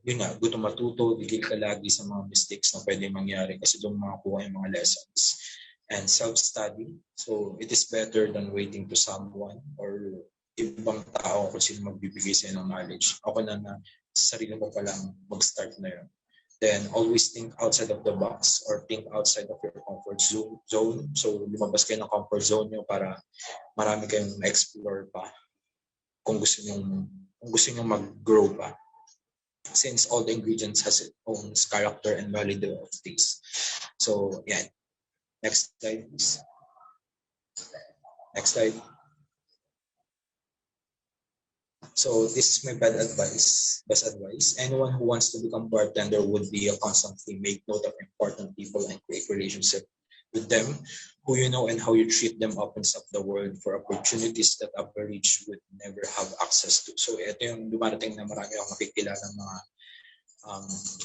yun nga, gusto matuto, digil ka lagi sa mga mistakes na pwede mangyari kasi doon makakuha yung mga lessons. And self-study. So, it is better than waiting to someone or ibang tao kung sino magbibigay sa'yo ng knowledge. Ako na sa sarili mo pa lang mag-start na yun. Then always think outside of the box or think outside of your comfort zone. So lumabas kayo ng comfort zone nyo para marami kayong explore pa kung gusto niyo mag-grow pa. Since all the ingredients has its own character and value of taste. So, yeah. Next slide, please. Next slide. So this is my best advice. Anyone who wants to become bartender would be constantly make note of important people and create relationship with them, who you know and how you treat them opens up the world for opportunities that average would never have access to. So ito yung dumarating na marami akong nakikilala ng mga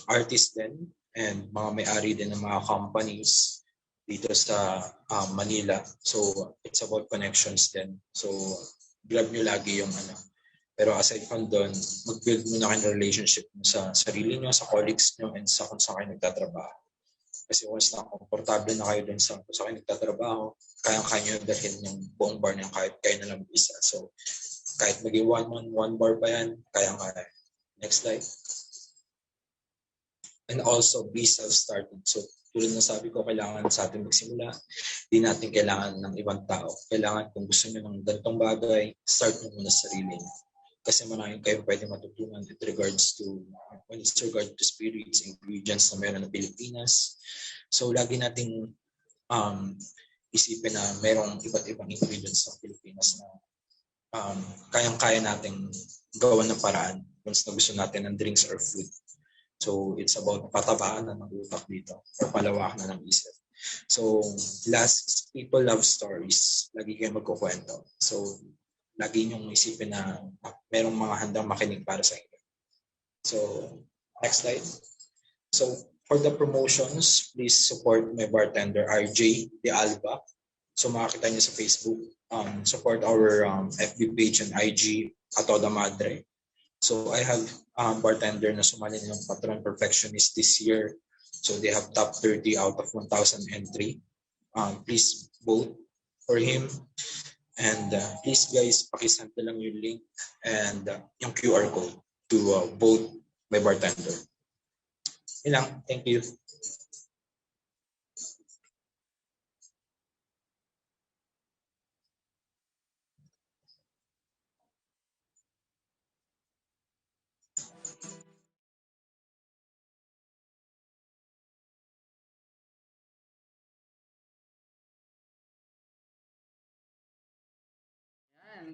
artists din and mga may-ari din ng mga companies dito sa Manila. So it's about connections din. So grab nyo lagi yung Pero aside from doon, mag-build muna kayo ng relationship sa sarili nyo, sa colleagues nyo, and sa kung saan kayo nagtatrabaho. Kasi once na komportable na kayo doon sa kung saan kayo nagtatrabaho, kayang-kaya nyo dalhin yung buong bar niya kahit kayo na lang isa. So kahit maging one bar pa yan, kaya-kaya. Next slide. And also be self-started. So tulad na sabi ko, kailangan sa atin magsimula. Di natin kailangan ng ibang tao. Kailangan kung gusto nyo ng ganitong bagay, start nyo muna sa sarili nyo. Kasi maraming kayo pwede matutunan with regards to spirits, ingredients na meron ng Pilipinas. So lagi nating isipin na merong iba't ibang ingredients ng Pilipinas na kayang-kaya nating gawan ng paraan once na gusto natin ng drinks or food. So it's about patabaan na ng utak dito or palawak na ng isip. So last, people love stories. Lagi kayo magkukwento. So lagi niyong isipin na merong mga handang makinig para sa inyo. So, next slide. So, for the promotions, please support my bartender, RJ De Alba. So, makakita niyo sa Facebook. Support our FB page and IG, Toda Madre. So, I have bartender na sumali ng Patron Perfectionist this year. So, they have top 30 out of 1,000 entry. Please vote for him. And please guys, pakisend na lang yung link and yung QR code to vote my bartender. Yun lang. Thank you.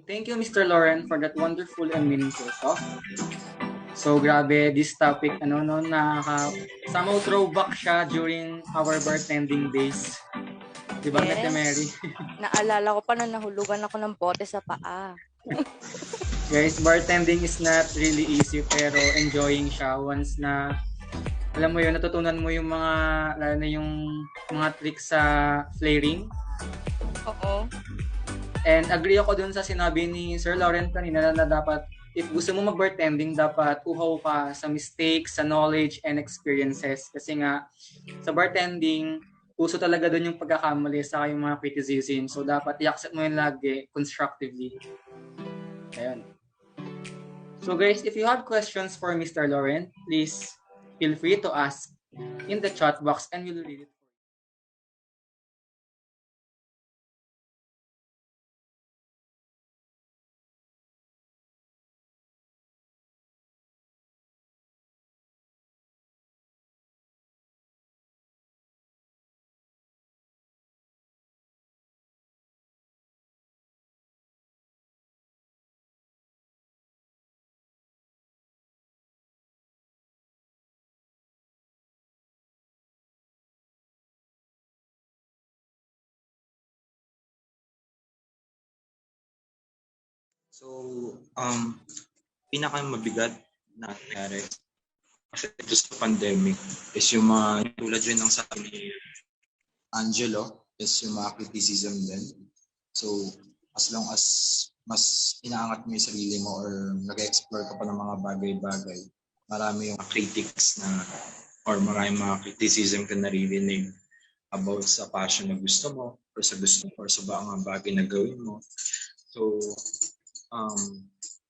Thank you, Mr. Loren, for that wonderful and meaningful talk. So, grabe, this topic, somehow throwback siya during our bartending days. Diba, Yes. Ate Mary? Naalala ko pa na nahulugan ako ng bote sa paa. Guys, bartending is not really easy, pero enjoying siya once na, alam mo yun, natutunan mo yung mga, lalo na yung mga tricks sa flaring. Oo. And agree ako dun sa sinabi ni Sir Loren kanina na dapat, if gusto mo mag-bartending, dapat uhaw ka sa mistakes, sa knowledge, and experiences. Kasi nga, sa bartending, uso talaga dun yung pagkakamali sa yung mga criticism. So, dapat i-accept mo yun lagi constructively. Ayun. So, guys, if you have questions for Mr. Loren, please feel free to ask in the chat box and we'll read it. So, pinakamabigat na nangyari kasi ito sa pandemic is yung mga tulad rin ng sabi ni Angelo is yung mga criticism din. So, as long as mas inaangat mo yung sarili mo or nag-explore ka pa ng mga bagay-bagay, marami yung critics na or maraming mga criticism ka naririnig about sa passion na gusto mo or sa mga bagay na gawin mo. So,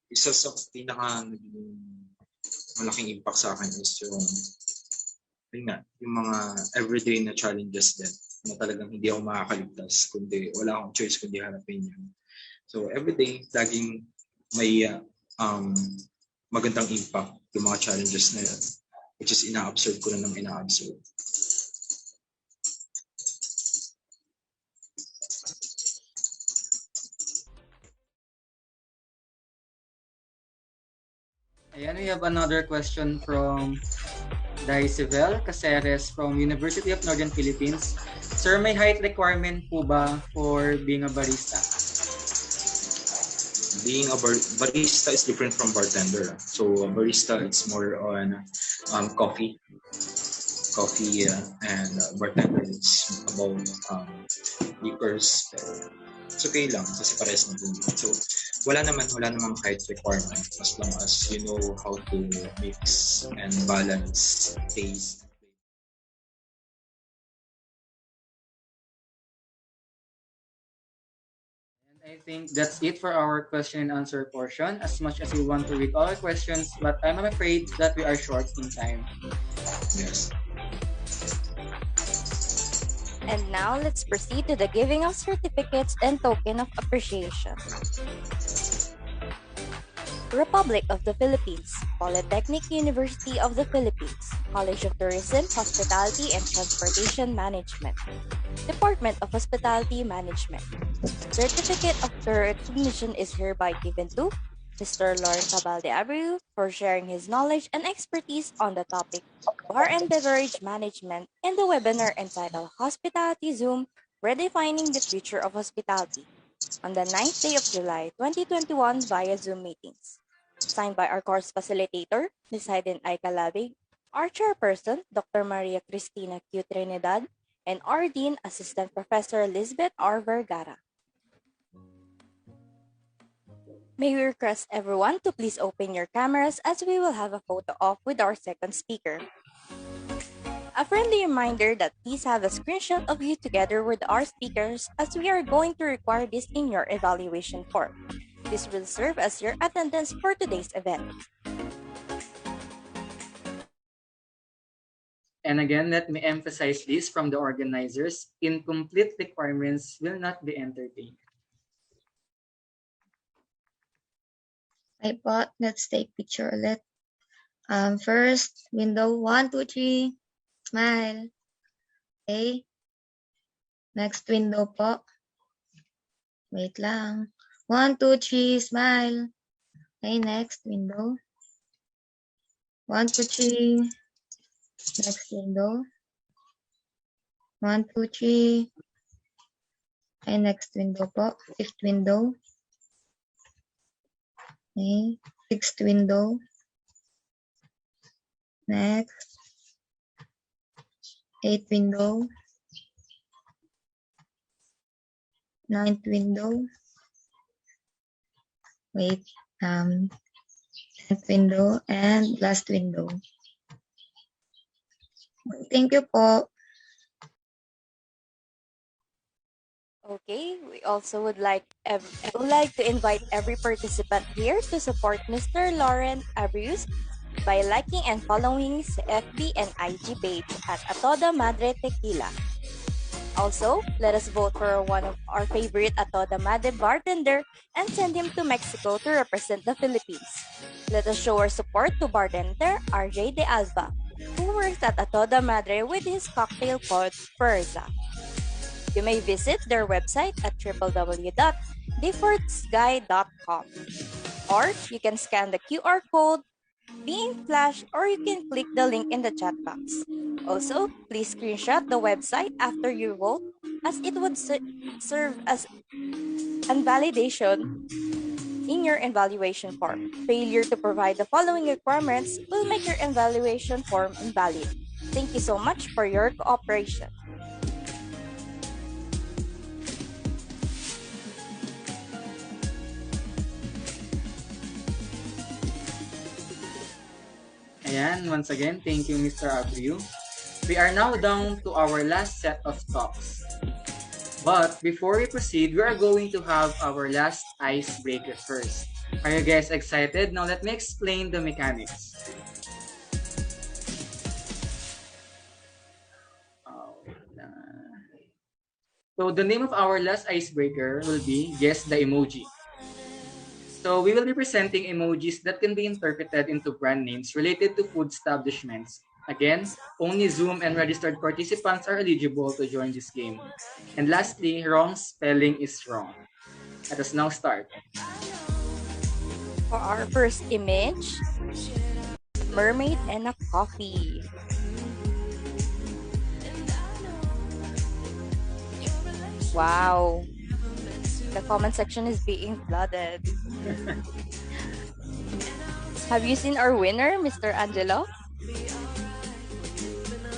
isa sa pinaka malaking impact sa akin is yung yun nga, yung mga everyday na challenges din na talagang hindi ako makakaligtas kundi wala akong choice kundi harapin yun. So everyday, laging may magandang impact yung mga challenges na yun, which is ina-observe ko na ng ina-observe. Ayan, we have another question from Daisibel Caceres from University of Northern Philippines. Sir, may height requirement po ba for being a barista? Being a barista is different from bartender. So a barista, it's more on coffee and bartender, it's about liquors. It's okay lang kasi parehas na din. So wala namang height requirement as long as you know how to mix and balance taste. I think that's it for our question and answer portion. As much as we want to read all our questions, but I'm afraid that we are short in time. Yes. And now let's proceed to the giving of certificates and token of appreciation. Republic of the Philippines, Polytechnic University of the Philippines, College of Tourism, Hospitality and Transportation Management, Department of Hospitality Management. Certificate of recognition is hereby given to Mr. Loren Cabalde Abreu for sharing his knowledge and expertise on the topic Bar and Beverage Management in the webinar entitled Hospitality Zoom, Redefining the Future of Hospitality on the 9th day of July 2021 via Zoom meetings. Signed by our course facilitator, Ms. Hayden I. Cabalde, our chairperson, Dr. Maria Cristina Q. Trinidad, and our Dean, Assistant Professor Elizabeth R. Vergara. May we request everyone to please open your cameras as we will have a photo op with our second speaker. A friendly reminder that please have a screenshot of you together with our speakers as we are going to require this in your evaluation form. This will serve as your attendance for today's event. And again, let me emphasize this from the organizers, incomplete requirements will not be entertained. Hi po, let's take picture ulit. First, window 1, 2, 3, smile. Okay. Next window po. Wait lang. 1, 2, 3, smile. Okay, next window. 1, 2, 3. Next window. 1, 2, 3. Okay, next window po. Fifth window. Okay, sixth window. Next. Eighth window. Ninth window. Wait. 10th window and last window. Thank you po. Okay, we also would like to invite every participant here to support Mr. Loren Abreu by liking and following his FB and IG page at Toda Madre Tequila. Also, let us vote for one of our favorite Toda Madre bartender and send him to Mexico to represent the Philippines. Let us show our support to bartender RJ De Alba, who works at Toda Madre with his cocktail called Perza. You may visit their website at www.diffortsguy.com, or you can scan the QR code being flashed, or you can click the link in the chat box. Also, please screenshot the website after you vote, as it would serve as validation in your evaluation form. Failure to provide the following requirements will make your evaluation form invalid. Thank you so much for your cooperation. Ayan, once again, thank you, Mr. Abreu. We are now down to our last set of talks. But before we proceed, we are going to have our last icebreaker first. Are you guys excited? Now let me explain the mechanics. So the name of our last icebreaker will be Guess the Emoji. So we will be presenting emojis that can be interpreted into brand names related to food establishments. Again, only Zoom and registered participants are eligible to join this game. And lastly, wrong spelling is wrong. Let us now start. For our first image, mermaid and a coffee. Wow. The comment section is being flooded. Have you seen our winner, Mr. Angelo?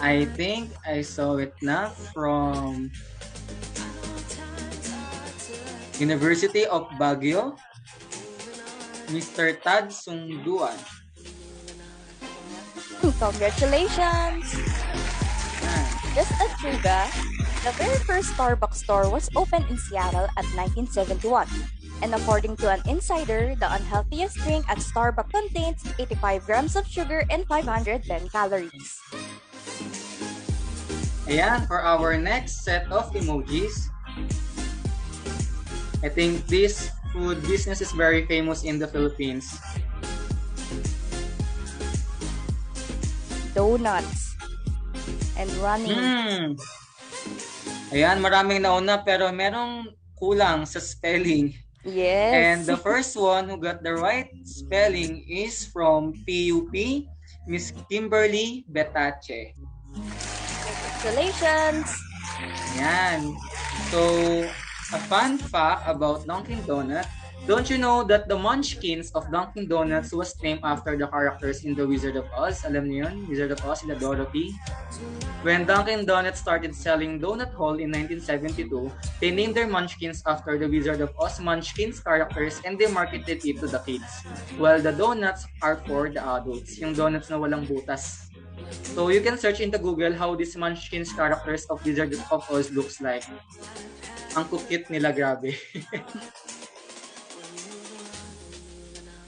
I think I saw it na from University of Baguio, Mr. Tad Sungduan. Congratulations! Just a trivia, the very first Starbucks store was opened in Seattle at 1971. And according to an insider, the unhealthiest drink at Starbucks contains 85 grams of sugar and 510 calories. Ayan, for our next set of emojis, I think this food business is very famous in the Philippines. Donuts and running. Ayan, maraming nauna pero merong kulang sa spelling. Yes. And the first one who got the right spelling is from PUP, Miss Kimberly Betache. Congratulations! Ayan. So, a fun fact about Dunkin' Donut, don't you know that the Munchkins of Dunkin' Donuts was named after the characters in The Wizard of Oz? Alam niyo yun? Wizard of Oz, sila Dorothy. When Dunkin' Donuts started selling Donut Hole in 1972, they named their Munchkins after the Wizard of Oz Munchkins characters and they marketed it to the kids. While the donuts are for the adults, yung donuts na walang butas. So you can search into Google how these Munchkins characters of Wizard of Oz looks like. Ang kukit nila, grabe.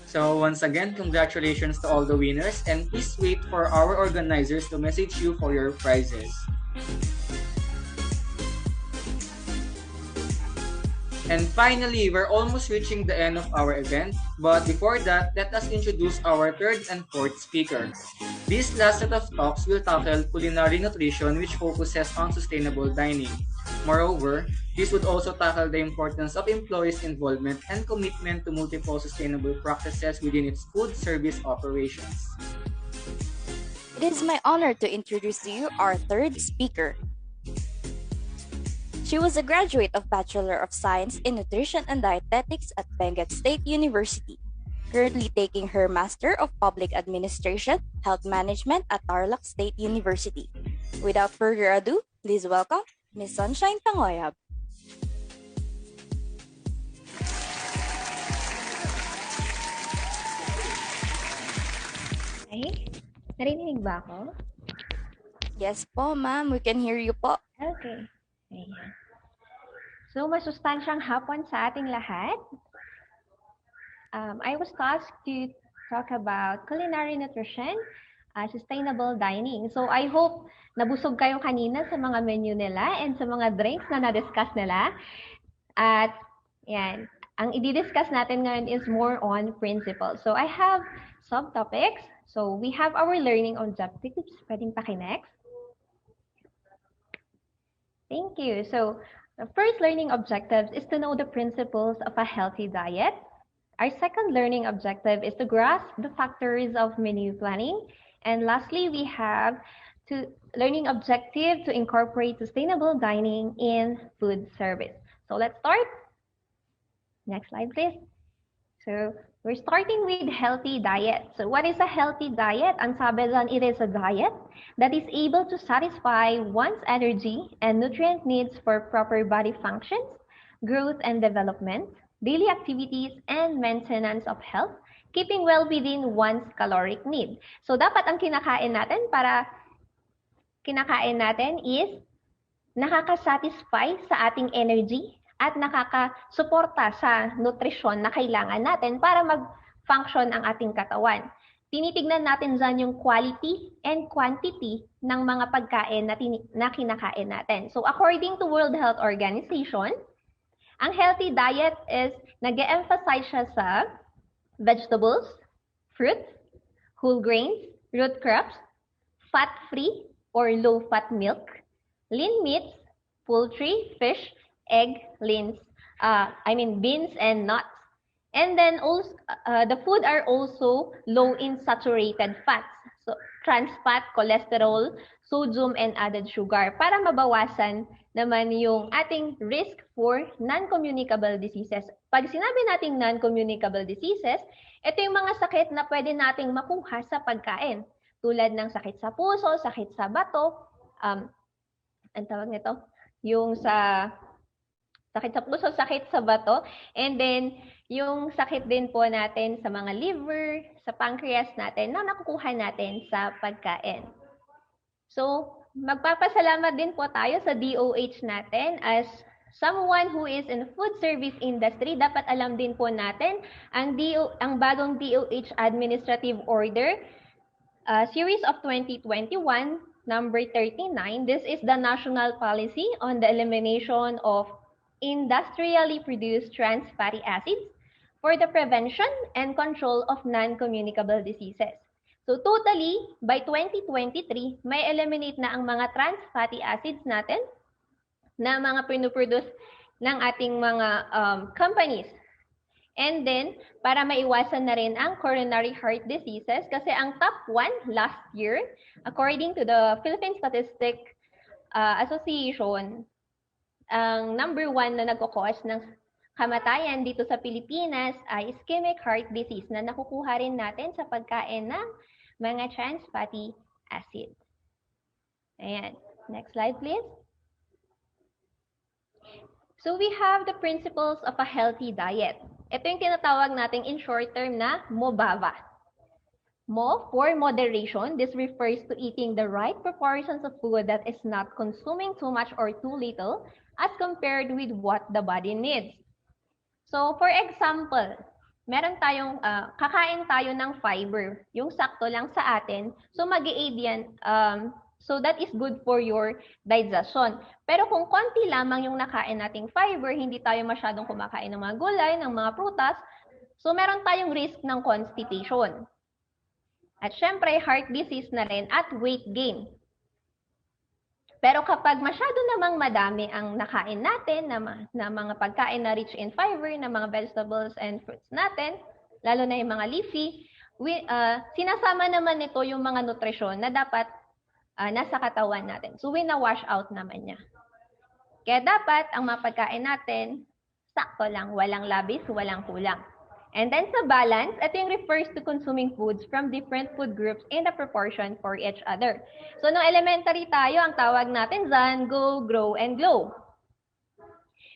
So once again, congratulations to all the winners and please wait for our organizers to message you for your prizes. And finally, we're almost reaching the end of our event. But before that, let us introduce our third and fourth speaker. This last set of talks will tackle culinary nutrition, which focuses on sustainable dining. Moreover, this would also tackle the importance of employees' involvement and commitment to multiple sustainable practices within its food service operations. It is my honor to introduce to you our third speaker. She was a graduate of Bachelor of Science in Nutrition and Dietetics at Benguet State University, currently taking her Master of Public Administration, Health Management at Tarlac State University. Without further ado, please welcome Ms. Sunshine Tangoyab. Ay, narinig ba ako? Yes po, ma'am. We can hear you po. Okay. Ayan. So, masustansyang hapon sa ating lahat. I was tasked to talk about culinary nutrition, sustainable dining. So, I hope nabusog kayo kanina sa mga menu nila and sa mga drinks na na-discuss nila. At, yan, ang i-discuss natin ngayon is more on principles. So, I have subtopics. So, we have our learning objectives. Pwedeng paki-next. Thank you. So, the first learning objective is to know the principles of a healthy diet. Our second learning objective is to grasp the factors of menu planning. And lastly, we have learning objective to incorporate sustainable dining in food service. So let's start. Next slide, please. So we're starting with healthy diet. So what is a healthy diet? Ang sabi dyan, it is a diet that is able to satisfy one's energy and nutrient needs for proper body functions, growth and development, daily activities, and maintenance of health, keeping well within one's caloric need. So dapat ang kinakain natin is nakaka-satisfy sa ating energy at nakakasuporta sa nutrisyon na kailangan natin para mag-function ang ating katawan. tinitignan natin dyan yung quality and quantity ng mga pagkain na kinakain natin. So according to World Health Organization, ang healthy diet is nag-emphasize siya sa vegetables, fruits, whole grains, root crops, fat-free or low-fat milk, lean meats, poultry, fish, egg, beans and nuts. And then also, the food are also low in saturated fats. So trans fat, cholesterol, sodium, and added sugar para mabawasan naman yung ating risk for non-communicable diseases. Pag sinabi nating non-communicable diseases, ito yung mga sakit na pwede nating makuha sa pagkain. Tulad ng sakit sa puso, sakit sa bato, ang tawag nito, yung sa sakit sa puso, sakit sa bato, and then yung sakit din po natin sa mga liver, sa pancreas natin na nakukuha natin sa pagkain. So, magpapasalamat din po tayo sa DOH natin as someone who is in the food service industry. Dapat alam din po natin ang bagong DOH Administrative Order Series of 2021, number 39. This is the national policy on the elimination of industrially produced trans fatty acids for the prevention and control of non-communicable diseases. So totally, by 2023, may eliminate na ang mga trans fatty acids natin na mga pinuproduce ng ating mga companies. And then, para maiwasan na rin ang coronary heart diseases, kasi ang top 1 last year, according to the Philippine Statistic Association, ang number 1 na nagkakos ng kamatayan dito sa Pilipinas ay ischemic heart disease na nakukuha rin natin sa pagkain ng mga trans fatty acid. Ayan. Next slide, please. So we have the principles of a healthy diet. Ito yung tinatawag nating in short term na MOBAVA. Mo for moderation. This refers to eating the right proportions of food that is not consuming too much or too little as compared with what the body needs. So, for example, meron tayong, kakain tayo ng fiber, yung sakto lang sa atin. So, mag-i-aid yan, so that is good for your digestion. Pero kung konti lamang yung nakain nating fiber, hindi tayo masyadong kumakain ng mga gulay, ng mga prutas, so meron tayong risk ng constipation. At syempre, heart disease na rin at weight gain. Pero kapag masyado namang madami ang nakain natin na mga pagkain na rich in fiber, na mga vegetables and fruits natin, lalo na yung mga leafy, sinasama naman nito yung mga nutrisyon na dapat nasa katawan natin. So, wina-wash out naman niya. Kaya dapat ang mga pagkain natin, sakto lang, walang labis, walang kulang. And then sa balance, ito yung refers to consuming foods from different food groups in the proportion for each other. So, nung elementary tayo, ang tawag natin dyan, go, grow, and glow.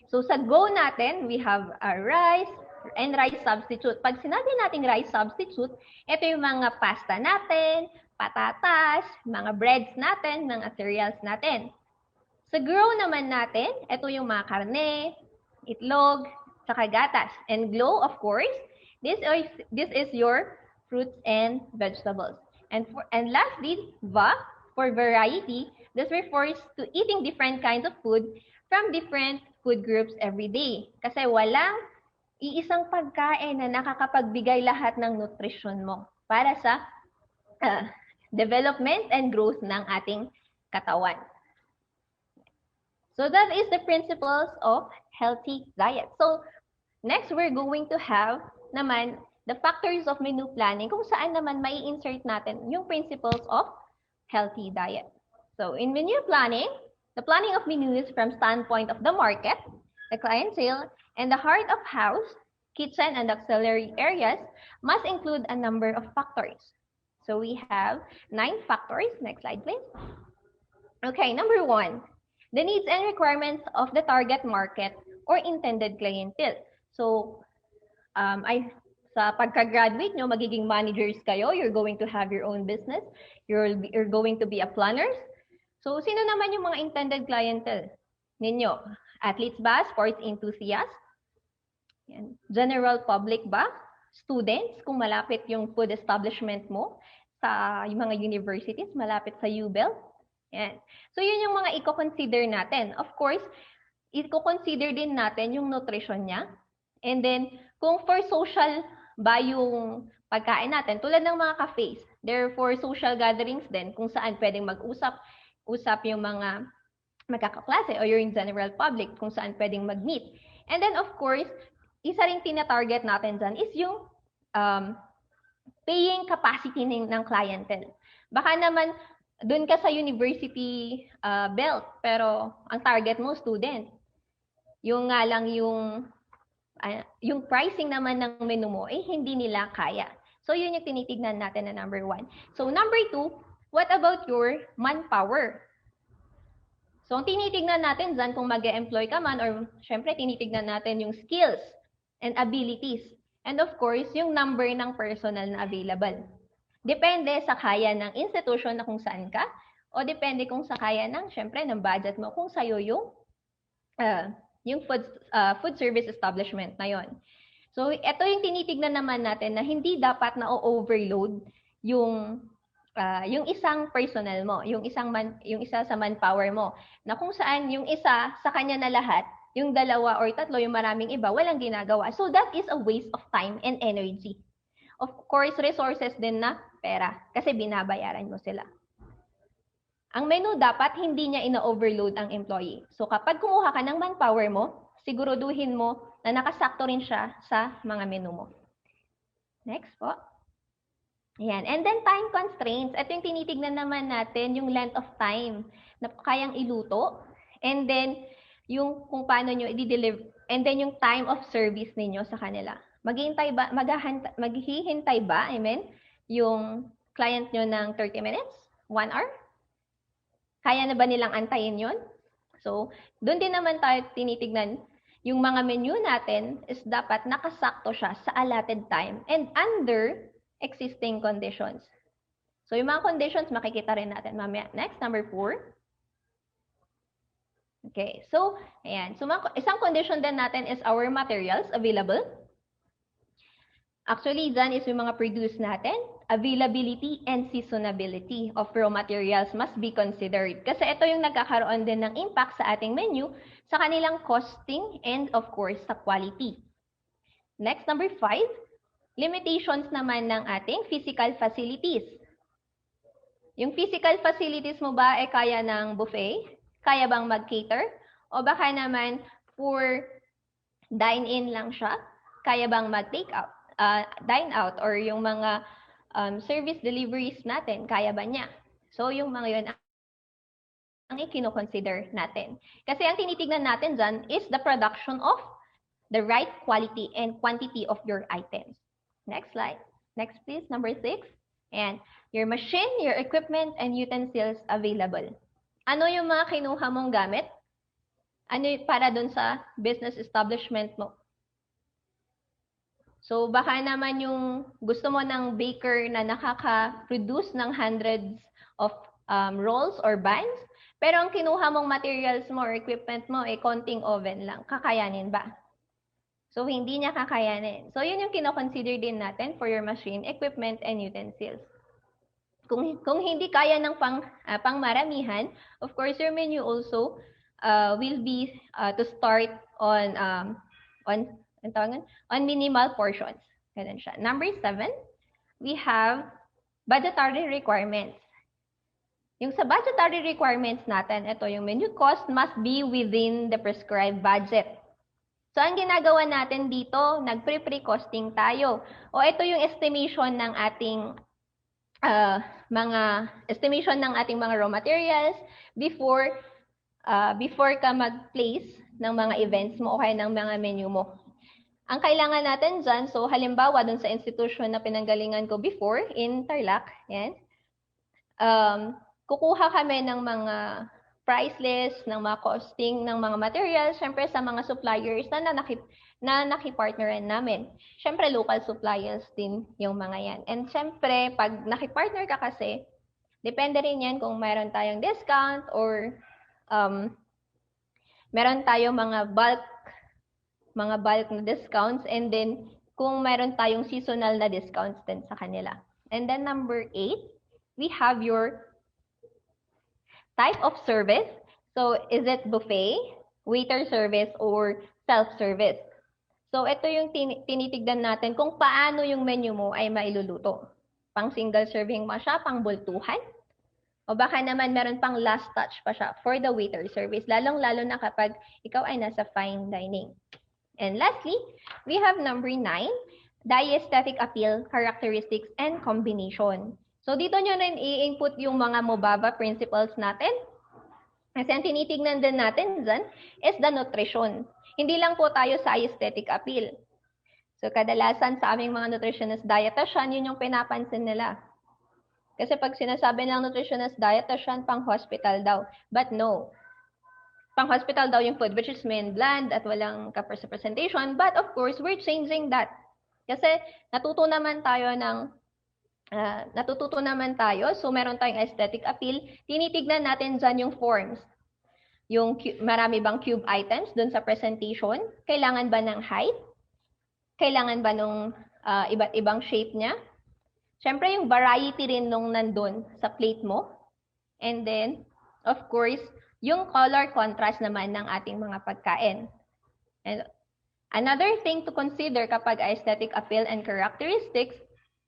So, sa go natin, we have rice and rice substitute. Pag sinabi natin rice substitute, ito yung mga pasta natin, patatas, mga breads natin, mga cereals natin. Sa grow naman natin, ito yung mga karne, itlog, saka gatas. And glow, of course, this is your fruits and vegetables. And lastly, va, for variety, this refers to eating different kinds of food from different food groups every day. Kasi walang iisang pagkain na nakakapagbigay lahat ng nutrition mo para sa development and growth ng ating katawan. So that is the principles of healthy diet. So next, we're going to have naman the factors of menu planning kung saan naman mai insert natin yung principles of healthy diet. So in menu planning, the planning of menus from standpoint of the market, the clientele, and the heart of house, kitchen, and auxiliary areas must include a number of factors. So we have 9 factors. Next slide, please. Okay, number 1, the needs and requirements of the target market or intended clientele. So, sa pagka-graduate nyo, magiging managers kayo, you're going to have your own business, you're going to be a planner. So, sino naman yung mga intended clientele ninyo? Athletes ba? Sports enthusiasts? General public ba? students, kung malapit yung food establishment mo, sa yung mga universities, malapit sa UBEL. Yan. So, yun yung mga i-consider natin. Of course, i-consider din natin yung nutrition niya. And then, kung for social ba yung pagkain natin, tulad ng mga cafes, therefore social gatherings din, kung saan pwedeng mag-usap yung mga magkakaklase o yung general public, kung saan pwedeng mag-meet. And then, of course, isa ring tina-target natin dyan is yung paying capacity ng clientele. Baka naman, dun ka sa university belt, pero ang target mo, student. Yung nga lang yung pricing naman ng menu mo, hindi nila kaya. So, yun yung tinitignan natin na number 1. So, number 2, what about your manpower? So, ang tinitignan natin dyan kung mag-e-employ ka man, or syempre, tinitignan natin yung skills and abilities. And of course, yung number ng personnel na available. Depende sa kaya ng institution na kung saan ka, o depende kung sa kaya ng, syempre, ng budget mo, kung sa'yo yung food service establishment na yon. So, ito yung tinitignan naman natin na hindi dapat na overload yung isang personnel mo, yung isa sa manpower mo, na kung saan yung isa sa kanya na lahat, yung 2 or 3, yung maraming iba, walang ginagawa. So, that is a waste of time and energy. Of course, resources din na pera, kasi binabayaran mo sila. Ang menu dapat hindi niya ina-overload ang employee. So, kapag kumuha ka ng manpower mo, siguraduhin mo na nakasakto rin siya sa mga menu mo. Next po. Ayan. And then, time constraints. Ito yung tinitignan naman natin, yung length of time na kayang iluto. And then, yung kung paano nyo i-deliver. And then, yung time of service ninyo sa kanila. Maghihintay ba, yung client nyo ng 30 minutes? 1 hour? Kaya na ba nilang antayin yun? So, doon din naman tayo tinitignan, yung mga menu natin is dapat nakasakto siya sa allotted time and under existing conditions. So, yung mga conditions, makikita rin natin mamaya. Next, number 4. Okay, so, ayan. So, isang condition din natin is our materials available. Actually, dyan is yung mga produce natin. Availability and seasonability of raw materials must be considered. Kasi ito yung nagkakaroon din ng impact sa ating menu, sa kanilang costing, and of course, sa quality. Next, number 5. Limitations naman ng ating physical facilities. Yung physical facilities mo ba ay kaya ng buffet? Kaya bang mag-cater? O baka naman for dine-in lang siya? Kaya bang mag-take out? Dine out or yung mga service deliveries natin, kaya ba niya? So, yung mga yun ang i-consider natin. Kasi ang tinitignan natin dyan is the production of the right quality and quantity of your items. Next slide. Next, please. Number 6. And your machine, your equipment, and utensils available. Ano yung mga kinuha mong gamit? Ano para dun sa business establishment mo? So, baka naman yung gusto mo ng baker na nakaka-produce ng hundreds of rolls or buns, pero ang kinuha mong materials mo or equipment mo ay konting oven lang. Kakayanin ba? So, hindi niya kakayanin. So, yun yung kino-consider din natin for your machine, equipment, and utensils. Kung hindi kaya ng pangmaramihan, of course, your menu also will be to start on minimal portions. Ganun siya. Number 7, we have budgetary requirements. Yung sa budgetary requirements natin, ito yung menu cost must be within the prescribed budget. So, ang ginagawa natin dito, nag-pre-costing tayo. O ito yung estimation ng ating mga raw materials before ka mag-place ng mga events mo o kaya ng mga menu mo. Ang kailangan natin dyan, so halimbawa dun sa institution na pinanggalingan ko before in Tarlac, yan, kukuha kami ng mga price list, ng mga costing, ng mga materials, syempre sa mga suppliers na nakipartneran namin. Syempre, local suppliers din yung mga yan. And syempre, pag nakipartner ka kasi, depende rin yan kung mayroon tayong discount or meron tayong mga bulk na discounts, and then kung meron tayong seasonal na discounts din sa kanila. And then number 8, we have your type of service. So is it buffet, waiter service, or self-service? So ito yung tinitignan natin kung paano yung menu mo ay mailuluto. Pang single serving ba siya, pang bultuhan? O baka naman meron pang last touch pa siya for the waiter service, lalong-lalo na kapag ikaw ay nasa fine dining. And lastly, we have number 9, aesthetic appeal, characteristics, and combination. So dito nyo rin i-input yung mga MOBABA principles natin. Kasi ang tinitignan din natin dyan is the nutrition. Hindi lang po tayo sa aesthetic appeal. So kadalasan sa aming mga nutritionist-dietitian, yun yung pinapansin nila. Kasi pag sinasabi ng nutritionist-dietitian, pang-hospital daw. But no. Pang-hospital daw yung food, which is main bland at walang presentation. But of course, we're changing that. Kasi natututo naman tayo, so meron tayong aesthetic appeal. Tinitignan natin dyan yung forms. Yung marami bang cube items dun sa presentation? Kailangan ba ng height? Kailangan ba nung iba't ibang shape niya? Siyempre, yung variety rin nung nandun sa plate mo. And then, of course, yung color contrast naman ng ating mga pagkain. And another thing to consider kapag aesthetic appeal and characteristics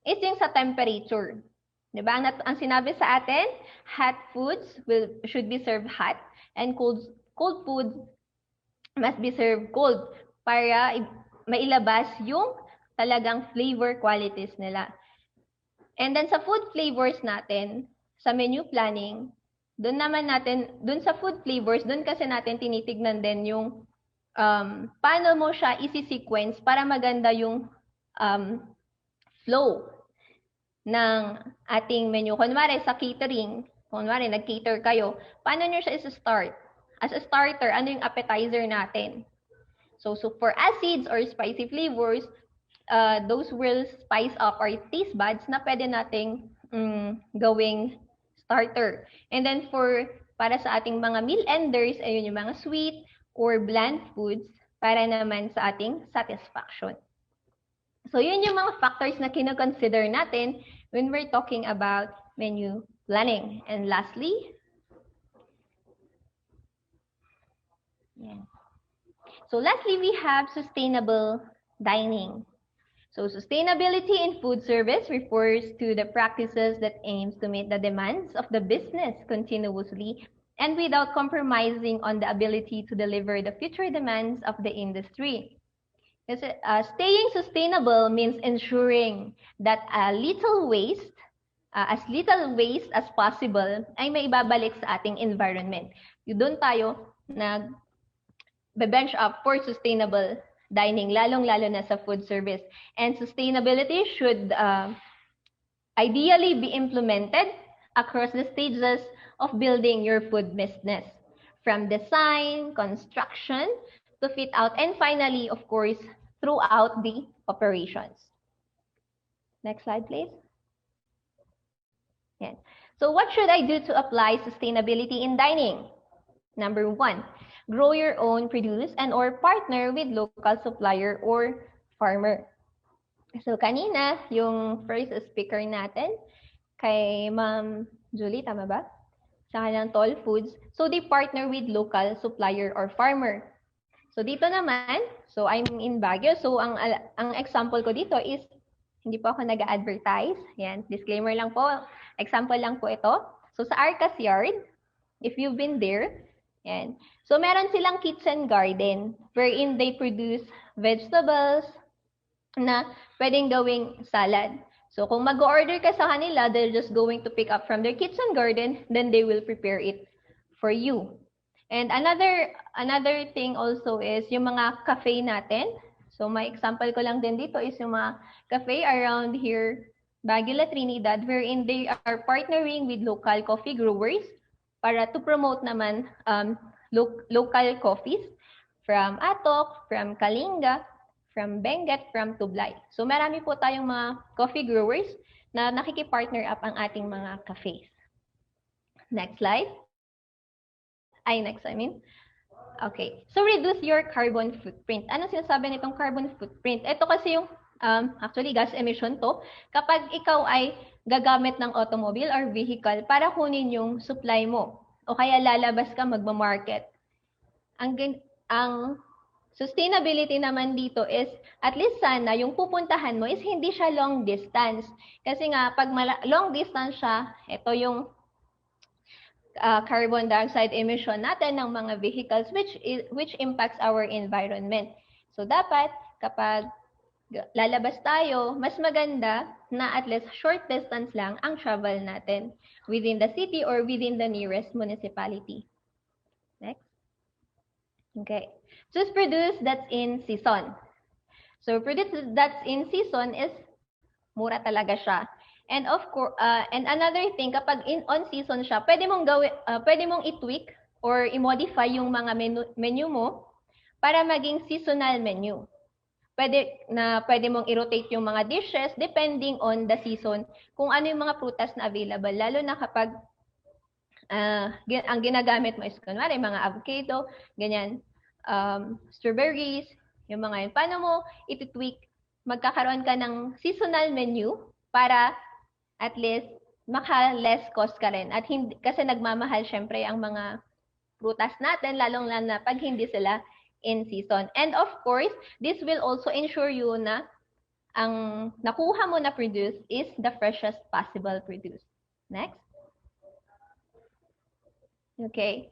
is yung sa temperature. Diba? Ang sinabi sa atin, hot foods should be served hot and cold foods must be served cold para mailabas yung talagang flavor qualities nila. And then sa food flavors natin, sa menu planning, doon sa food flavors, doon kasi natin tinitignan din yung paano mo siya isi-sequence para maganda yung flow ng ating menu. Kunwari sa catering, kunwari nag-cater kayo, paano nyo siya isi-start? As a starter, ano yung appetizer natin? So for acids or spicy flavors, those will spice up our taste buds na pwede nating gawing starter. And then para sa ating mga meal enders, ayun yung mga sweet or bland foods para naman sa ating satisfaction. So yun yung mga factors na kino-consider natin when we're talking about menu planning. And lastly, we have sustainable dining. So sustainability in food service refers to the practices that aims to meet the demands of the business continuously and without compromising on the ability to deliver the future demands of the industry. Kasi, staying sustainable means ensuring that as little waste as possible ay maibabalik sa ating environment. Doon tayo nag-bench up for sustainable dining, lalong-lalo na sa food service. And sustainability should ideally be implemented across the stages of building your food business, from design, construction, to fit out, and finally, of course, throughout the operations. Next slide, please. Yeah. So what should I do to apply sustainability in dining? Number 1, grow your own produce and or partner with local supplier or farmer. So kanina, yung first speaker natin, kay Ma'am Julie, tama ba? Sa kanilang Toll Foods. So they partner with local supplier or farmer. So dito naman, so I'm in Baguio. So ang example ko dito is, hindi po ako nag-advertise. Yan, disclaimer lang po. Example lang po ito. So sa Arcas Yard, if you've been there, yan. So meron silang kitchen garden wherein they produce vegetables na pwedeng gawing salad. So kung mag-order ka sa kanila, they're just going to pick up from their kitchen garden, then they will prepare it for you. And another thing also is yung mga cafe natin. So my example ko lang din dito is yung mga cafe around here, Baguio, Trinidad, wherein they are partnering with local coffee growers para to promote naman local coffees from Atok, from Kalinga, from Benguet, from Tublay. So marami po tayong mga coffee growers na nakikipartner up ang ating mga cafes. Next slide. Okay. So reduce your carbon footprint. Ano sinasabi nitong carbon footprint? Ito kasi yung actually gas emission to, kapag ikaw ay gagamit ng automobile or vehicle para kunin yung supply mo o kaya lalabas ka magma-market. Ang sustainability naman dito is at least sana yung pupuntahan mo is hindi siya long distance. Kasi nga pag long distance siya, ito yung carbon dioxide emission natin ng mga vehicles which impacts our environment. So dapat kapag lalabas tayo, mas maganda na at least short distance lang ang travel natin within the city or within the nearest municipality. Next. Okay. Choose produce that's in season. So produce that's in season is mura talaga siya. And of course, and another thing, kapag on season siya, pwede mong i-tweak or i-modify yung mga menu mo para maging seasonal menu. Pwede mong i-rotate yung mga dishes depending on the season kung ano yung mga prutas na available. Lalo na kapag ang ginagamit mo is kunwari mga avocado, ganyan, strawberries, yung mga yun. Paano mo iti-tweak? Magkakaroon ka ng seasonal menu para at least maka-less cost ka rin. At hindi, kasi nagmamahal syempre ang mga prutas natin, lalong na pag hindi sila in season. And of course, this will also ensure you na ang nakuha mo na produce is the freshest possible produce. Next. Okay.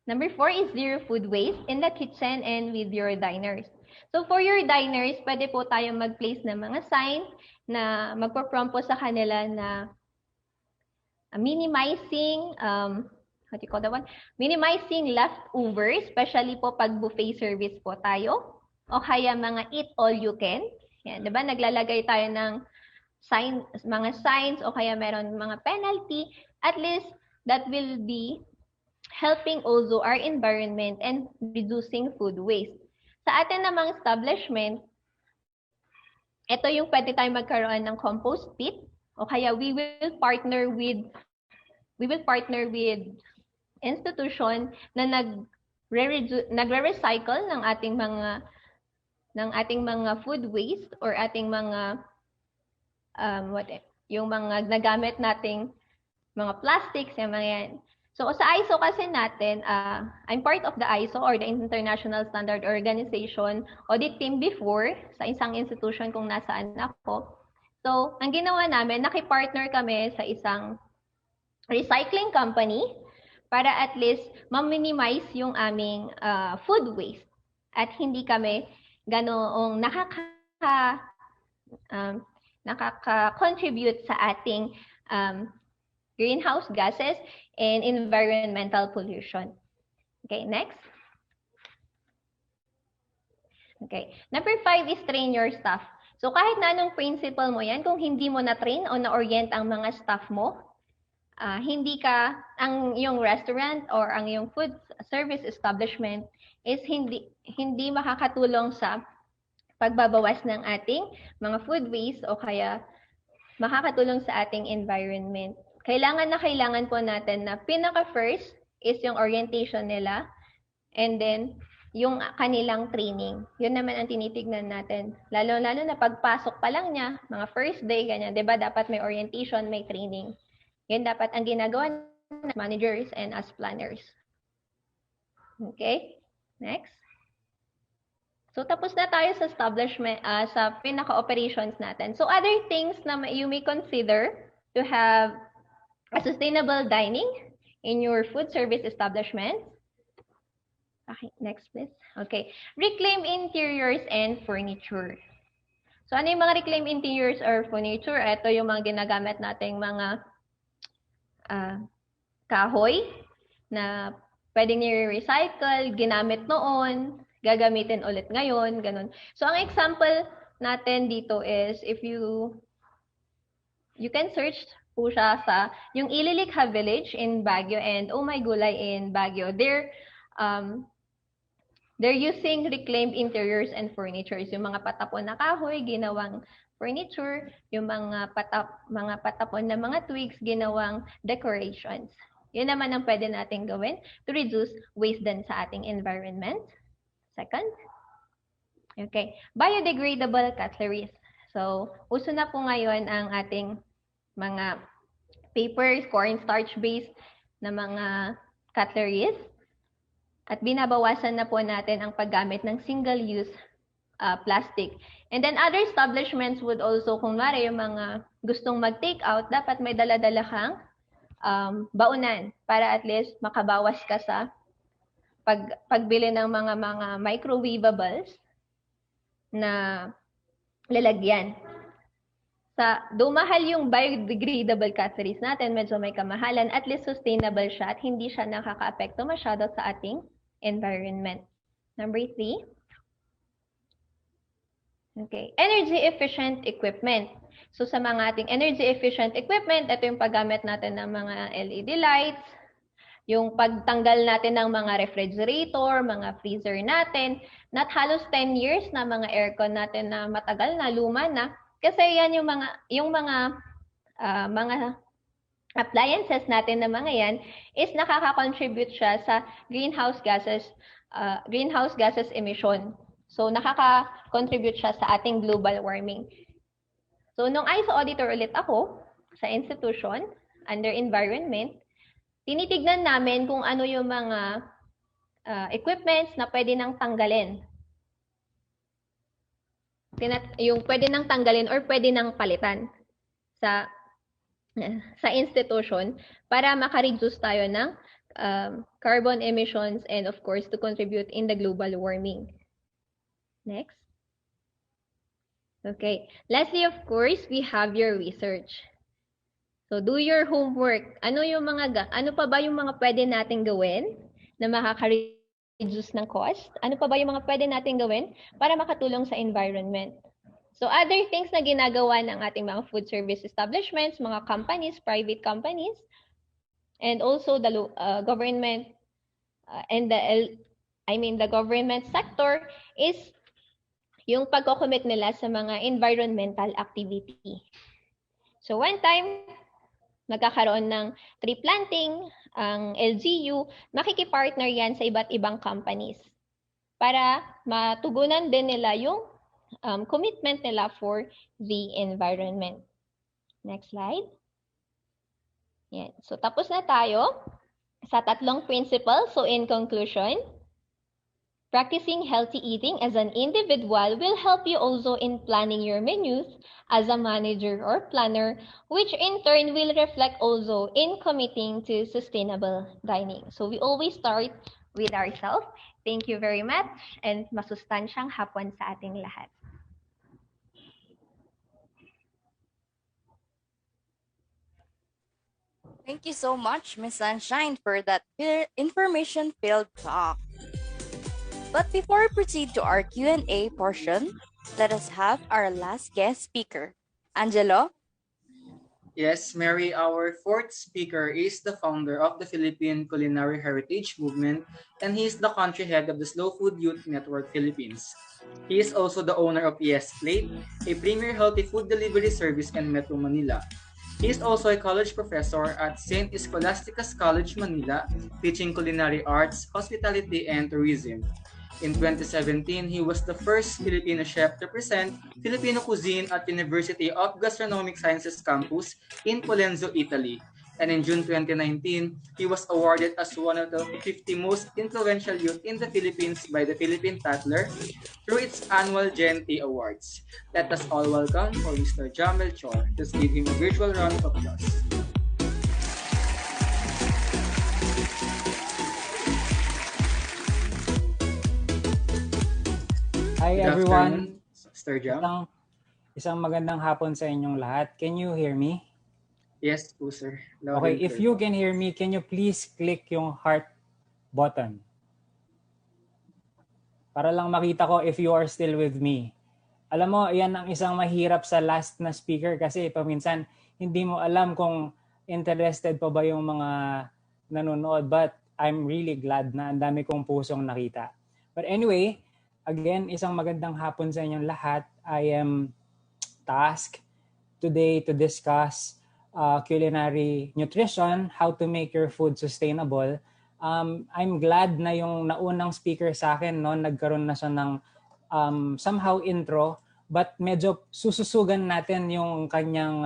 Number 4 is zero food waste in the kitchen and with your diners. So for your diners, pwede po tayong mag-place ng mga sign na magpo-prompt po sa kanila na minimizing, what do you call that one? Minimizing leftovers, especially po pag buffet service po tayo. O kaya mga eat all you can. Yan, diba? Naglalagay tayo ng mga signs o kaya meron mga penalty. At least that will be helping also our environment and reducing food waste. Sa atin namang establishment, ito yung pwede tayong magkaroon ng compost pit o kaya we will partner with institution na nagre-recycle ng ating mga food waste or ating mga yung mga nagamit nating mga plastics, yung mga yan. So sa ISO kasi natin, I'm part of the ISO or the International Standard Organization audit team before sa isang institution kung nasaan ako. So ang ginawa namin, nakipartner kami sa isang recycling company para at least ma-minimize yung aming food waste at hindi kami ganoong nakaka-contribute sa ating greenhouse gases and environmental pollution. Okay, next. Okay, number 5 is train your staff. So kahit na anong principle mo yan, kung hindi mo na-train o na-orient ang mga staff mo, yung restaurant or ang yung food service establishment is hindi makakatulong sa pagbabawas ng ating mga food waste o kaya makakatulong sa ating environment. Kailangan po natin na pinaka-first is yung orientation nila and then yung kanilang training. Yun naman ang tinitignan natin. Lalo-lalo na pagpasok pa lang niya, mga first day, ganyan, di ba? Dapat may orientation, may training. Yan dapat ang ginagawa ng managers and as planners. Okay? Next. So, tapos na tayo sa establishment, sa pinaka-operations natin. So, other things na you may consider to have a sustainable dining in your food service establishment. Okay, next please. Okay. Reclaim interiors and furniture. So, ano yung mga reclaim interiors or furniture? Ito yung mga ginagamit nating mga kahoy na pwedeng i-recycle, ginamit noon, gagamitin ulit ngayon, ganun. So, ang example natin dito is if you can search po siya sa yung Ililikha Village in Baguio and Oh My Gulay in Baguio. They're using reclaimed interiors and furnitures. Yung mga patapon na kahoy, ginawang furniture, yung mga patapon na mga twigs, ginawang decorations. Yun naman ang pwede natin gawin to reduce waste din sa ating environment. Second. Okay. Biodegradable cutleries. So, uso na po ngayon ang ating mga paper, cornstarch-based na mga cutleries. At binabawasan na po natin ang paggamit ng single-use plastic. And then other establishments would also, kung mara yung mga gustong mag-take out, dapat may dala-dala kang baunan para at least makabawas ka sa pagbili ng mga microwavables na lalagyan. Though mahal yung biodegradable cutleries natin, medyo may kamahalan, at least sustainable siya at hindi siya nakaka-apekto masyado sa ating environment. Number 3. Okay, energy efficient equipment. So sa mga ating energy efficient equipment, ito yung paggamit natin ng mga LED lights, yung pagtanggal natin ng mga refrigerator, mga freezer natin, not halos 10 years na mga aircon natin na matagal na, luma na, kasi yan yung mga appliances natin na mga yan is nakaka-contribute siya sa greenhouse gases emission. So nakaka-contribute siya sa ating global warming. So nung ISO auditor ulit ako sa institution under environment, tinitignan namin kung ano yung mga equipments na pwede nang tanggalin. Yung pwede nang tanggalin or pwede nang palitan sa institution para maka-reduce tayo ng carbon emissions and of course to contribute in the global warming. Next. Okay. Lastly, of course, we have your research. So do your homework. Ano pa ba yung mga pwede nating gawin na makaka-reduce ng cost? Ano pa ba yung mga pwede nating gawin para makatulong sa environment? So other things na ginagawa ng ating mga food service establishments, mga companies, private companies, and also the government and the government sector is yung pagko-commit nila sa mga environmental activity. So one time, nagkakaroon ng tree planting, ang LGU, makikipartner yan sa iba't ibang companies para matugunan din nila yung commitment nila for the environment. Next slide. Yan. So tapos na tayo sa tatlong principles. So in conclusion, practicing healthy eating as an individual will help you also in planning your menus as a manager or planner, which in turn will reflect also in committing to sustainable dining. So we always start with ourselves. Thank you very much and masustansyang hapon sa ating lahat. Thank you so much, Ms. Sunshine, for that information-filled talk. But before we proceed to our Q&A portion, let us have our last guest speaker. Angelo? Yes, Mary, our fourth speaker is the founder of the Philippine Culinary Heritage Movement, and he is the country head of the Slow Food Youth Network Philippines. He is also the owner of YesPlate, a premier healthy food delivery service in Metro Manila. He is also a college professor at St. Scholastica's College, Manila, teaching culinary arts, hospitality, and tourism. In 2017, he was the first Filipino chef to present Filipino cuisine at University of Gastronomic Sciences campus in Colenso, Italy. And in June 2019, he was awarded as one of the 50 most influential youth in the Philippines by the Philippine Tatler through its annual Gen T Awards. Let us all welcome for Mr. Melchor. Let's give him a virtual round of applause. Hi everyone. Mr. Jam. Isang magandang hapon sa inyong lahat. Can you hear me? Yes po, sir. Okay, if you can hear me, can you please click yung heart button? Para lang makita ko if you are still with me. Alam mo, yan ang isang mahirap sa last na speaker kasi paminsan hindi mo alam kung interested pa ba yung mga nanonood. But I'm really glad na ang dami kong pusong nakita. But anyway, again, isang magandang hapon sa inyong lahat. I am tasked today to discuss culinary nutrition, how to make your food sustainable. I'm glad na yung naunang speaker sa akin, no, nagkaroon na siya ng somehow intro but medyo sususugan natin yung kanyang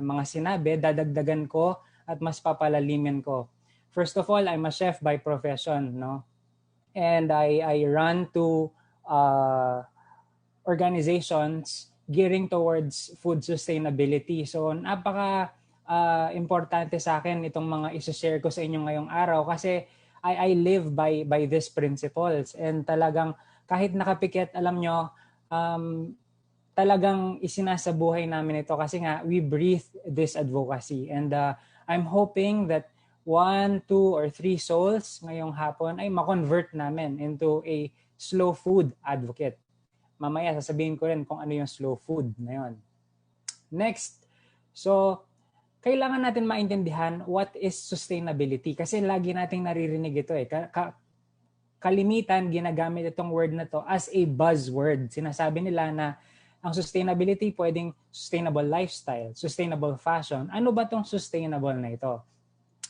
mga sinabi, dadagdagan ko at mas papalalimin ko. First of all, I'm a chef by profession, no? And I run two organizations gearing towards food sustainability. So napaka importante sa akin itong mga isa-share ko sa inyo ngayong araw kasi I live by these principles, and talagang kahit nakapikit, alam nyo, talagang isinasabuhay namin ito kasi nga we breathe this advocacy, and I'm hoping that 1, 2, or 3 souls ngayong hapon ay ma-convert namin into a slow food advocate. Mamaya sasabihin ko rin kung ano yung slow food na yun. Next, so kailangan natin maintindihan what is sustainability kasi lagi nating naririnig ito eh. Kalimitan ginagamit itong word na to as a buzzword. Sinasabi nila na ang sustainability pwedeng sustainable lifestyle, sustainable fashion. Ano ba tong sustainable na ito?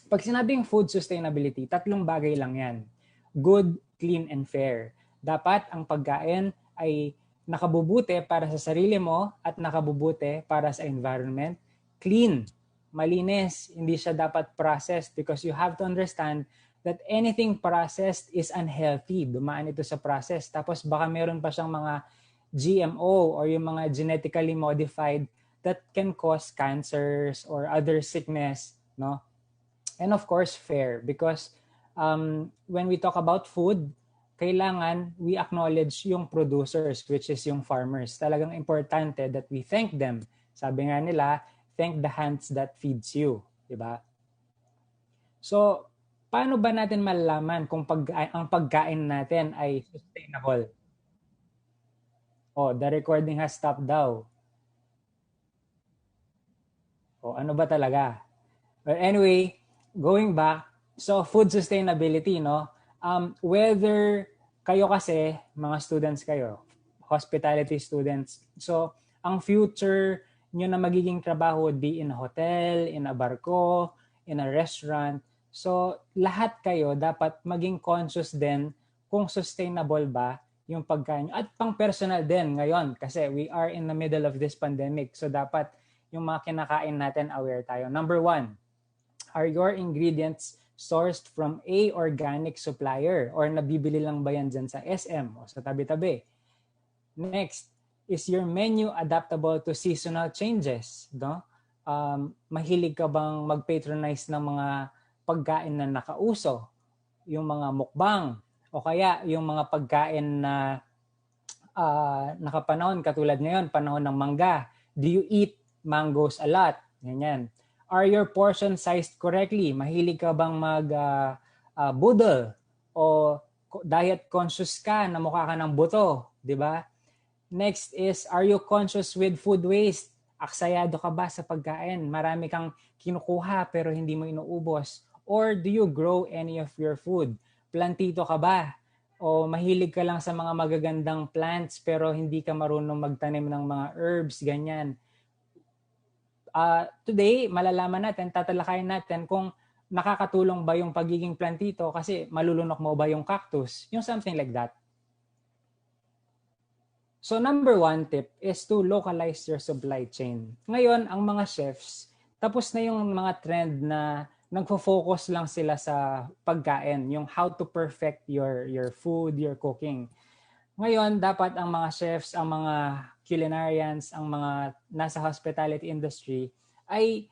Pag sinabing food sustainability, 3 bagay lang yan. Good, clean, and fair. Dapat ang pagkain ay nakabubuti para sa sarili mo at nakabubuti para sa environment. Clean, malinis, hindi siya dapat processed because you have to understand that anything processed is unhealthy. Dumaan ito sa process. Tapos baka meron pa siyang mga GMO or yung mga genetically modified that can cause cancers or other sickness, no? And of course, fair because when we talk about food, kailangan we acknowledge yung producers, which is yung farmers. Talagang importante that we thank them. Sabi nga nila, thank the hands that feeds you. Diba? So, paano ba natin malalaman kung ang pagkain natin ay sustainable? Oh, the recording has stopped daw. Oh, ano ba talaga? But anyway, going back, so food sustainability, no? Whether kayo kasi, mga students kayo, hospitality students, so ang future nyo na magiging trabaho would be in a hotel, in a barko, in a restaurant. So lahat kayo dapat maging conscious din kung sustainable ba yung pagkain. At pang personal din ngayon kasi we are in the middle of this pandemic. So dapat yung mga kinakain natin aware tayo. Number 1, are your ingredients sourced from a organic supplier or nabibili lang ba yan dyan sa SM o sa tabi-tabi? Next, is your menu adaptable to seasonal changes? No? Mahilig ka bang mag-patronize ng mga pagkain na nakauso? Yung mga mukbang o kaya yung mga pagkain na nakapanahon katulad ngayon, panahon ng mangga. Do you eat mangoes a lot? Ganyan. Are your portion sized correctly? Mahilig ka bang mag-boodle? O diet conscious ka na mukha ka ng buto? Diba? Next is, are you conscious with food waste? Aksayado ka ba sa pagkain? Marami kang kinukuha pero hindi mo inuubos. Or do you grow any of your food? Plantito ka ba? O mahilig ka lang sa mga magagandang plants pero hindi ka marunong magtanim ng mga herbs, ganyan. Today, malalaman natin, tatalakayin natin kung nakakatulong ba yung pagiging plantito kasi malulunok mo ba yung cactus, yung something like that. So number 1 tip is to localize your supply chain. Ngayon, ang mga chefs, tapos na yung mga trend na nagfo-focus lang sila sa pagkain, yung how to perfect your food, your cooking. Ngayon, dapat ang mga chefs, ang mga culinarians, ang mga nasa hospitality industry ay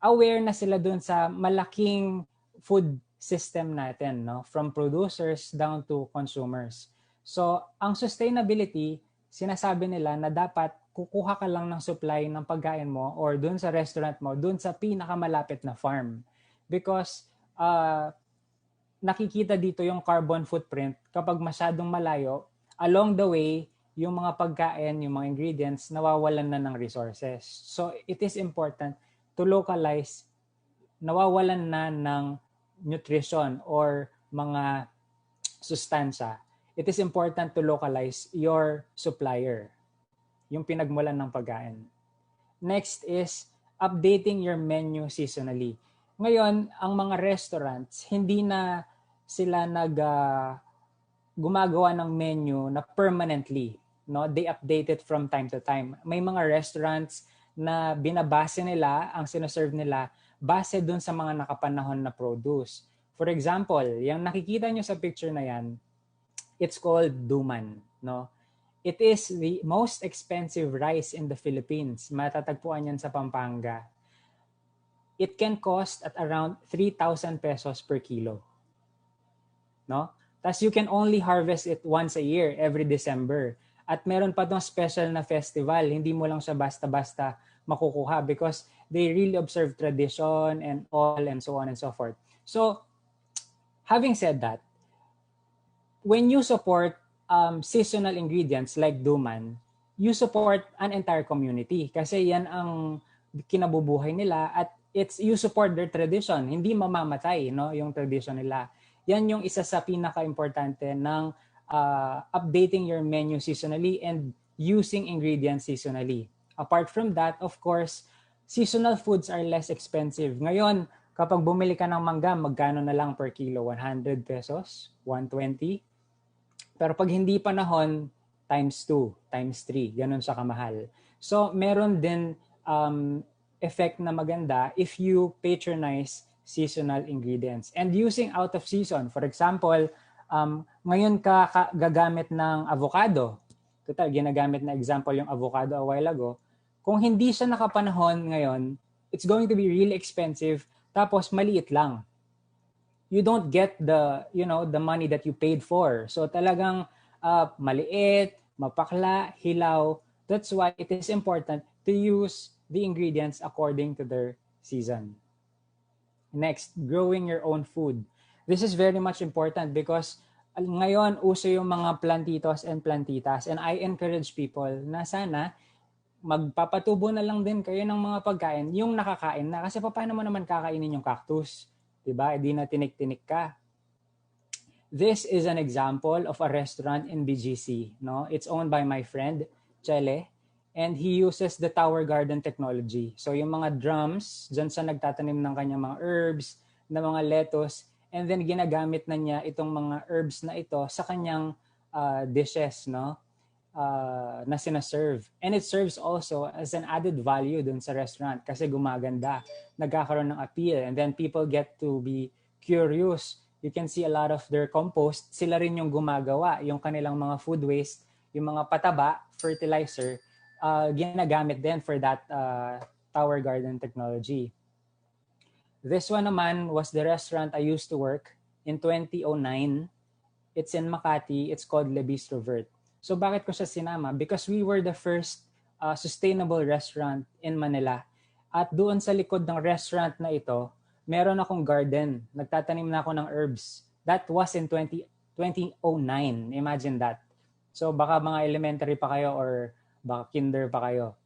aware na sila dun sa malaking food system natin, no? From producers down to consumers. So, ang sustainability, sinasabi nila na dapat kukuha ka lang ng supply ng pagkain mo or dun sa restaurant mo, dun sa pinakamalapit na farm. Because nakikita dito yung carbon footprint kapag masyadong malayo, along the way, yung mga pagkain, yung mga ingredients, nawawalan na ng resources. So, it is important to localize, nawawalan na ng nutrition or mga sustansya. It is important to localize your supplier, yung pinagmulan ng pagkain. Next is updating your menu seasonally. Ngayon, ang mga restaurants, hindi na sila gumagawa ng menu na permanently. no? They update it from time to time. May mga restaurants na binabase nila ang sinaserve nila base dun sa mga nakapanahon na produce. For example, yung nakikita nyo sa picture na yan, it's called duman, no? It is the most expensive rice in the Philippines. Matatagpuan yan sa Pampanga. It can cost at around 3,000 pesos per kilo. No? Tapos you can only harvest it once a year, every December. At meron pa tong special na festival. Hindi mo lang siya basta-basta makukuha because they really observe tradition and all and so on and so forth. So, having said that, when you support seasonal ingredients like duman, you support an entire community kasi yan ang kinabubuhay nila at you support their tradition. Hindi mamamatay, no, yung tradition nila. Yan yung isa sa pinaka-importante ng updating your menu seasonally and using ingredients seasonally. Apart from that, of course, seasonal foods are less expensive. Ngayon, kapag bumili ka ng mangga, magkano na lang per kilo? 100 pesos? 120? Pero pag hindi panahon, times 2, times 3, ganun siya kamahal. So, meron din effect na maganda if you patronize seasonal ingredients. And using out of season, for example, ngayon ka gagamit ng avocado. Total, ginagamit na example yung avocado a while ago. Kung hindi siya nakapanahon ngayon, it's going to be really expensive, tapos maliit lang. You don't get the money that you paid for. So talagang maliit, mapakla, hilaw. That's why it is important to use the ingredients according to their season. Next, growing your own food. This is very much important because ngayon uso yung mga plantitos and plantitas, and I encourage people na sana magpapatubo na lang din kayo ng mga pagkain yung nakakain na, kasi paano mo naman kakainin yung cactus? Diba? Hindi na tinik-tinik ka. This is an example of a restaurant in BGC. No? It's owned by my friend, Chele, and he uses the tower garden technology. So yung mga drums, dyan sa nagtatanim ng kanyang mga herbs, na mga lettuce, and then ginagamit na niya itong mga herbs na ito sa kanyang dishes, no? Na sinaserve. And it serves also as an added value dun sa restaurant kasi gumaganda, nagkakaroon ng appeal, and then people get to be curious. You can see a lot of their compost, sila rin yung gumagawa, yung kanilang mga food waste, yung mga pataba, fertilizer, ginagamit din for that tower garden technology. This one naman was the restaurant I used to work in 2009. It's in Makati. It's called Le Bistro Vert. So bakit ko siya sinama? Because we were the first sustainable restaurant in Manila. At doon sa likod ng restaurant na ito, meron akong garden. Nagtatanim na ako ng herbs. That was in 2009. Imagine that. So baka mga elementary pa kayo or baka kinder pa kayo.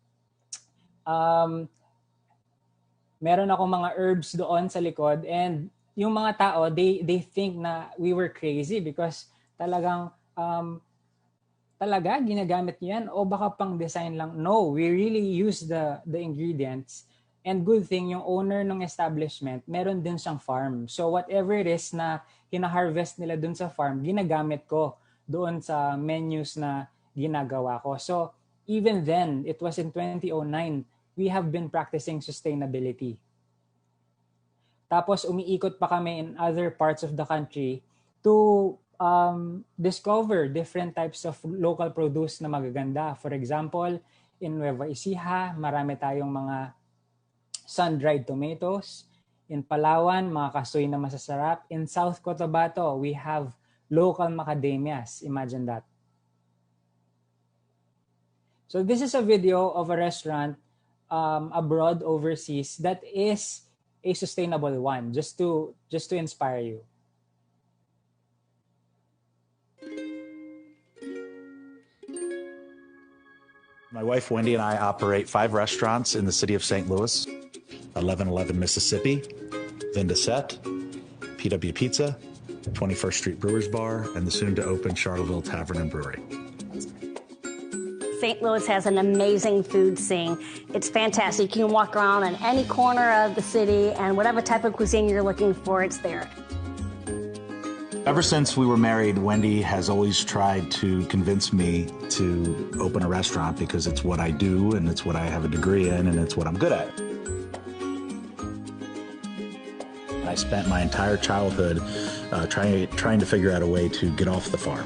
Meron akong mga herbs doon sa likod, and yung mga tao, they think na we were crazy because talagang talaga ginagamit niyo yan o baka pang design lang. No, we really use the ingredients, and good thing yung owner ng establishment, meron din siyang farm. So whatever it is na hina-harvest nila dun sa farm, ginagamit ko doon sa menus na ginagawa ko. So even then, it was in 2009, we have been practicing sustainability. Tapos umiikot pa kami in other parts of the country to discover different types of local produce na magaganda. For example, in Nueva Ecija, marami tayong mga sun-dried tomatoes. In Palawan, mga kasoy na masasarap. In South Cotabato, we have local macadamias. Imagine that. So this is a video of a restaurant abroad, overseas, that is a sustainable one, just to inspire you. My wife Wendy and I operate 5 restaurants in the city of St. Louis: 1111 Mississippi, Vindicette, PW Pizza, 21st Street Brewers Bar, and the soon-to-open Charleville Tavern and Brewery. St. Louis has an amazing food scene. It's fantastic. You can walk around in any corner of the city, and whatever type of cuisine you're looking for, it's there. Ever since we were married, Wendy has always tried to convince me to open a restaurant because it's what I do and it's what I have a degree in and it's what I'm good at. I spent my entire childhood trying to figure out a way to get off the farm.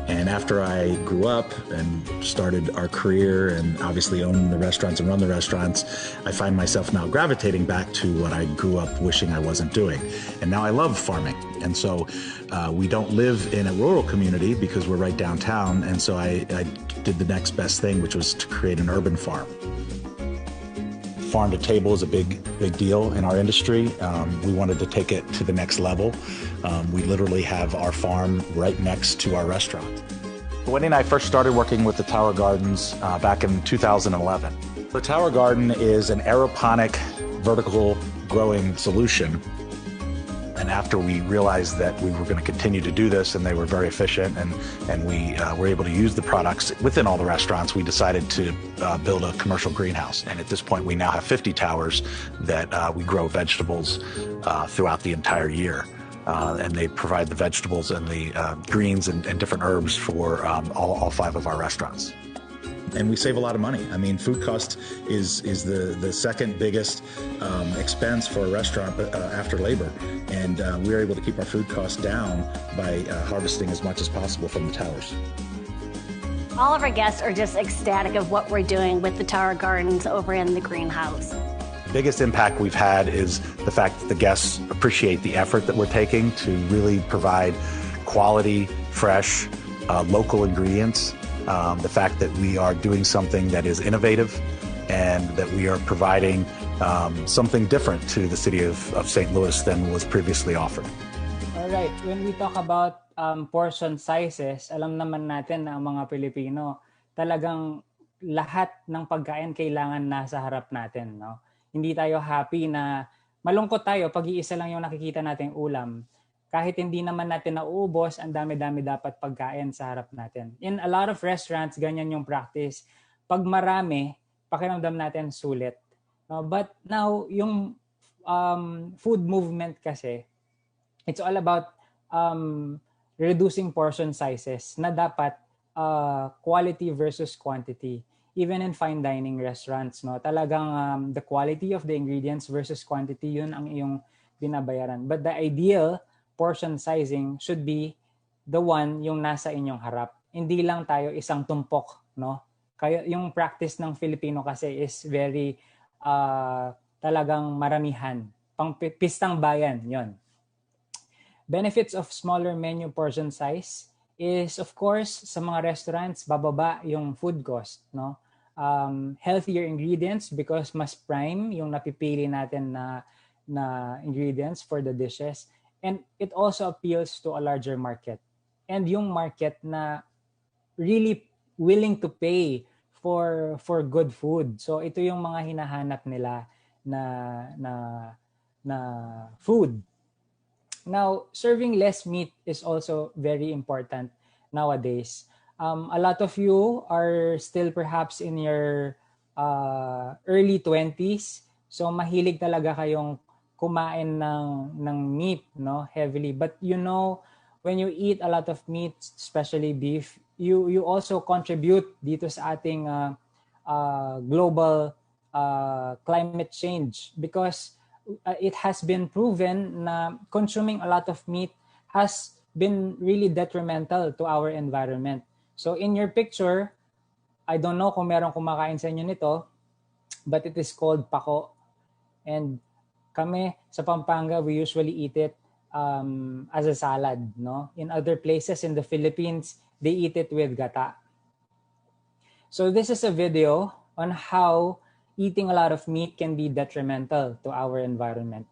And after I grew up and started our career and obviously own the restaurants and run the restaurants, I find myself now gravitating back to what I grew up wishing I wasn't doing. And now I love farming. And so we don't live in a rural community because we're right downtown. And so I did the next best thing, which was to create an urban farm. Farm to table is a big deal in our industry. We wanted to take it to the next level. We literally have our farm right next to our restaurant. Wendy and I first started working with the Tower Gardens back in 2011. The Tower Garden is an aeroponic vertical growing solution. And after we realized that we were going to continue to do this and they were very efficient and we were able to use the products within all the restaurants, we decided to build a commercial greenhouse. And at this point, we now have 50 towers that we grow vegetables throughout the entire year. And they provide the vegetables and the greens and different herbs for all 5 of our restaurants. And we save a lot of money. I mean, food cost is the second biggest expense for a restaurant after labor. And we are able to keep our food costs down by harvesting as much as possible from the towers. All of our guests are just ecstatic of what we're doing with the Tower Gardens over in the greenhouse. The biggest impact we've had is the fact that the guests appreciate the effort that we're taking to really provide quality, fresh, local ingredients. The fact that we are doing something that is innovative and that we are providing something different to the city of St. Louis than was previously offered. All right, when we talk about portion sizes, alam naman natin na ang mga Pilipino, talagang lahat ng pagkain kailangan nasa harap natin. No? Hindi tayo happy na malungkot tayo pag iisa lang yung nakikita nating ulam. Kahit hindi naman natin nauubos, ang dami-dami dapat pagkain sa harap natin. In a lot of restaurants, ganyan yung practice. Pag marami, pakiramdam natin sulit. But now, yung food movement kasi, it's all about reducing portion sizes na dapat quality versus quantity. Even in fine dining restaurants, no, talagang the quality of the ingredients versus quantity, yun ang iyong binabayaran. But the ideal portion sizing should be the one yung nasa inyong harap. Hindi lang tayo isang tumpok, no? Kaya yung practice ng Filipino kasi is very talagang maramihan. Pang pistang bayan, yon. Benefits of smaller menu portion size is of course sa mga restaurants bababa yung food cost, no? Healthier ingredients because mas prime yung napipili natin na ingredients for the dishes. And it also appeals to a larger market. And yung market na really willing to pay for good food. So ito yung mga hinahanap nila na food. Now, serving less meat is also very important nowadays. A lot of you are still perhaps in your early 20s. So mahilig talaga kayong kumain ng meat, no, heavily. But you know, when you eat a lot of meat, especially beef, you also contribute dito sa ating global climate change because it has been proven na consuming a lot of meat has been really detrimental to our environment. So in your picture, I don't know kung merong kumakain sa inyo nito, but it is called pako. And kami sa Pampanga, we usually eat it as a salad, no? In other places in the Philippines, they eat it with gata. So this is a video on how eating a lot of meat can be detrimental to our environment.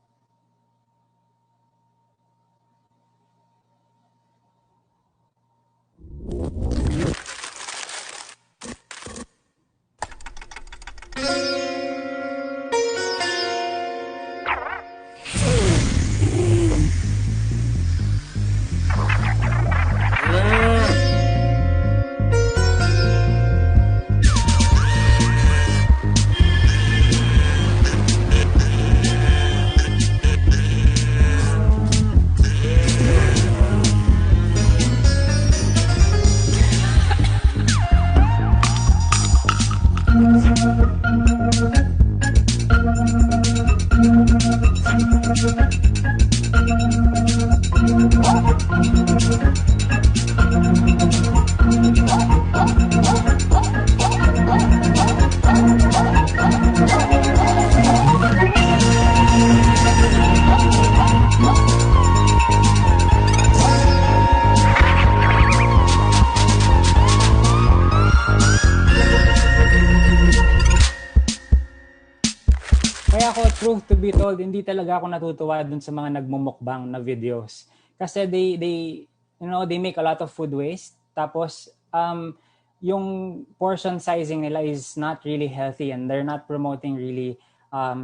truth to be told, hindi talaga ako natutuwa dun sa mga nagmumukbang na videos. Kasi they make a lot of food waste. Tapos, yung portion sizing nila is not really healthy and they're not promoting really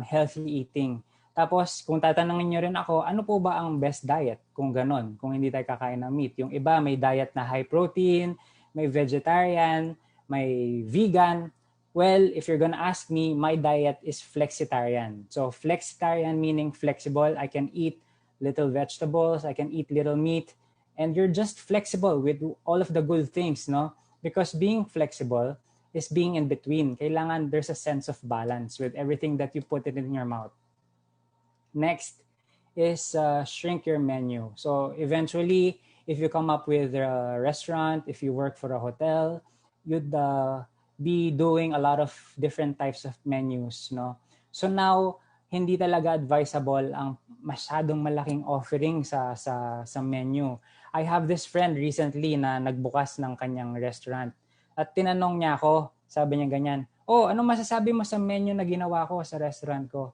healthy eating. Tapos, kung tatanungin nyo rin ako, ano po ba ang best diet kung ganon, kung hindi tayo kakain ng meat? Yung iba may diet na high protein, may vegetarian, may vegan. Well, if you're gonna ask me, my diet is flexitarian. So flexitarian meaning flexible. I can eat little vegetables, I can eat little meat, and you're just flexible with all of the good things, no? Because being flexible is being in between. Kailangan there's a sense of balance with everything that you put it in your mouth. Next is shrink your menu. So eventually, if you come up with a restaurant, if you work for a hotel, you'd be doing a lot of different types of menus, no? So now, hindi talaga advisable ang masyadong malaking offering sa menu. I have this friend recently na nagbukas ng kanyang restaurant. At tinanong niya ako, sabi niya ganyan, "Oh, anong masasabi mo sa menu na ginawa ko sa restaurant ko?"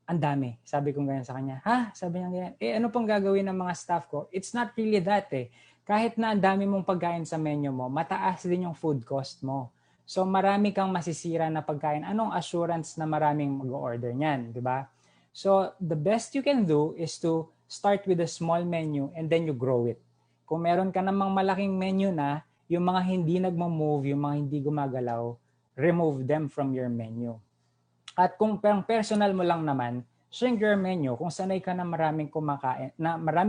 Ang dami. Sabi ko ganyan sa kanya. Ha? Sabi niya ganyan. Ano pong gagawin ng mga staff ko? It's not really that eh. Kahit na ang dami mong pagkain sa menu mo, mataas din yung food cost mo. So marami kang masisira na pagkain. Anong assurance na maraming mag-order niyan, di ba? So the best you can do is to start with a small menu and then you grow it. Kung meron ka namang malaking menu na, yung mga hindi nagmo-move, yung mga hindi gumagalaw, remove them from your menu. At kung personal mo lang naman, shrink your menu. Kung sanay ka na marami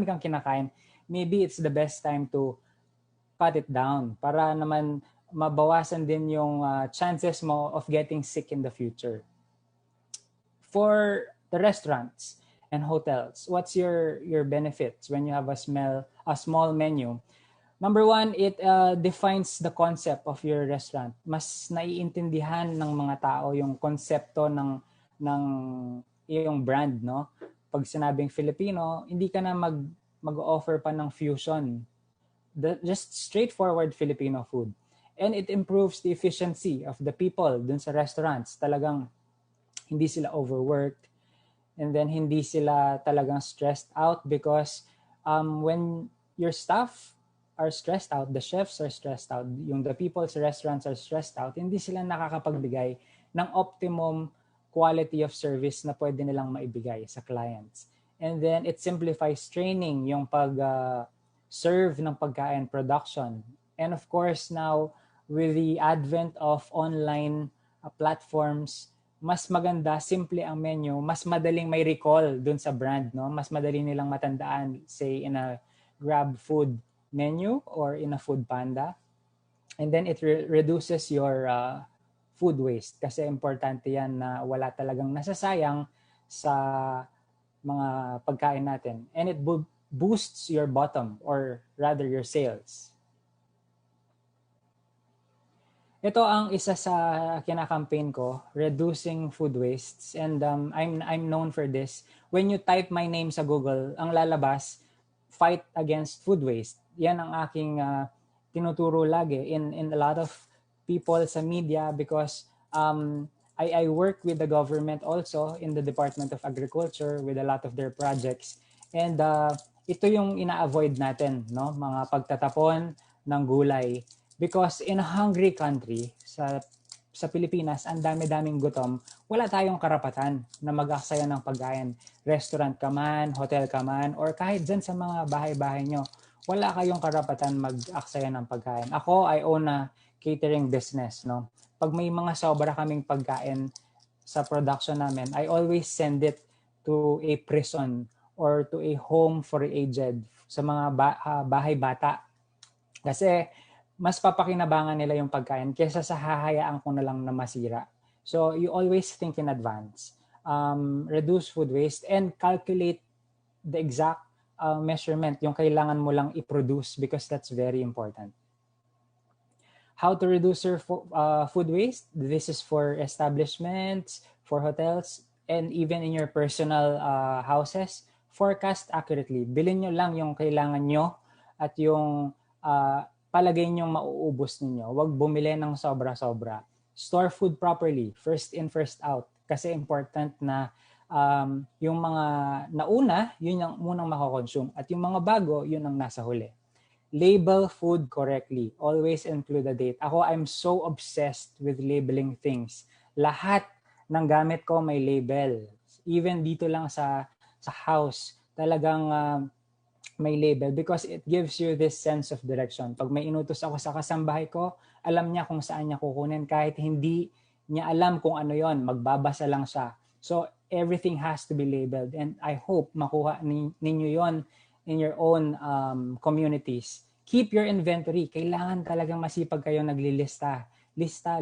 kang kinakain, maybe it's the best time to cut it down para naman mabawasan din yung chances mo of getting sick in the future. For the restaurants and hotels, what's your benefits when you have a small menu? Number one, it defines the concept of your restaurant. Mas naiintindihan ng mga tao yung konsepto ng iyong brand, no? Pag sinabing Filipino, hindi ka na mag-offer pa ng fusion. Just straightforward Filipino food. And it improves the efficiency of the people dun sa restaurants. Talagang hindi sila overworked. And then hindi sila talagang stressed out because when your staff are stressed out, the chefs are stressed out, the people sa restaurants are stressed out, hindi sila nakakapagbigay ng optimum quality of service na pwede nilang maibigay sa clients. And then it simplifies training, yung pag-serve ng pagkain, production. And of course now, with the advent of online platforms, mas maganda, simple ang menu, mas madaling may recall dun sa brand, no? Mas madali nilang matandaan, say in a Grab food menu or in a food panda. And then it reduces your food waste kasi importante yan na wala talagang nasasayang sa mga pagkain natin. And it boosts your bottom or rather your sales. Ito ang isa sa kinakampaign ko, reducing food wastes. And I'm known for this. When you type my name sa Google, ang lalabas, fight against food waste. Yan ang aking tinuturo lagi in a lot of people sa media because I work with the government also in the Department of Agriculture with a lot of their projects. And ito yung ina-avoid natin, no? Mga pagtatapon ng gulay. Because in a hungry country, sa Pilipinas, ang dami-daming gutom, wala tayong karapatan na mag-aksaya ng pagkain. Restaurant ka man, hotel ka man, or kahit dyan sa mga bahay-bahay nyo, wala kayong karapatan mag-aksaya ng pagkain. Ako, I own a catering business, no? Pag may mga sobra kaming pagkain sa production namin, I always send it to a prison or to a home for aged, sa mga bahay bata. Kasi mas papakinabangan nila yung pagkain kaysa sa hahayaan ko na lang na masira. So you always think in advance. Reduce food waste and calculate the exact measurement yung kailangan mo lang i-produce because that's very important. How to reduce your food waste? This is for establishments, for hotels, and even in your personal houses. Forecast accurately. Bilhin nyo lang yung kailangan nyo at yung palagay nyo mauubos ninyo. Huwag bumili ng sobra-sobra. Store food properly. First in, first out. Kasi important na yung mga nauna, yun ang munang makakonsume. At yung mga bago, yun ang nasa huli. Label food correctly. Always include the date. Ako, I'm so obsessed with labeling things. Lahat ng gamit ko may label. Even dito lang sa house, talagang may label because it gives you this sense of direction. Pag may inutos ako sa kasambahay ko, alam niya kung saan niya kukunin kahit hindi niya alam kung ano yon, magbabasa lang siya. So everything has to be labeled, and I hope makuha ninyo yon in your own communities. Keep your inventory. Kailangan talagang masipag kayo naglilista. Lista.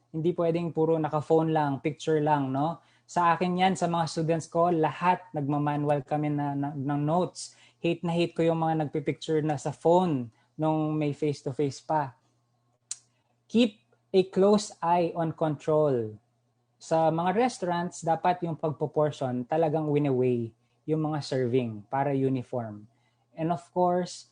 Hindi pwedeng puro naka-phone lang, picture lang, no? Sa akin yan, sa mga students ko, lahat nagmamanual kami ng notes. Hate na hate ko yung mga nagpipicture na sa phone nung may face-to-face pa. Keep a close eye on control. Sa mga restaurants, dapat yung pagproportion talagang win-away yung mga serving para uniform. And of course,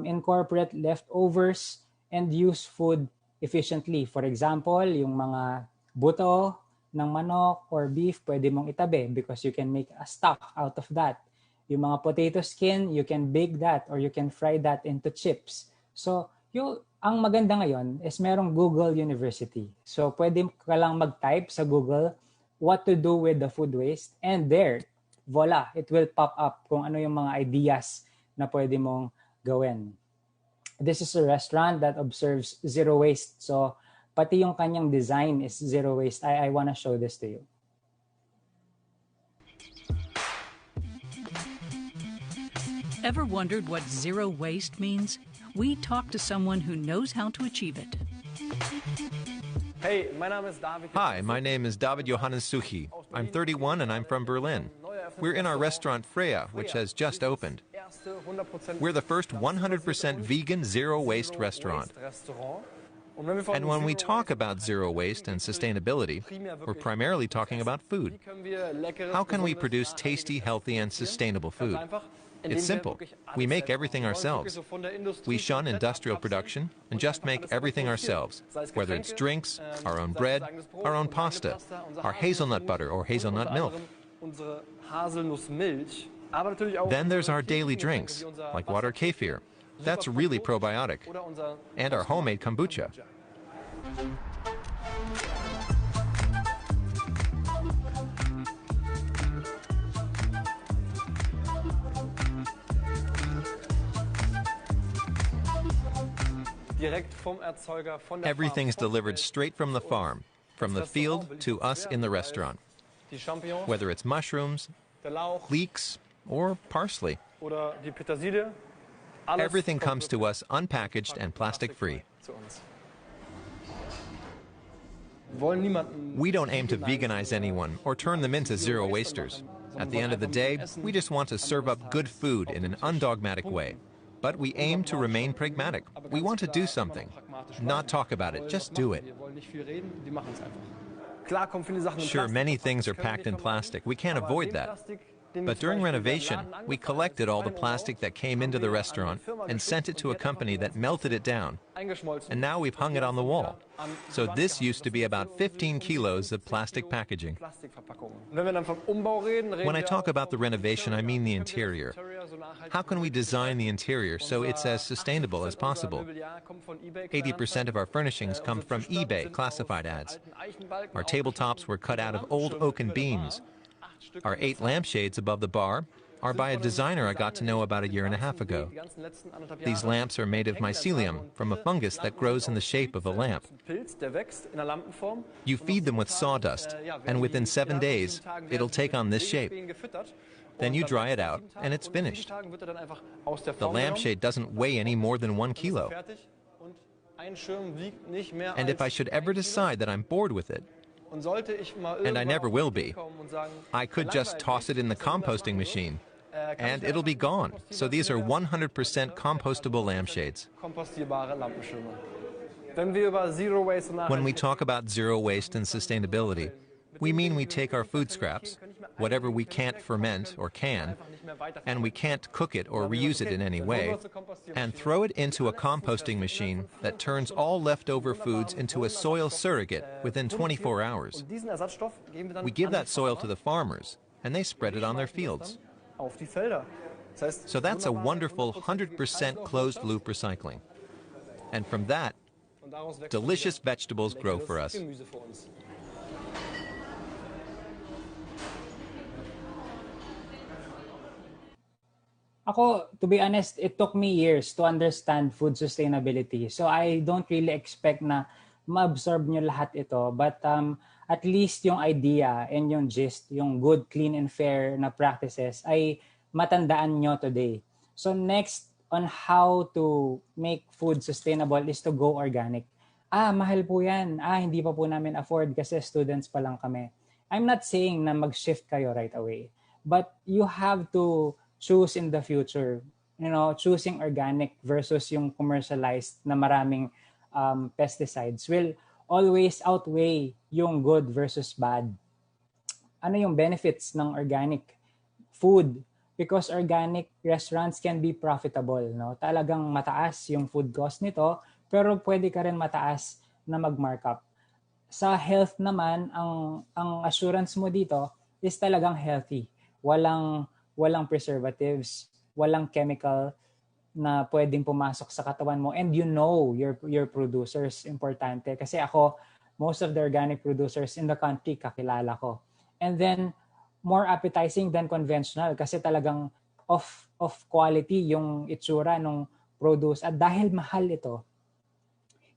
incorporate leftovers and use food efficiently. For example, yung mga buto ng manok or beef, pwede mong itabi because you can make a stock out of that. Yung mga potato skin, you can bake that or you can fry that into chips. So, ang maganda ngayon is merong Google University. So, pwede ka lang mag-type sa Google what to do with the food waste, and there, voila, it will pop up kung ano yung mga ideas na pwede mong gawin. This is a restaurant that observes zero waste. So, pati yung kanyang design is zero waste. I want to show this to you. Ever wondered what zero waste means? We talked to someone who knows how to achieve it. Hey, my name is David. Hi, my name is David Johannes Suchi. I'm 31 and I'm from Berlin. We're in our restaurant Freya, which has just opened. We're the first 100% vegan zero-waste restaurant. And when we talk about zero waste and sustainability, we're primarily talking about food. How can we produce tasty, healthy, and sustainable food? It's simple. We make everything ourselves. We shun industrial production and just make everything ourselves, whether it's drinks, our own bread, our own pasta, our hazelnut butter or hazelnut milk. Then there's our daily drinks, like water kefir. That's really probiotic. And our homemade kombucha. Everything's delivered straight from the farm, from the field to us in the restaurant. Whether it's mushrooms, leeks, or parsley. Everything comes to us unpackaged and plastic-free. We don't aim to veganize anyone or turn them into zero-wasters. At the end of the day, we just want to serve up good food in an undogmatic way. But we aim to remain pragmatic. We want to do something, not talk about it, just do it. Sure, many things are packed in plastic. We can't avoid that. But during renovation, we collected all the plastic that came into the restaurant and sent it to a company that melted it down. And now we've hung it on the wall. So this used to be about 15 kilos of plastic packaging. When I talk about the renovation, I mean the interior. How can we design the interior so it's as sustainable as possible? 80% of our furnishings come from eBay classified ads. Our tabletops were cut out of old oaken beams. Our 8 lampshades above the bar are by a designer I got to know about 1.5 years ago. These lamps are made of mycelium, from a fungus that grows in the shape of a lamp. You feed them with sawdust, and within 7 days, it'll take on this shape. Then you dry it out, and it's finished. The lampshade doesn't weigh any more than 1 kilo. And if I should ever decide that I'm bored with it, and I never will be, I could just toss it in the composting machine, and it'll be gone. So these are 100% compostable lampshades. When we talk about zero waste and sustainability, we mean we take our food scraps, whatever we can't ferment or can, and we can't cook it or reuse it in any way, and throw it into a composting machine that turns all leftover foods into a soil surrogate within 24 hours. We give that soil to the farmers, and they spread it on their fields. So that's a wonderful 100% closed-loop recycling. And from that, delicious vegetables grow for us. Ako, to be honest, it took me years to understand food sustainability. So I don't really expect na ma-absorb nyo lahat ito. But at least yung idea and yung gist, yung good, clean, and fair na practices ay matandaan nyo today. So next on how to make food sustainable is to go organic. Mahal po yan. Hindi pa po namin afford kasi students pa lang kami. I'm not saying na mag-shift kayo right away. But you have to choose in the future, choosing organic versus yung commercialized na maraming pesticides will always outweigh yung good versus bad. Ano yung benefits ng organic food? Because organic restaurants can be profitable. No? Talagang mataas yung food cost nito, pero pwede ka rin mataas na mag-markup. Sa health naman, ang assurance mo dito is talagang healthy. Walang preservatives, walang chemical na pwedeng pumasok sa katawan mo, and your producers. Importante kasi ako, most of the organic producers in the country kakilala ko. And then more appetizing than conventional kasi talagang of quality yung itsura ng produce, at dahil mahal ito,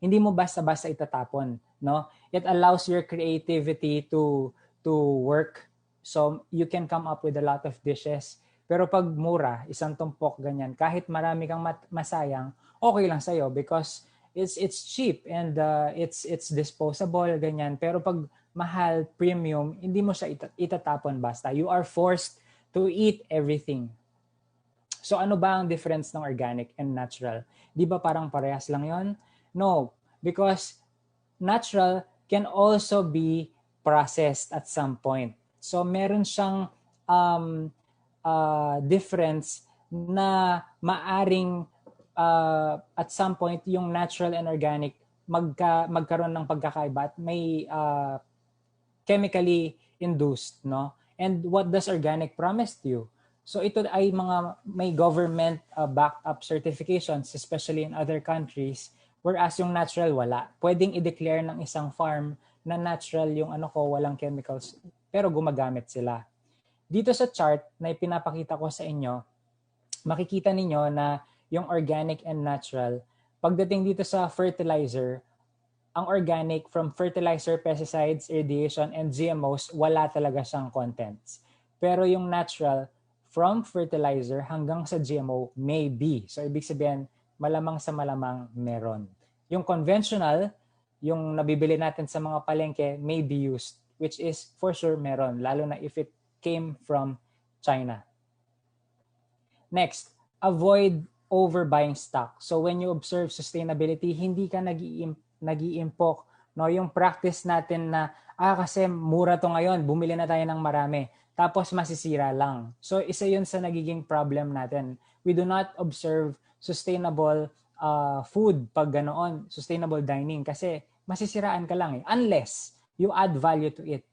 hindi mo basta-basta itatapon, no? It allows your creativity to work. So you can come up with a lot of dishes. Pero pag mura, isang tumpok ganyan, kahit marami kang masayang, okay lang sa'yo because it's cheap and it's disposable ganyan. Pero pag mahal, premium, hindi mo siya itatapon basta. You are forced to eat everything. So ano ba ang difference ng organic and natural? Di ba parang parehas lang yon? No, because natural can also be processed at some point. So meron siyang difference na maaring at some point yung natural and organic magkaroon ng pagkakaiba at may chemically induced, no? And what does organic promise to you? So ito ay may government backed up certifications, especially in other countries, whereas yung natural wala. Pwedeng i-declare ng isang farm na natural yung walang chemicals, pero gumagamit sila. Dito sa chart na ipinapakita ko sa inyo, makikita ninyo na yung organic and natural, pagdating dito sa fertilizer, ang organic from fertilizer, pesticides, irradiation, and GMOs, wala talaga siyang contents. Pero yung natural, from fertilizer hanggang sa GMO, may be. So ibig sabihin, malamang sa malamang meron. Yung conventional, yung nabibili natin sa mga palengke, may be used, which is for sure meron, lalo na if it came from China. Next, avoid overbuying stock. So when you observe sustainability, hindi ka nag-iimpok. No? Yung practice natin na, kasi mura to ngayon, bumili na tayo ng marami. Tapos masisira lang. So isa yun sa nagiging problem natin. We do not observe sustainable food pag ganoon, sustainable dining, kasi masisiraan ka lang unless you add value to it.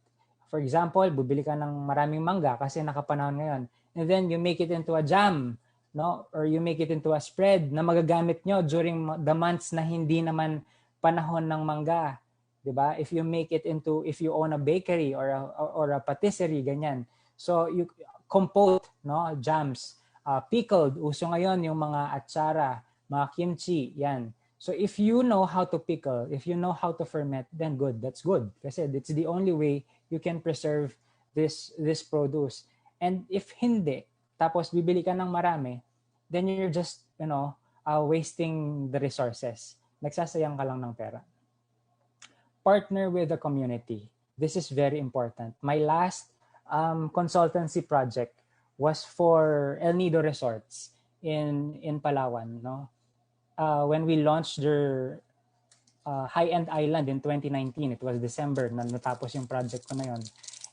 For example, bubili ka ng maraming mangga kasi nakapanahon ngayon. And then you make it into a jam, no? Or you make it into a spread na magagamit nyo during the months na hindi naman panahon ng mangga. 'Di ba? If you own a bakery or a patisserie, ganyan. So you compote, no? Jams, pickled, uso ngayon yung mga atsara, mga kimchi, yan. So if you know how to pickle, if you know how to ferment, then good. That's good. Kasi it's the only way you can preserve this produce. And if hindi, tapos bibili ka ng marami, then you're just, wasting the resources. Nagsasayang ka lang ng pera. Partner with the community. This is very important. My last consultancy project was for El Nido Resorts in Palawan, no? When we launched their high-end island in 2019, it was December na natapos yung project ko na yon.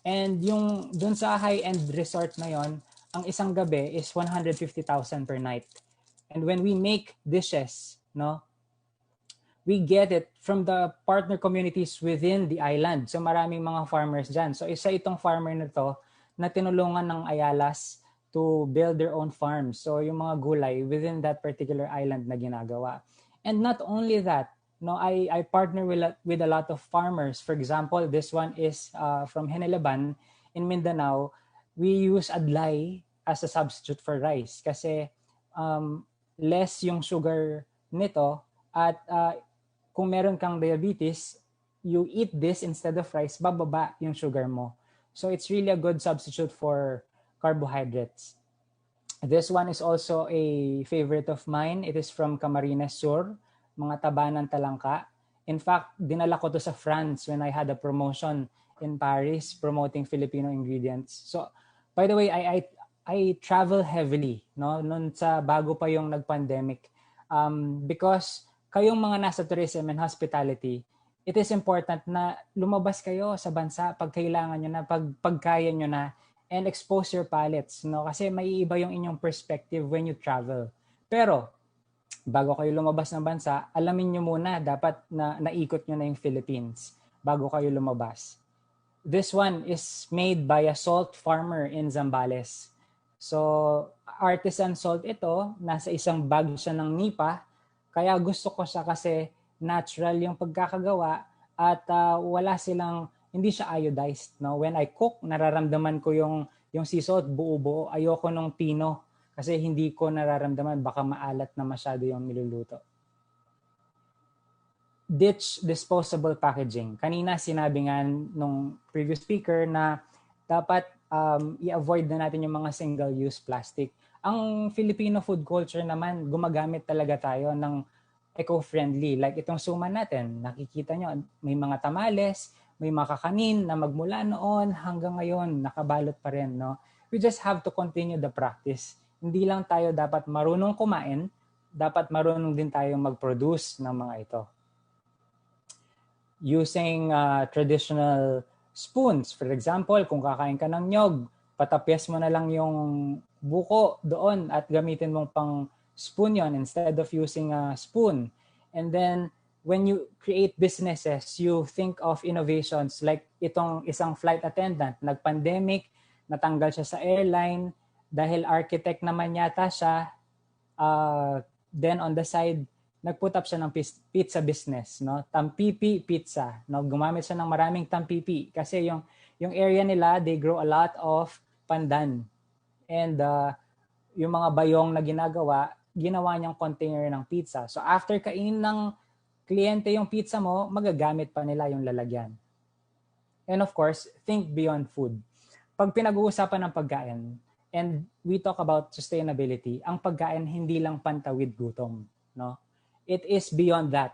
And yung dun sa high-end resort na yon, ang isang gabi is 150,000 per night. And when we make dishes, no, we get it from the partner communities within the island. So maraming mga farmers dyan. So isa itong farmer na to na tinulungan ng Ayalas to build their own farms. So yung mga gulay within that particular island na ginagawa. And not only that, no, I partner with a lot of farmers. For example, this one is from Henelaban in Mindanao. We use adlay as a substitute for rice kasi less yung sugar nito at kung meron kang diabetes, you eat this instead of rice, bababa yung sugar mo. So it's really a good substitute for carbohydrates. This one is also a favorite of mine. It is from Camarines Sur, mga taba ng talangka. In fact, dinala ko to sa France when I had a promotion in Paris promoting Filipino ingredients. So, by the way, I travel heavily, no, noon sa bago pa yung nag-pandemic, because kayong mga nasa tourism and hospitality, it is important na lumabas kayo sa bansa pag kailangan nyo na, pag kaya nyo na, and expose your palates, no? Kasi may iba yung inyong perspective when you travel. Pero, bago kayo lumabas ng bansa, alamin nyo muna, dapat na naikot nyo na yung Philippines bago kayo lumabas. This one is made by a salt farmer in Zambales. So, artisan salt ito, nasa isang bag siya ng nipa. Kaya gusto ko siya kasi natural yung pagkakagawa at hindi siya iodized. No? When I cook, nararamdaman ko yung sea salt, buo-buo. Ayoko nung pino kasi hindi ko nararamdaman, baka maalat na masyado yung niluluto. Ditch disposable packaging. Kanina sinabi nga nung previous speaker na dapat i-avoid na natin yung mga single-use plastic. Ang Filipino food culture naman, gumagamit talaga tayo ng eco-friendly. Like itong suman natin, nakikita nyo, may mga tamales, may mga kakanin na magmula noon hanggang ngayon, nakabalot pa rin. No? We just have to continue the practice. Hindi lang tayo dapat marunong kumain, dapat marunong din tayo mag-produce ng mga ito. Using traditional spoons. For example, kung kakain ka ng nyog, patapyas mo na lang yung buko doon at gamitin mong pang spoon yon instead of using a spoon. And then, when you create businesses, you think of innovations like itong isang flight attendant. Nag-pandemic, natanggal siya sa airline, dahil architect naman yata siya, then on the side, nag-put up siya ng pizza business, no? Tampipi Pizza. No? Gumamit siya ng maraming tampipi kasi yung area nila, they grow a lot of pandan. And yung mga bayong na ginawa niyang container ng pizza. So after kainin ng kliyente yung pizza mo, magagamit pa nila yung lalagyan. And of course, think beyond food. Pag pinag-uusapan ng pagkain, and we talk about sustainability, ang pagkain hindi lang pantawid gutom, no? It is beyond that.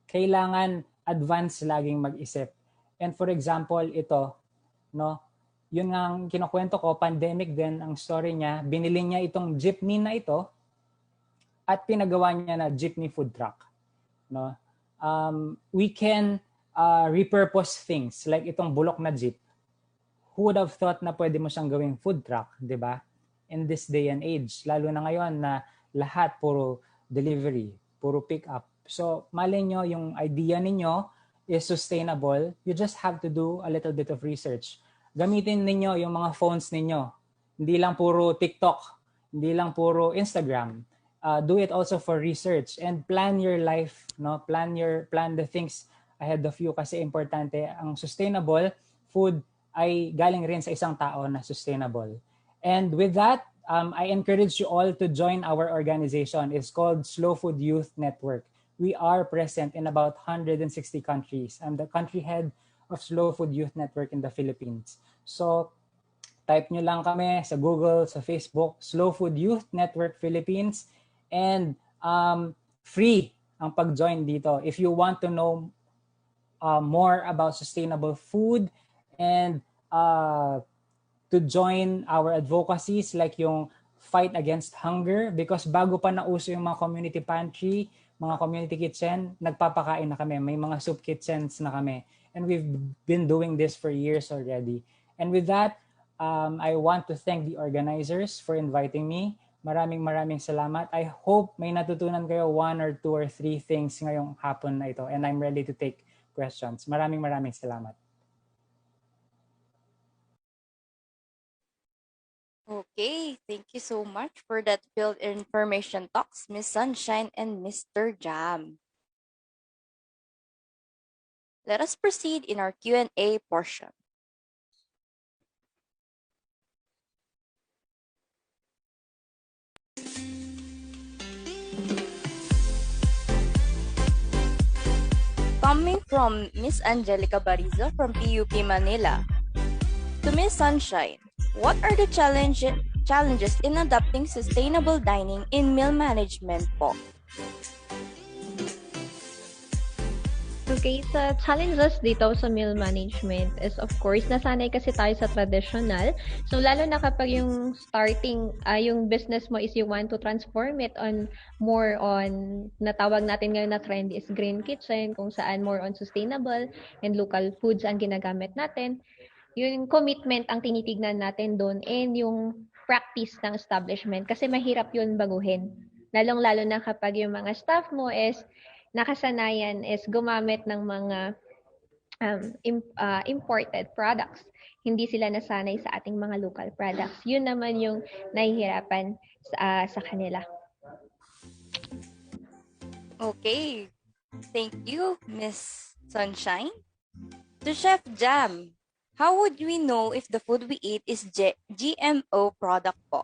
Kailangan advance laging mag-isip. And for example, ito, no? Yun ang kinukwento ko, pandemic din ang story niya. Binili niya itong jeepney na ito at pinagawa niya na jeepney food truck. No? We can repurpose things like itong bulok na jeep. Who would have thought na pwede mo siyang gawing food truck, di ba? In this day and age. Lalo na ngayon na lahat puro delivery, puro pick up. So, malay nyo, yung idea ninyo is sustainable. You just have to do a little bit of research. Gamitin ninyo yung mga phones ninyo. Hindi lang puro TikTok. Hindi lang puro Instagram. Do it also for research and plan your life, no? Plan the things ahead of you kasi importante ang sustainable food ay galing rin sa isang tao na sustainable. And with that, I encourage you all to join our organization. It's called Slow Food Youth Network. We are present in about 160 countries. I'm the country head of Slow Food Youth Network in the Philippines. So, type nyo lang kami sa Google, sa Facebook, Slow Food Youth Network Philippines. And free ang pag-join dito. If you want to know more about sustainable food and to join our advocacies like yung fight against hunger, because bago pa nauso yung mga community pantry, mga community kitchen, nagpapakain na kami. May mga soup kitchens na kami. And we've been doing this for years already. And with that, I want to thank the organizers for inviting me. Maraming salamat. I hope may natutunan kayo 1 or 2 or 3 things ngayong hapon na ito, and I'm ready to take questions. Maraming salamat. Okay, thank you so much for that field information talks, Miss Sunshine and Mr. Jam. Let us proceed in our Q&A portion. Coming from Miss Angelica Bariza from PUP Manila. To Miss Sunshine, what are the challenges in adopting sustainable dining in meal management po? Okay, sa challenges dito sa meal management is of course, nasanay kasi tayo sa traditional. So, lalo na kapag yung yung business mo is you want to transform it on more on, natawag natin ngayon na trend is green kitchen, kung saan more on sustainable and local foods ang ginagamit natin. Yung commitment ang tinitignan natin doon and yung practice ng establishment kasi mahirap yun baguhin. Lalong-lalo na kapag yung mga staff mo is nakasanayan is gumamit ng mga imported products. Hindi sila nasanay sa ating mga local products. Yun naman yung nahihirapan sa kanila. Okay. Thank you, Miss Sunshine. To Chef Jam, how would we know if the food we eat is GMO product po?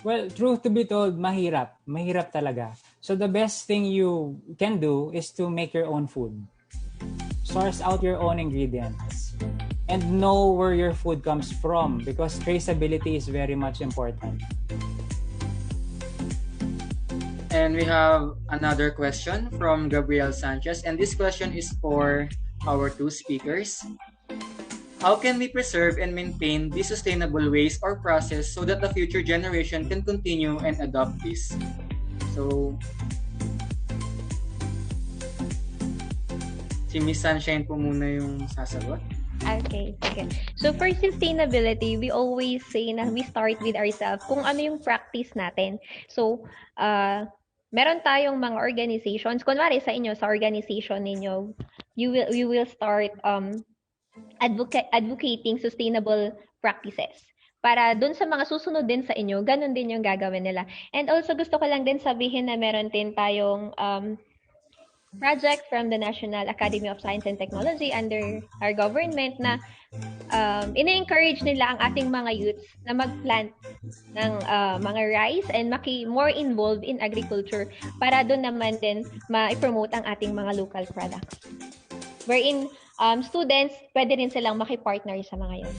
Well, truth to be told, mahirap. Mahirap talaga. So the best thing you can do is to make your own food. Source out your own ingredients. And know where your food comes from because traceability is very much important. And we have another question from Gabriel Sanchez. And this question is for our 2 speakers. How can we preserve and maintain this sustainable waste or process so that the future generation can continue and adopt this? So, si Miss Sunshine po muna yung sasagot. Okay, sige. So for sustainability, we always say na we start with ourselves kung ano yung practice natin. So, meron tayong mga organizations. Kunwari sa inyo, sa organization ninyo, you will start advocating sustainable practices. Para dun sa mga susunod din sa inyo, ganun din yung gagawin nila. And also, gusto ko lang din sabihin na meron din tayong project from the National Academy of Science and Technology under our government na ina-encourage nila ang ating mga youths na mag-plant ng mga rice and more involved in agriculture para doon naman din ma-promote ang ating mga local products. Wherein students, pwede rin silang makipartner sa mga yun.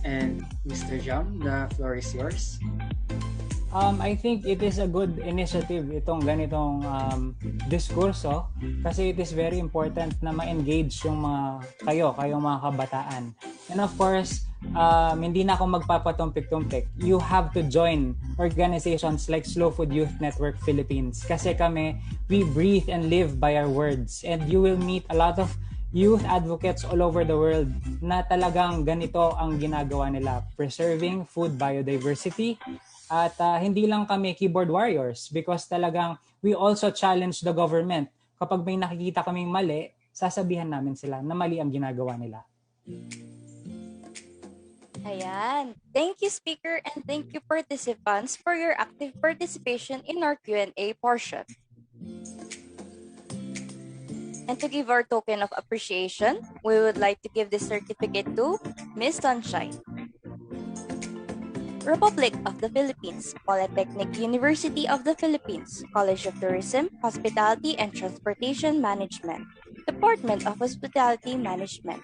And Mr. Jam, the floor is yours. I think it is a good initiative itong ganitong diskurso kasi it is very important na ma-engage yung kayong mga kabataan. And of course, hindi na ako magpapatumpik-tumpik. You have to join organizations like Slow Food Youth Network Philippines kasi we breathe and live by our words. And you will meet a lot of youth advocates all over the world na talagang ganito ang ginagawa nila, preserving food biodiversity. At hindi lang kami keyboard warriors because talagang we also challenge the government. Kapag may nakikita kaming mali, sasabihan namin sila na mali ang ginagawa nila. Ayan. Thank you, speaker, and thank you, participants, for your active participation in our Q&A portion. And to give our token of appreciation, we would like to give this certificate to Miss Sunshine. Republic of the Philippines, Polytechnic University of the Philippines, College of Tourism, Hospitality and Transportation Management, Department of Hospitality Management.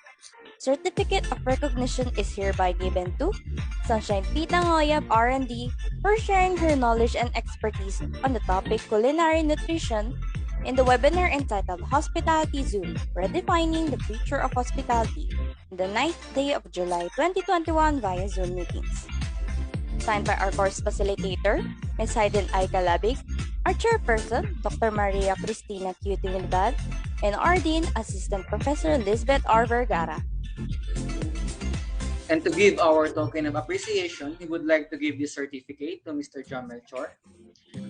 Certificate of recognition is hereby given to Sunshine P. Tangoyab, R&D, for sharing her knowledge and expertise on the topic culinary nutrition in the webinar entitled Hospitality Zoom, Redefining the Future of Hospitality, on the 9th day of July 2021 via Zoom meetings. Signed by our course facilitator, Ms. Hayden I. Calabig, Our chairperson, Dr. Maria Cristina Q. Trinidad, and our dean, Assistant Professor Lisbeth R. Vergara. And to give our token of appreciation, we would like to give this certificate to Mr. John Melchor,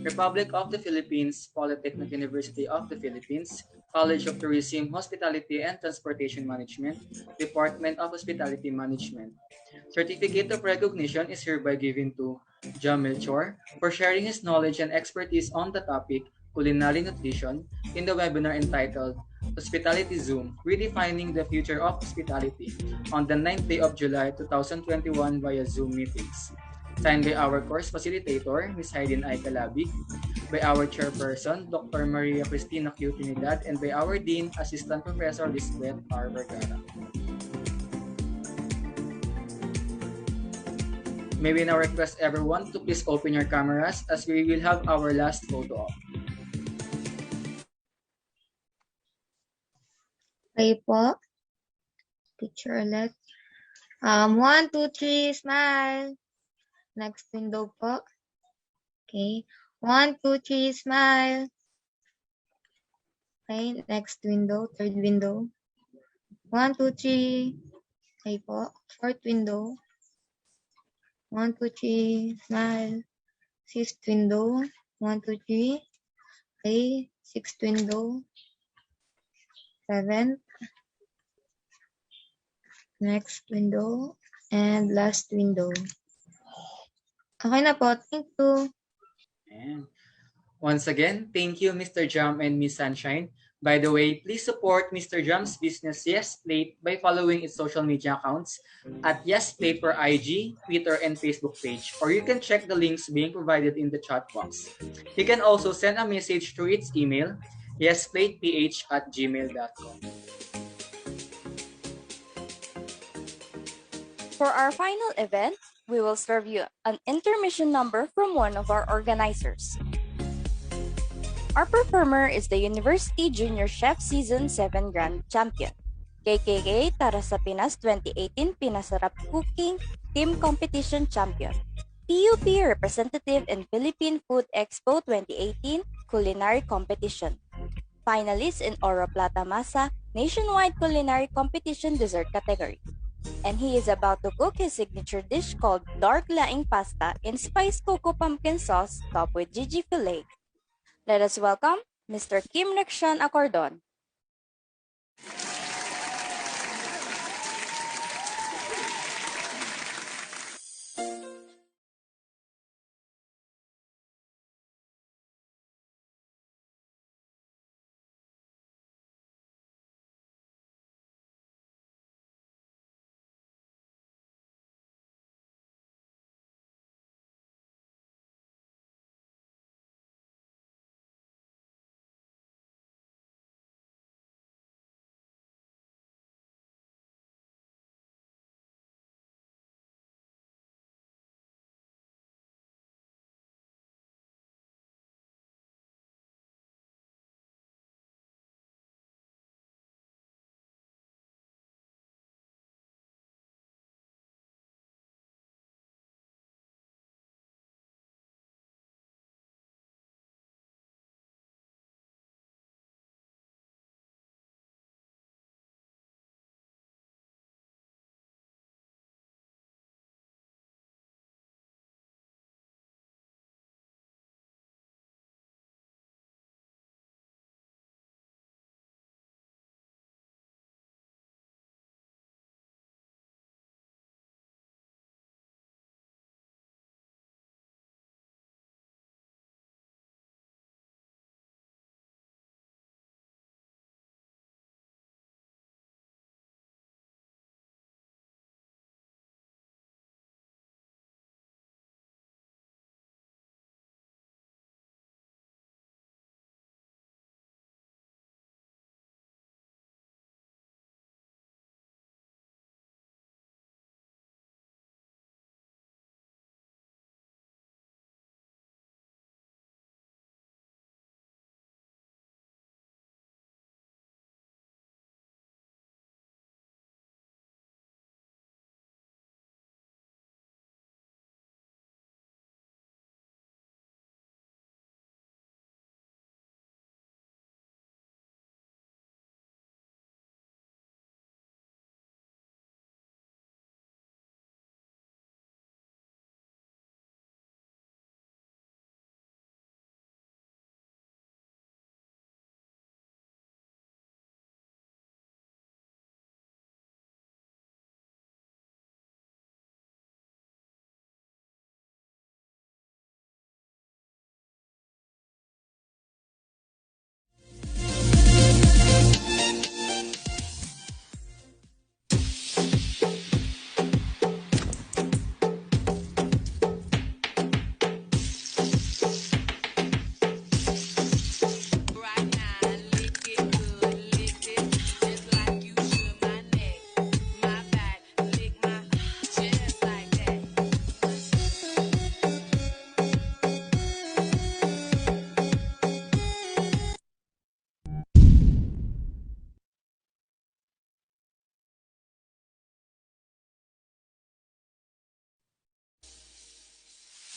Republic of the Philippines, Polytechnic University of the Philippines, College of Tourism, Hospitality and Transportation Management, Department of Hospitality Management. Certificate of recognition is hereby given to John Melchor for sharing his knowledge and expertise on the topic culinary nutrition in the webinar entitled Hospitality Zoom, Redefining the Future of Hospitality on the 9th day of July 2021 via Zoom meetings. Signed by our course facilitator, Ms. Haydin I. Calabig, by our chairperson, Dr. Maria Cristina Q. Trinidad, and by our dean, Assistant Professor Lisbeth R. Vergara. May we now request everyone to please open your cameras as we will have our last photo op. Okay po. Picture ulit. 1, 2, 3, smile. Next window po. Okay. 1, 2, 3, smile. Okay, next window, third window. 1, 2, 3. Okay po. Fourth window. 1, 2, 3, smile. Fifth window. 1, 2, 3. Okay. Sixth window. Seventh. Next window. And last window. Okay na po. Thank you. And once again, thank you, Mr. Jam and Miss Sunshine. By the way, please support Mr. Jam's business YesPlate by following its social media accounts at YesPlate for IG, Twitter, and Facebook page. Or you can check the links being provided in the chat box. You can also send a message through its email, yesplateph@gmail.com. For our final event, we will serve you an intermission number from one of our organizers. Our performer is the University Junior Chef Season 7 Grand Champion, KKK Tara sa Pinas 2018 Pinasarap Cooking Team Competition Champion, PUP Representative in Philippine Food Expo 2018 Culinary Competition, finalist in Oro Plata Masa Nationwide Culinary Competition Dessert category. And he is about to cook his signature dish called Dark Laing Pasta in Spiced Cocoa Pumpkin Sauce topped with Gigi Filet. Let us welcome Mr. Kim Rekshan Acordon.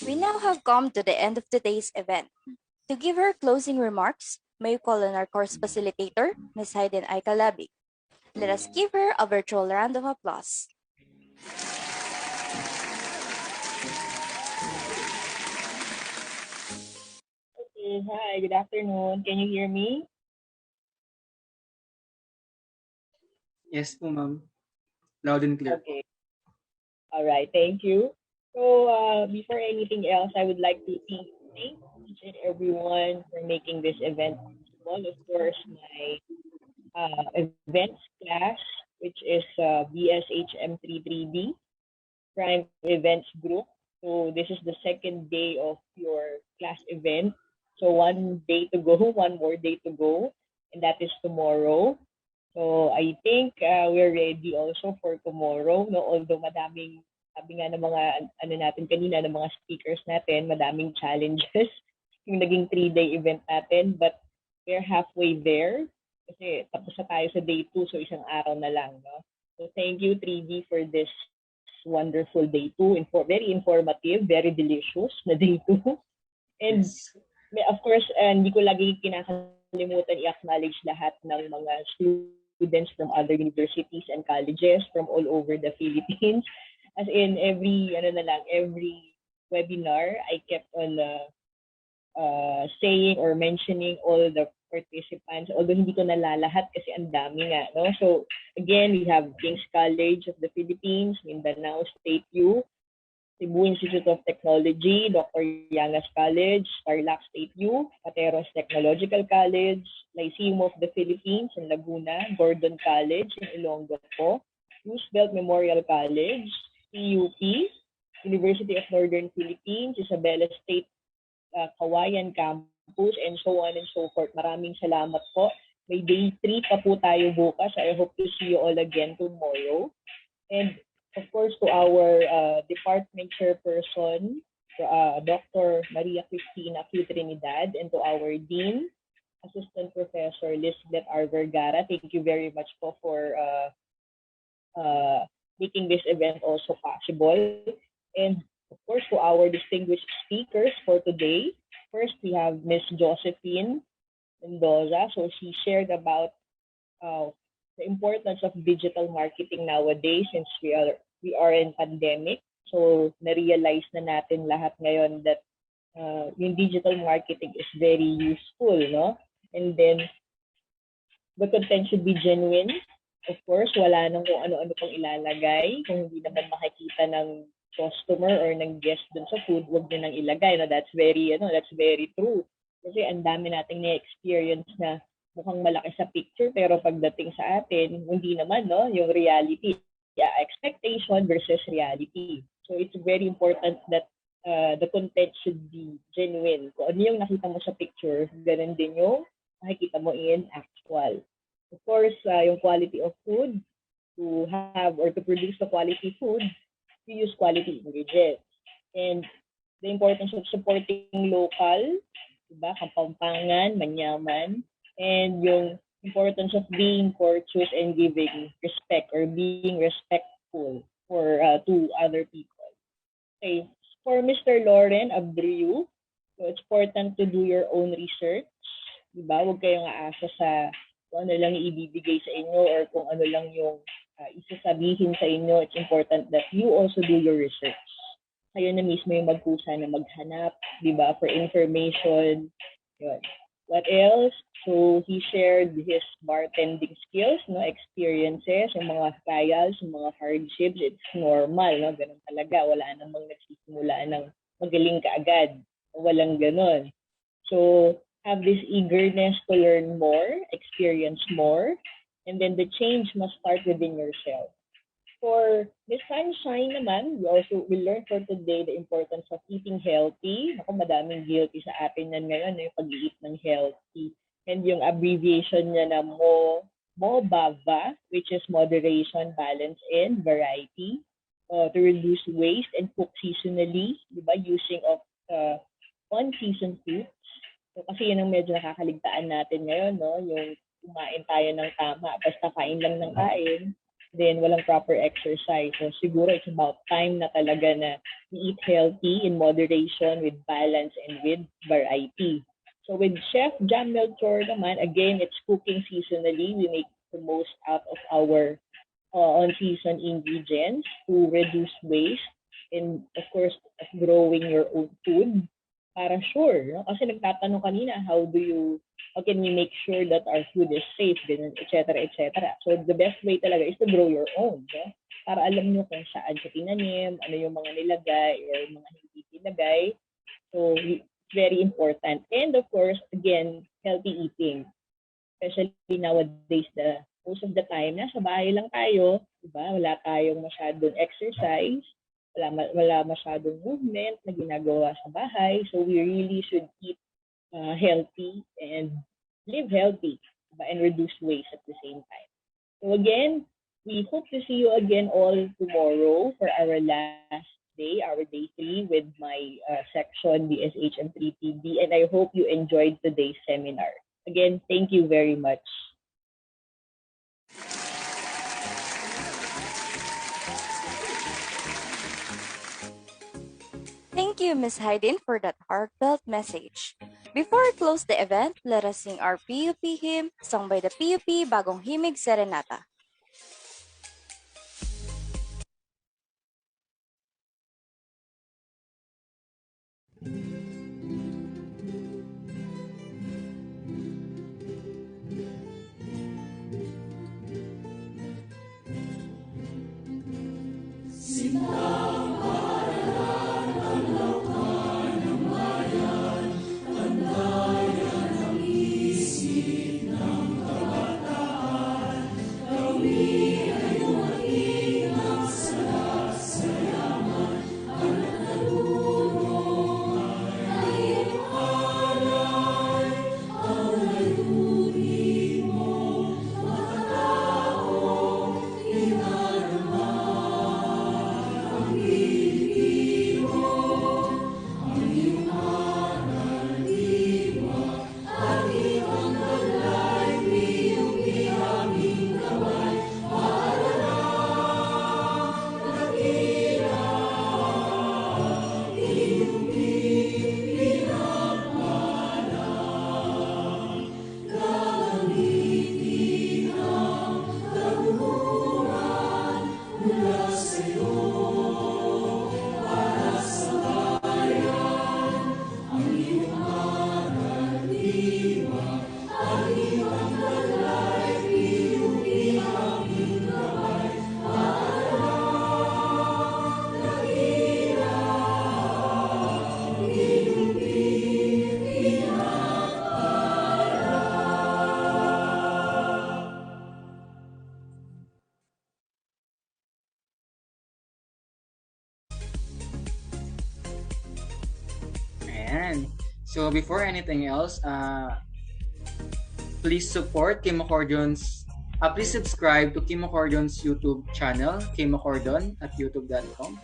We now have come to the end of today's event. To give her closing remarks, may you call on our course facilitator, Ms. Hayden Aikalabi. Let us give her a virtual round of applause. Okay, hi, good afternoon. Can you hear me? Yes po, ma'am. Loud and clear. Okay. All right, thank you. So before anything else, I would like to thank each and everyone for making this event possible. Of course, my events class, which is BSHM33D, Prime Events Group. So this is the second day of your class event. So one day to go, one more day to go, and that is tomorrow. So I think we're ready also for tomorrow. No, although madaming, sabi nga ng mga ano natin kanina, ng mga speakers natin, madaming challenges yung naging 3-day event natin, but we're halfway there. Kasi tapos na tayo sa day 2, so isang araw na lang. No? So thank you 3D for this wonderful day 2. Very informative, very delicious na day 2. And of course, hindi ko lagi kinakalimutan i-acknowledge lahat ng mga students from other universities and colleges from all over the Philippines. As in every webinar, I kept on saying or mentioning all the participants, although hindi ko nalalahat kasi ang dami nga. No? So again, we have King's College of the Philippines, Mindanao State U, Cebu Institute of Technology, Dr. Yangas College, Tarlac State U, Pateros Technological College, Lyceum of the Philippines in Laguna, Gordon College in Ilonggo, Roosevelt Memorial College, CUP, University of Northern Philippines, Isabela State Kawayan Campus, and so on and so forth. Maraming salamat po. May day 3 pa po tayo bukas. I hope to see you all again tomorrow. And of course, to our department chairperson, Dr. Maria Cristina Q. Trinidad, and to our dean, Assistant Professor Lisbeth R. Vergara, thank you very much po for making this event also possible. And of course, to our distinguished speakers for today, first we have Ms. Josephine Mendoza. So she shared about the importance of digital marketing nowadays since we are in pandemic. So na-realize na natin lahat ngayon that yung digital marketing is very useful, no? And then the content should be genuine. Of course, wala nang kung ano-ano pang ilalagay. Kung hindi naman makikita ng customer or ng guest dun sa food, wag nyo nang ilagay. No? That's very true. Kasi ang dami nating na-experience na mukhang malaki sa picture, pero pagdating sa atin, hindi naman, no? Yung reality. Yeah, expectation versus reality. So it's very important that the content should be genuine. Kung ano yung nakita mo sa picture, ganun din yung nakikita mo in actual. Of course, yung quality of food, to have or to produce the quality food, you use quality ingredients. And the importance of supporting local, diba? Kapampangan, Manyaman, and yung importance of being courteous and giving respect or being respectful for to other people. Okay, for Mr. Loren Abreu, so it's important to do your own research. Diba? Huwag kayong aasa sa kung ano lang ibibigay sa inyo or kung ano lang yung isasabihin sa inyo. It's important that you also do your research. Kayo na mismo yung magkusa na maghanap, diba, for information. Yun. What else? So he shared his bartending skills, no, experiences, yung mga trials, yung mga hardships. It's normal, no? Ganun talaga. Wala namang nagsisimula ng magaling ka agad. Walang ganun. So have this eagerness to learn more, experience more, and then the change must start within yourself. For Miss Sunshine naman, we learned for today the importance of eating healthy. Ako, madaming guilty sa atin yan ngayon, yung pag-iit ng healthy. And yung abbreviation niya na MOBAVA, which is moderation, balance, and variety. To reduce waste and cook seasonally, diba? Using of one-season foods. So, kasi yun ang medyo nakakaligtaan natin ngayon, no? Yung kumain tayo ng tama, basta kain lang ng kain. din, walang proper exercise. So siguro it's about time na talaga na we eat healthy in moderation with balance and with variety. So with Chef John Melchor naman, again, it's cooking seasonally. We make the most out of our on-season ingredients to reduce waste and of course growing your own food para sure, no? Kasi nagtatanong kanina, how can we make sure that our food is safe, ganun, etc., etc. So the best way talaga is to grow your own, no? Para alam nyo kung saan siya tinanim, ano yung mga nilagay or mga hindi nilagay. So it's very important. And of course, again, healthy eating. Especially nowadays, most of the time, nasa bahay lang tayo, diba? Wala tayong masyadong exercise, wala masyadong movement na ginagawa sa bahay. So we really should eat healthy and live healthy, diba? And reduce waste at the same time. So again, we hope to see you again all tomorrow for our last day, our day 3 with my section, BSH and 3PB. And I hope you enjoyed today's seminar. Again, thank you very much. Thank you, Ms. Haydin, for that heartfelt message. Before we close the event, let us sing our PUP hymn, sung by the PUP Bagong Himig Serenata. So before anything else, please support Kim Accordion's, please subscribe to Kim Accordion's YouTube channel, Kim Accordon at youtube.com.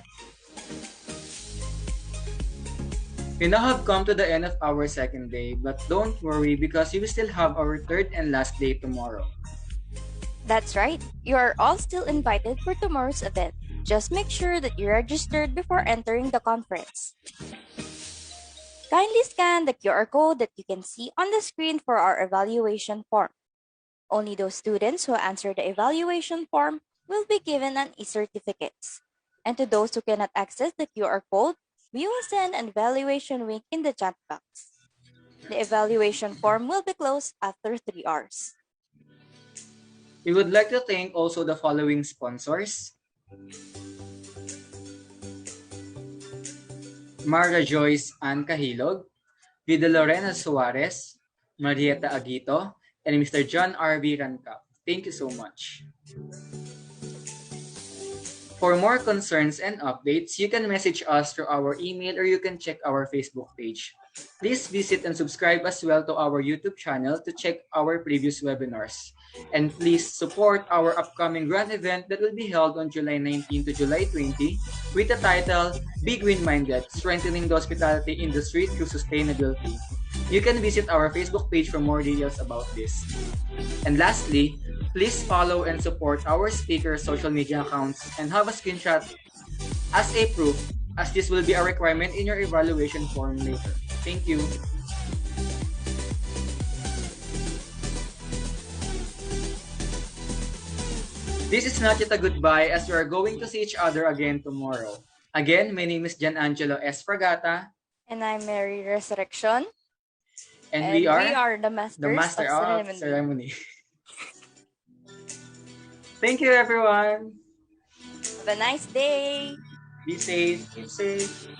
We now have come to the end of our second day, but don't worry because we will still have our third and last day tomorrow. That's right. You are all still invited for tomorrow's event. Just make sure that you registered before entering the conference. Kindly scan the QR code that you can see on the screen for our evaluation form. Only those students who answer the evaluation form will be given an e-certificates. And to those who cannot access the QR code, we will send an evaluation link in the chat box. The evaluation form will be closed after 3 hours. We would like to thank also the following sponsors: Mara Joyce Ann Cahilog, Vida Lorena Suarez, Marieta Aguito, and Mr. John R.B. Rancap. Thank you so much. For more concerns and updates, you can message us through our email or you can check our Facebook page. Please visit and subscribe as well to our YouTube channel to check our previous webinars. And please support our upcoming grand event that will be held on July 19 to July 20 with the title Be Green-Minded, Strengthening the Hospitality Industry Through Sustainability. You can visit our Facebook page for more details about this. And lastly, Please follow and support our speakers' social media accounts and have a screenshot as a proof, as this will be a requirement in your evaluation form later. Thank you. This is not yet a goodbye, as we are going to see each other again tomorrow. Again, my name is Gian Angelo S. Fragata. And I'm Mary Resurrection. And we are the Masters of Ceremony. Thank you, everyone. Have a nice day. Be safe. Keep safe.